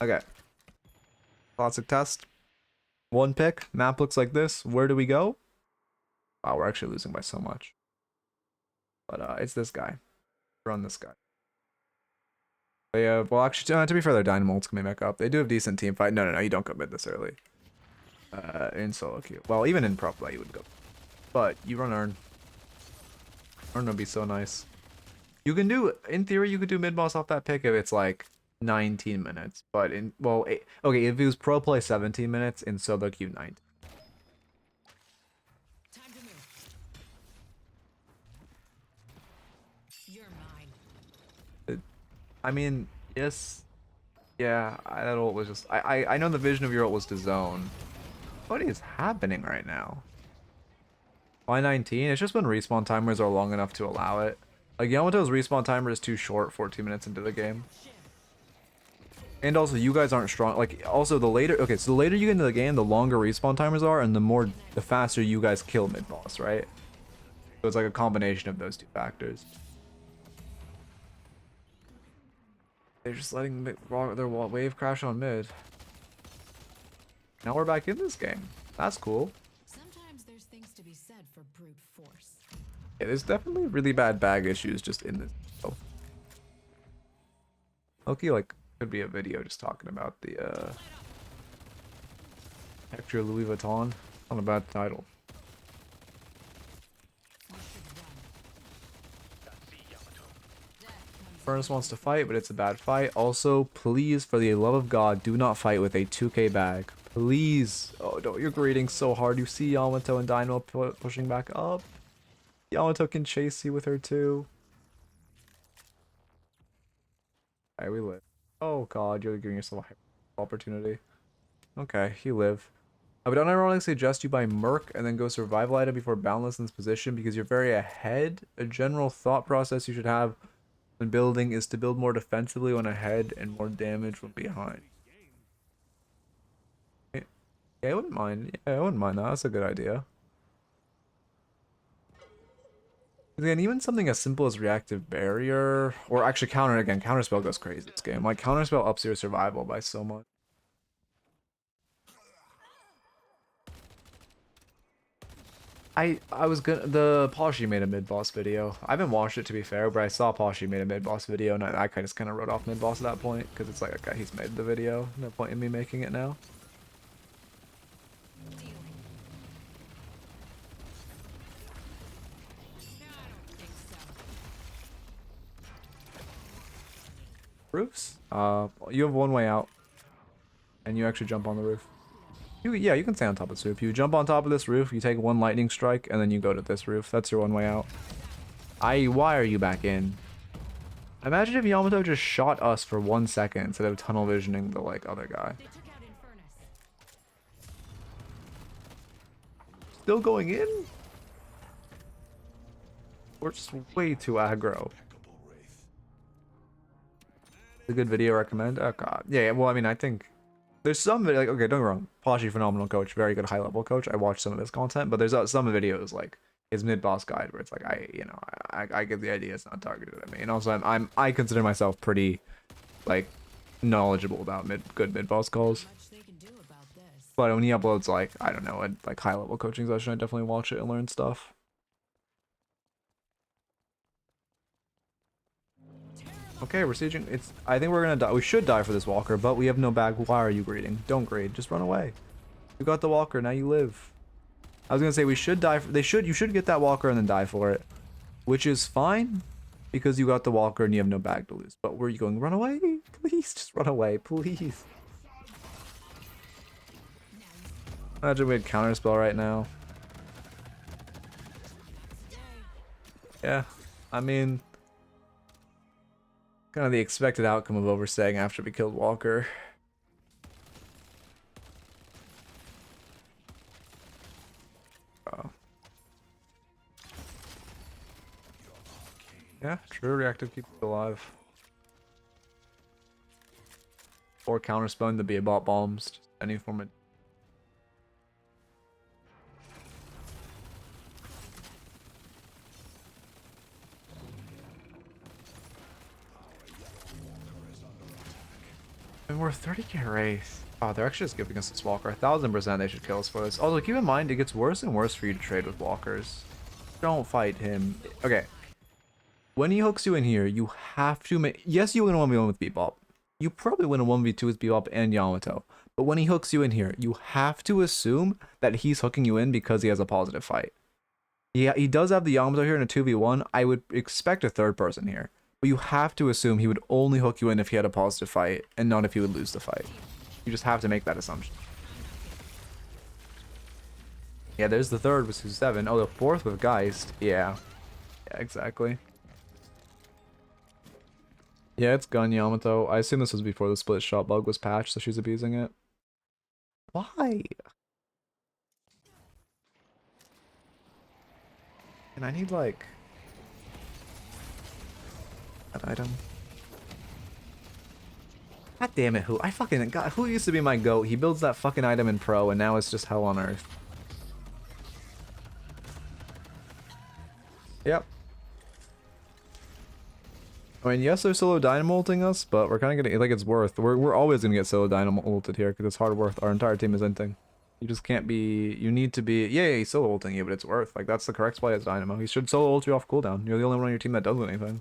Okay. Classic test. 1 pick. Map looks like this. Where do we go? Wow, we're actually losing by so much. But it's this guy. Run this guy. They have, well, actually, to be fair, their Dynamo ult's coming back up. They do have decent team fight. No, you don't go mid this early. In solo queue. Well, even in prop play, you would go. But you run Earn. Earn would be so nice. You can do, in theory, you could do mid boss off that pick if it's like 19 minutes. But in, well, okay, if it was pro play 17 minutes, in solo queue 19. Time I mean, yes. Yeah, that ult was just... I know the vision of your ult was to zone. What is happening right now? Why 19? It's just when respawn timers are long enough to allow it. Like, Yamato's respawn timer is too short 14 minutes into the game. And also, you guys aren't strong. Like, also, the later... Okay, so the later you get into the game, the longer respawn timers are, and the faster you guys kill mid-boss, right? So it's like a combination of those two factors. They're just letting their wave crash on mid. Now we're back in this game. That's cool. Sometimes there's things to be said for brute force. Yeah, there's definitely really bad bag issues just in this. Oh. Okay, like, could be a video just talking about the, Hector Louis Vuitton. Not a bad title. Furnace wants to fight, but it's a bad fight. Also, please, for the love of God, do not fight with a 2k bag. Please. Oh, no, you're greeting so hard. You see Yamato and Dynamo pushing back up. Yamato can chase you with her, too. Alright, we live. Oh, God, you're giving yourself a opportunity. Okay, you live. I would unironically suggest you buy Merc and then go survival item before Boundless in this position because you're very ahead. A general thought process you should have when building is to build more defensively when ahead and more damage when behind. Yeah, I wouldn't mind. Yeah, I wouldn't mind that. That's a good idea. Again, even something as simple as reactive barrier, or actually counter again. Counterspell goes crazy this game. Like counterspell ups your survival by so much. I was gonna the Poshy made a mid boss video. I haven't watched it to be fair, but I saw Poshy made a mid boss video, and I just kind of wrote off mid boss at that point because it's like, okay, he's made the video. No point in me making it now. Roofs? You have one way out, and you actually jump on the roof. Yeah, you can stay on top of this roof. You jump on top of this roof, you take one lightning strike, and then you go to this roof. That's your one way out. Why are you back in? Imagine if Yamato just shot us for 1 second instead of tunnel visioning the like other guy. They took out Infernus. Still going in? We're just way too aggro. A good video recommend? Oh god. Yeah, well I mean I think there's some video, like, okay, don't get me wrong, Poshy, phenomenal coach, very good high level coach. I watched some of his content, but there's some videos like his mid boss guide where it's like I get the idea it's not targeted at me, and also I consider myself pretty like knowledgeable about good mid boss calls. Much they can do about this. But when he uploads like I don't know a like high level coaching session, I definitely watch it and learn stuff. Okay, we're sieging. I think we're gonna die. We should die for this walker, but we have no bag. Why are you greeting? Don't greed. Just run away. You got the walker. Now you live. I was gonna say we should die. You should get that walker and then die for it, which is fine because you got the walker and you have no bag to lose. But where are you going? Run away, please. Just run away, please. Imagine we had counterspell right now. Yeah, I mean. Kind of the expected outcome of overstaying after we killed Walker. Oh. Yeah, true. Reactive keeps it alive. Or counterspelling the Beabot bombs. Just any form of. And we're 30k Wraith. Oh, they're actually just giving us this walker. 1000% they should kill us for this. Also, keep in mind, it gets worse and worse for you to trade with walkers. Don't fight him. Okay. When he hooks you in here, you have to make... Yes, you win a 1v1 with Bebop. You probably win a 1v2 with Bebop and Yamato. But when he hooks you in here, you have to assume that he's hooking you in because he has a positive fight. Yeah, he does have the Yamato here in a 2v1. I would expect a third person here. But you have to assume he would only hook you in if he had a positive fight, and not if he would lose the fight. You just have to make that assumption. Yeah, there's the third with 7. Oh, the fourth with Geist. Yeah. Yeah, exactly. Yeah, it's Gun Yamato. I assume this was before the split shot bug was patched, so she's abusing it. Why? And I need like that item. God damn it, who? I fucking God, who used to be my goat? He builds that fucking item in pro, and now it's just hell on earth. Yep. I mean, yes, they're solo dynamo ulting us, but we're kind of getting like it's worth. We're always gonna get solo dynamo ulted here because it's hard worth. Our entire team is inting. You just can't be. You need to be. Yeah, he's solo ulting you, but it's worth. Like that's the correct play as dynamo. He should solo ult you off cooldown. You're the only one on your team that does anything.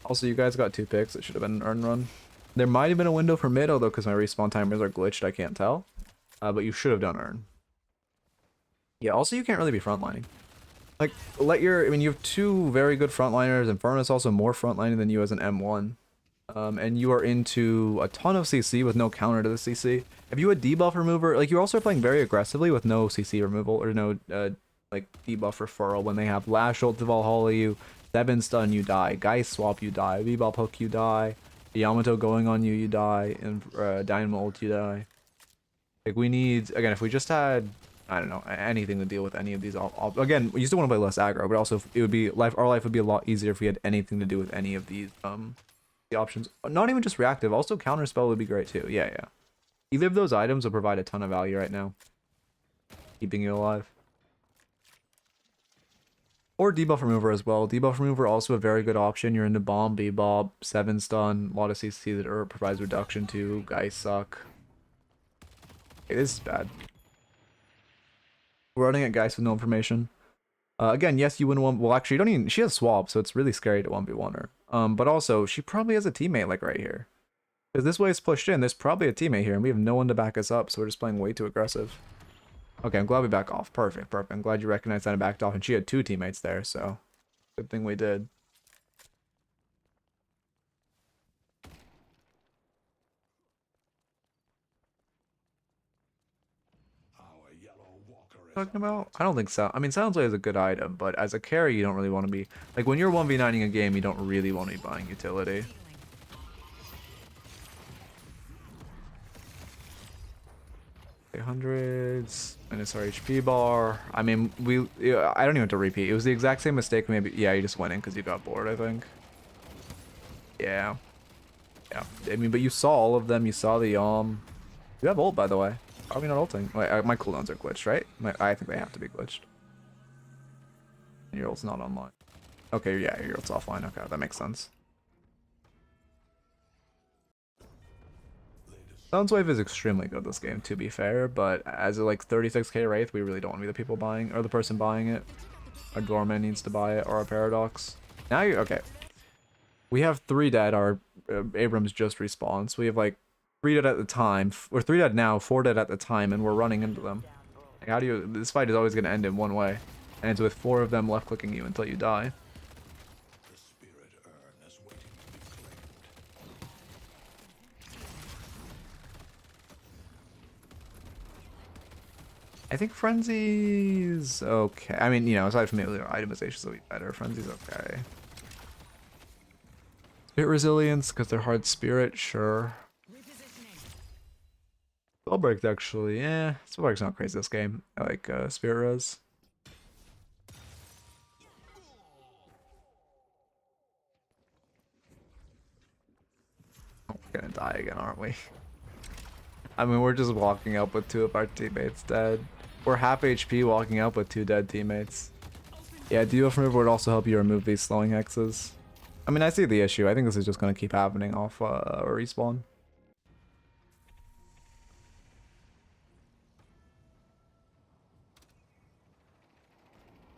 Also, you guys got 2 picks. It should have been an earn run. There might have been a window for mid, although because my respawn timers are glitched, I can't tell. But you should have done earn. Yeah, also you can't really be frontlining. Like, I mean, you have 2 very good frontliners, and Furnace also more frontlining than you as an M1. And you are into a ton of CC with no counter to the CC. If you had debuff remover, like, you also are playing very aggressively with no CC removal, or no, like, debuff referral when they have Lash ult to Valhalla you, 7 stun, you die, Geist swap, you die, V-Bop hook, you die, Yamato going on you, you die, and Dynamo ult, you die. Like, we need, again, if we just had, I don't know, anything to deal with any of these. Again, you still want to play less aggro, but also it would be our life would be a lot easier if we had anything to do with any of these the options. Not even just reactive, also counterspell would be great too. Yeah, yeah. Either of those items will provide a ton of value right now, keeping you alive. Or debuff remover as well. Debuff remover also a very good option. You're into bomb, bebop, 7 stun, a lot of CC that provides reduction to. Guys suck. Okay, this is bad. We're running at Geist with no information. Again, yes, you wouldn't want. Well, actually, you don't even. She has swap, so it's really scary to 1v1 her. But also, she probably has a teammate like right here. Because this way it's pushed in. There's probably a teammate here, and we have no one to back us up, so we're just playing way too aggressive. Okay, I'm glad we back off. Perfect, perfect. I'm glad you recognized that and backed off, and she had 2 teammates there, so good thing we did. Our yellow walker is Talking about? I don't think so. I mean, Silence Blade is a good item, but as a carry, you don't really want to be like when you're 1v9ing a game, you don't really want to be buying utility. Hundreds minus our HP bar. I mean, I don't even have to repeat. It was the exact same mistake. Maybe, yeah, you just went in because you got bored, I think. Yeah. Yeah. I mean, but you saw all of them. You saw the You have ult, by the way. Are we not ulting? Wait, my cooldowns are glitched, right? I think they have to be glitched. Your ult's not online. Okay, yeah, your ult's offline. Okay, that makes sense. Soundwave is extremely good this game, to be fair, but as a like 36k Wraith, we really don't want to be the people buying, or the person buying it. Our Doorman needs to buy it, or our Paradox. Now you're, okay. We have 3 dead, our Abrams just respawned, so we have like 3 dead at the time, or 3 dead now, 4 dead at the time, and we're running into them. Like, how do you, this fight is always going to end in one way, and it's with 4 of them left clicking you until you die. the spirit urn is waiting to be claimed. I think Frenzy's okay. I mean, you know, aside from the other itemizations, will be better. Frenzy's okay. Spirit Resilience, because they're hard spirit, sure. Spellbreak's actually, Spellbreak's not crazy this game. I like Spirit Res. Oh, we're gonna die again, aren't we? I mean, we're just walking up with 2 of our teammates dead. We're half HP walking up with 2 dead teammates. Yeah, debuff remover would also help you remove these slowing hexes. I mean, I see the issue. I think this is just going to keep happening off a respawn.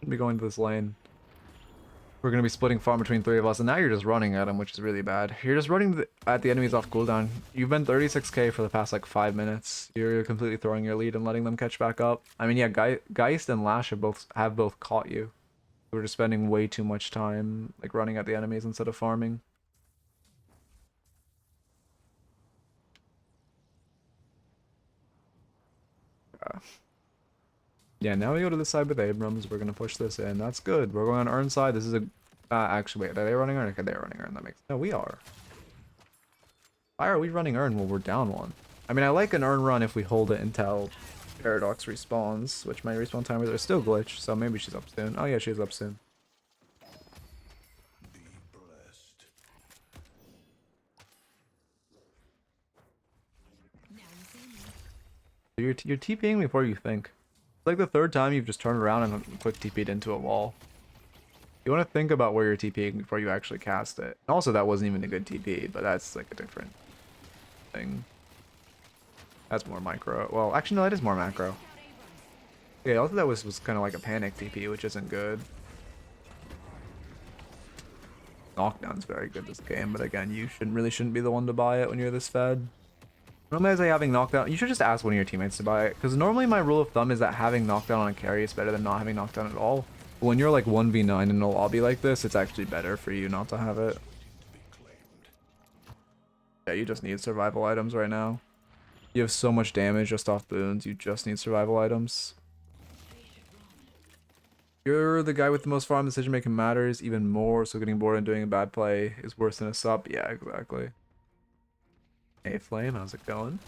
Be going to this lane. We're going to be splitting farm between 3 of us, and now you're just running at him, which is really bad. You're just running at the enemies off cooldown. You've been 36k for the past like 5 minutes. You're completely throwing your lead and letting them catch back up. I mean, yeah, Geist and Lash have both caught you. We're just spending way too much time like running at the enemies instead of farming. Yeah, now we go to the side with Abrams. We're gonna push this in. That's good. We're going on Earn side. This is a Actually, wait, are they running Urn? Okay, they're running Urn. That makes... No, we are. Why are we running Urn when we're down one? I mean, I like an Urn run if we hold it until Paradox respawns, which my respawn timers are still glitched, so maybe she's up soon. Oh yeah, she's up soon. Be blessed. Now you see me. You're TPing before you think. It's like the third time you've just turned around and quick TP'd into a wall. You want to think about where you're TPing before you actually cast it. And also, that wasn't even a good TP, but that's like a different thing. That's more micro. Well, actually, no, that is more macro. Yeah, I thought that was kind of like a panic TP, which isn't good. Knockdown's very good this game, but again, you shouldn't be the one to buy it when you're this fed. Normally, as I having knockdown, you should just ask one of your teammates to buy it, because normally my rule of thumb is that having knockdown on a carry is better than not having knockdown at all. But when you're like 1v9 in a lobby like this, it's actually better for you not to have it. Yeah, you just need survival items right now. You have so much damage just off boons, you just need survival items. You're the guy with the most farm, decision making matters even more, so getting bored and doing a bad play is worse than a sup. Yeah, exactly. Hey Flame, how's it going?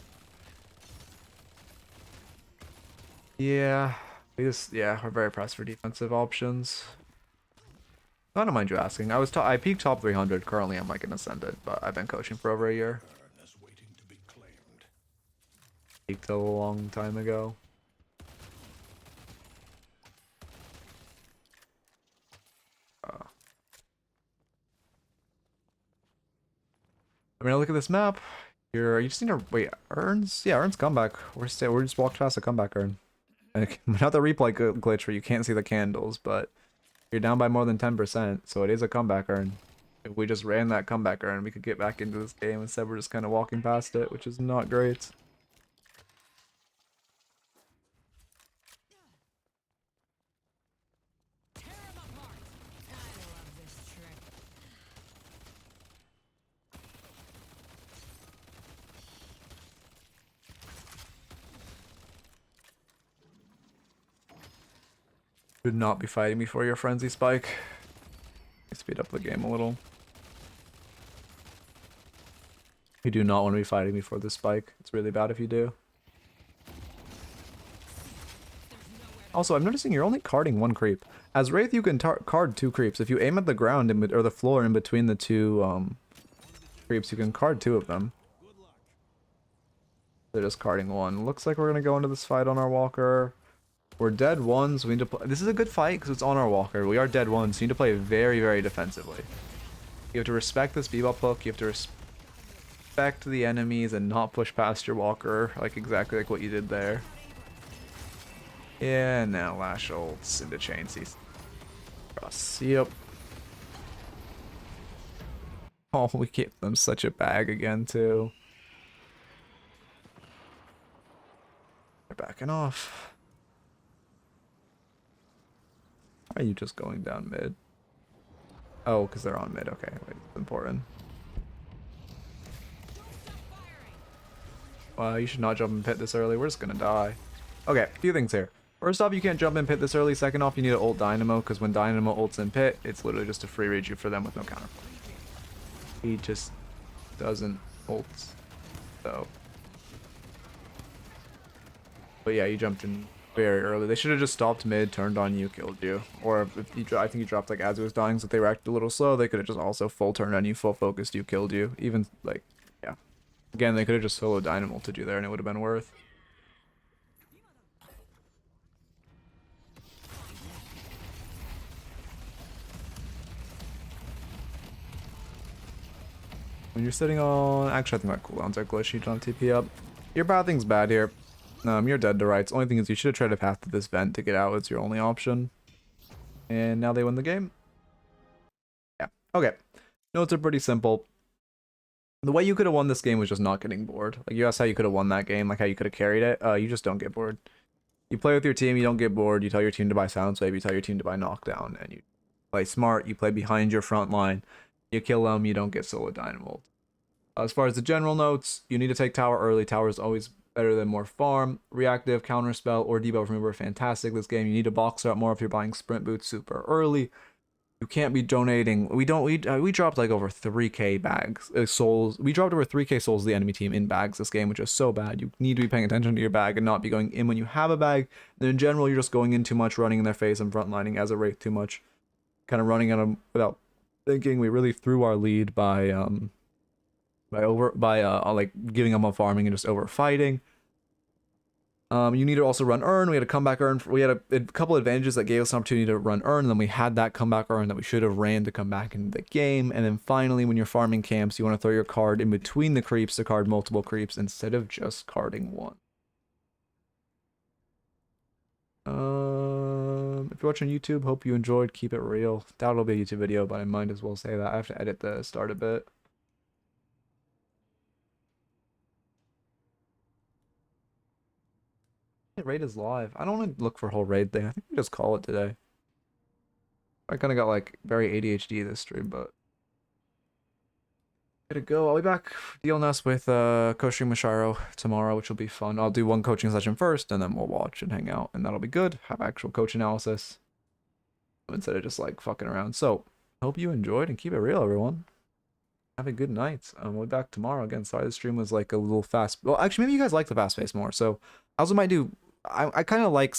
Yeah, we're very pressed for defensive options. I don't mind you asking. I peaked top 300. Currently, I'm like an Ascendant, but I've been coaching for over a year. Urn is waiting to be claimed. Peaked a long time ago. I mean, look at this map. You just need to wait. Urns? Yeah, Urns comeback. We're just walked past a comeback Urn. And not the replay glitch where you can't see the candles, but you're down by more than 10%, so it is a comeback Urn. If we just ran that comeback Urn, we could get back into this game. Instead, we're just kind of walking past it, which is not great. Tear him apart. I love this trick. Should not be fighting me for your frenzy spike. Speed up the game a little. You do not want to be fighting me for this spike. It's really bad if you do. Also, I'm noticing you're only carding one creep. As Wraith, you can card two creeps. If you aim at the ground or the floor in between the two creeps, you can card two of them. They're just carding one. Looks like we're gonna go into this fight on our walker. We're dead one, so we need to play. This is a good fight because it's on our walker. We are dead one, so you need to play very, very defensively. You have to respect this bebop hook. You have to respect the enemies and not push past your walker, like exactly like what you did there. Yeah, now Lash ults into chain cease. Cross. Yep. Oh, we gave them such a bag again too. They're backing off. Why are you just going down mid? Oh, because they're on mid. Okay, wait, it's important. You should not jump in pit this early. We're just gonna die. Okay, a few things here. First off, you can't jump in pit this early. Second off, you need to ult Dynamo, because when Dynamo ults in pit, it's literally just a free rage for them with no counter. He just doesn't ult. So. But yeah, you jumped in very early. They should have just stopped mid, turned on you, killed you. Or if you, I think you dropped like as it was dying, so if they reacted a little slow, they could have just also full turned on you, full focused you, killed you. Even like, yeah. Again, they could have just solo Dynamo to you there, and it would have been worth. When you're sitting on, actually I think my cooldowns are glitchy. You don't TP up. Your pathing's bad here. You're dead to rights. Only thing is you should have tried to path to this vent to get out. It's your only option. And now they win the game. Yeah. Okay. Notes are pretty simple. The way you could have won this game was just not getting bored. Like you asked how you could have won that game, like how you could have carried it. You just don't get bored. You play with your team, you don't get bored. You tell your team to buy Silence Wave, you tell your team to buy Knockdown, and you play smart. You play behind your front line. You kill them, you don't get solo Dynamo. As far as the general notes, you need to take tower early. Tower is always better than more farm. Reactive, counterspell, or debuff remover, fantastic this game. You need to box her up more if you're buying sprint boots super early. You can't be donating. We dropped like over 3k bags souls. We dropped over 3k souls to the enemy team in bags this game, which is so bad. You need to be paying attention to your bag and not be going in when you have a bag. And in general, you're just going in too much, running in their face and frontlining as a Wraith too much, kind of running at them without thinking. We really threw our lead by like giving them up farming and just over fighting. You need to also run Earn. We had a comeback Earn. We had a couple advantages that gave us an opportunity to run Earn, and then we had that comeback Earn that we should have ran to come back into the game. And then finally, when you're farming camps, you want to throw your card in between the creeps to card multiple creeps instead of just carding one. If you're watching YouTube, hope you enjoyed. Keep it real. Doubt it'll be a YouTube video, but I might as well say that. I have to edit the start a bit. Raid is live. I don't want to look for a whole raid thing. I think we just call it today. I kind of got like very ADHD this stream, but gotta go. I'll be back dealing us with coaching Mashiro tomorrow, which will be fun. I'll do one coaching session first, and then we'll watch and hang out, and that'll be good. Have actual coach analysis instead of just like fucking around. So hope you enjoyed and keep it real, everyone. Have a good night. We'll be back tomorrow again. Sorry, the stream was like a little fast. Well, actually, maybe you guys like the fast pace more. So I also might do. I kind of like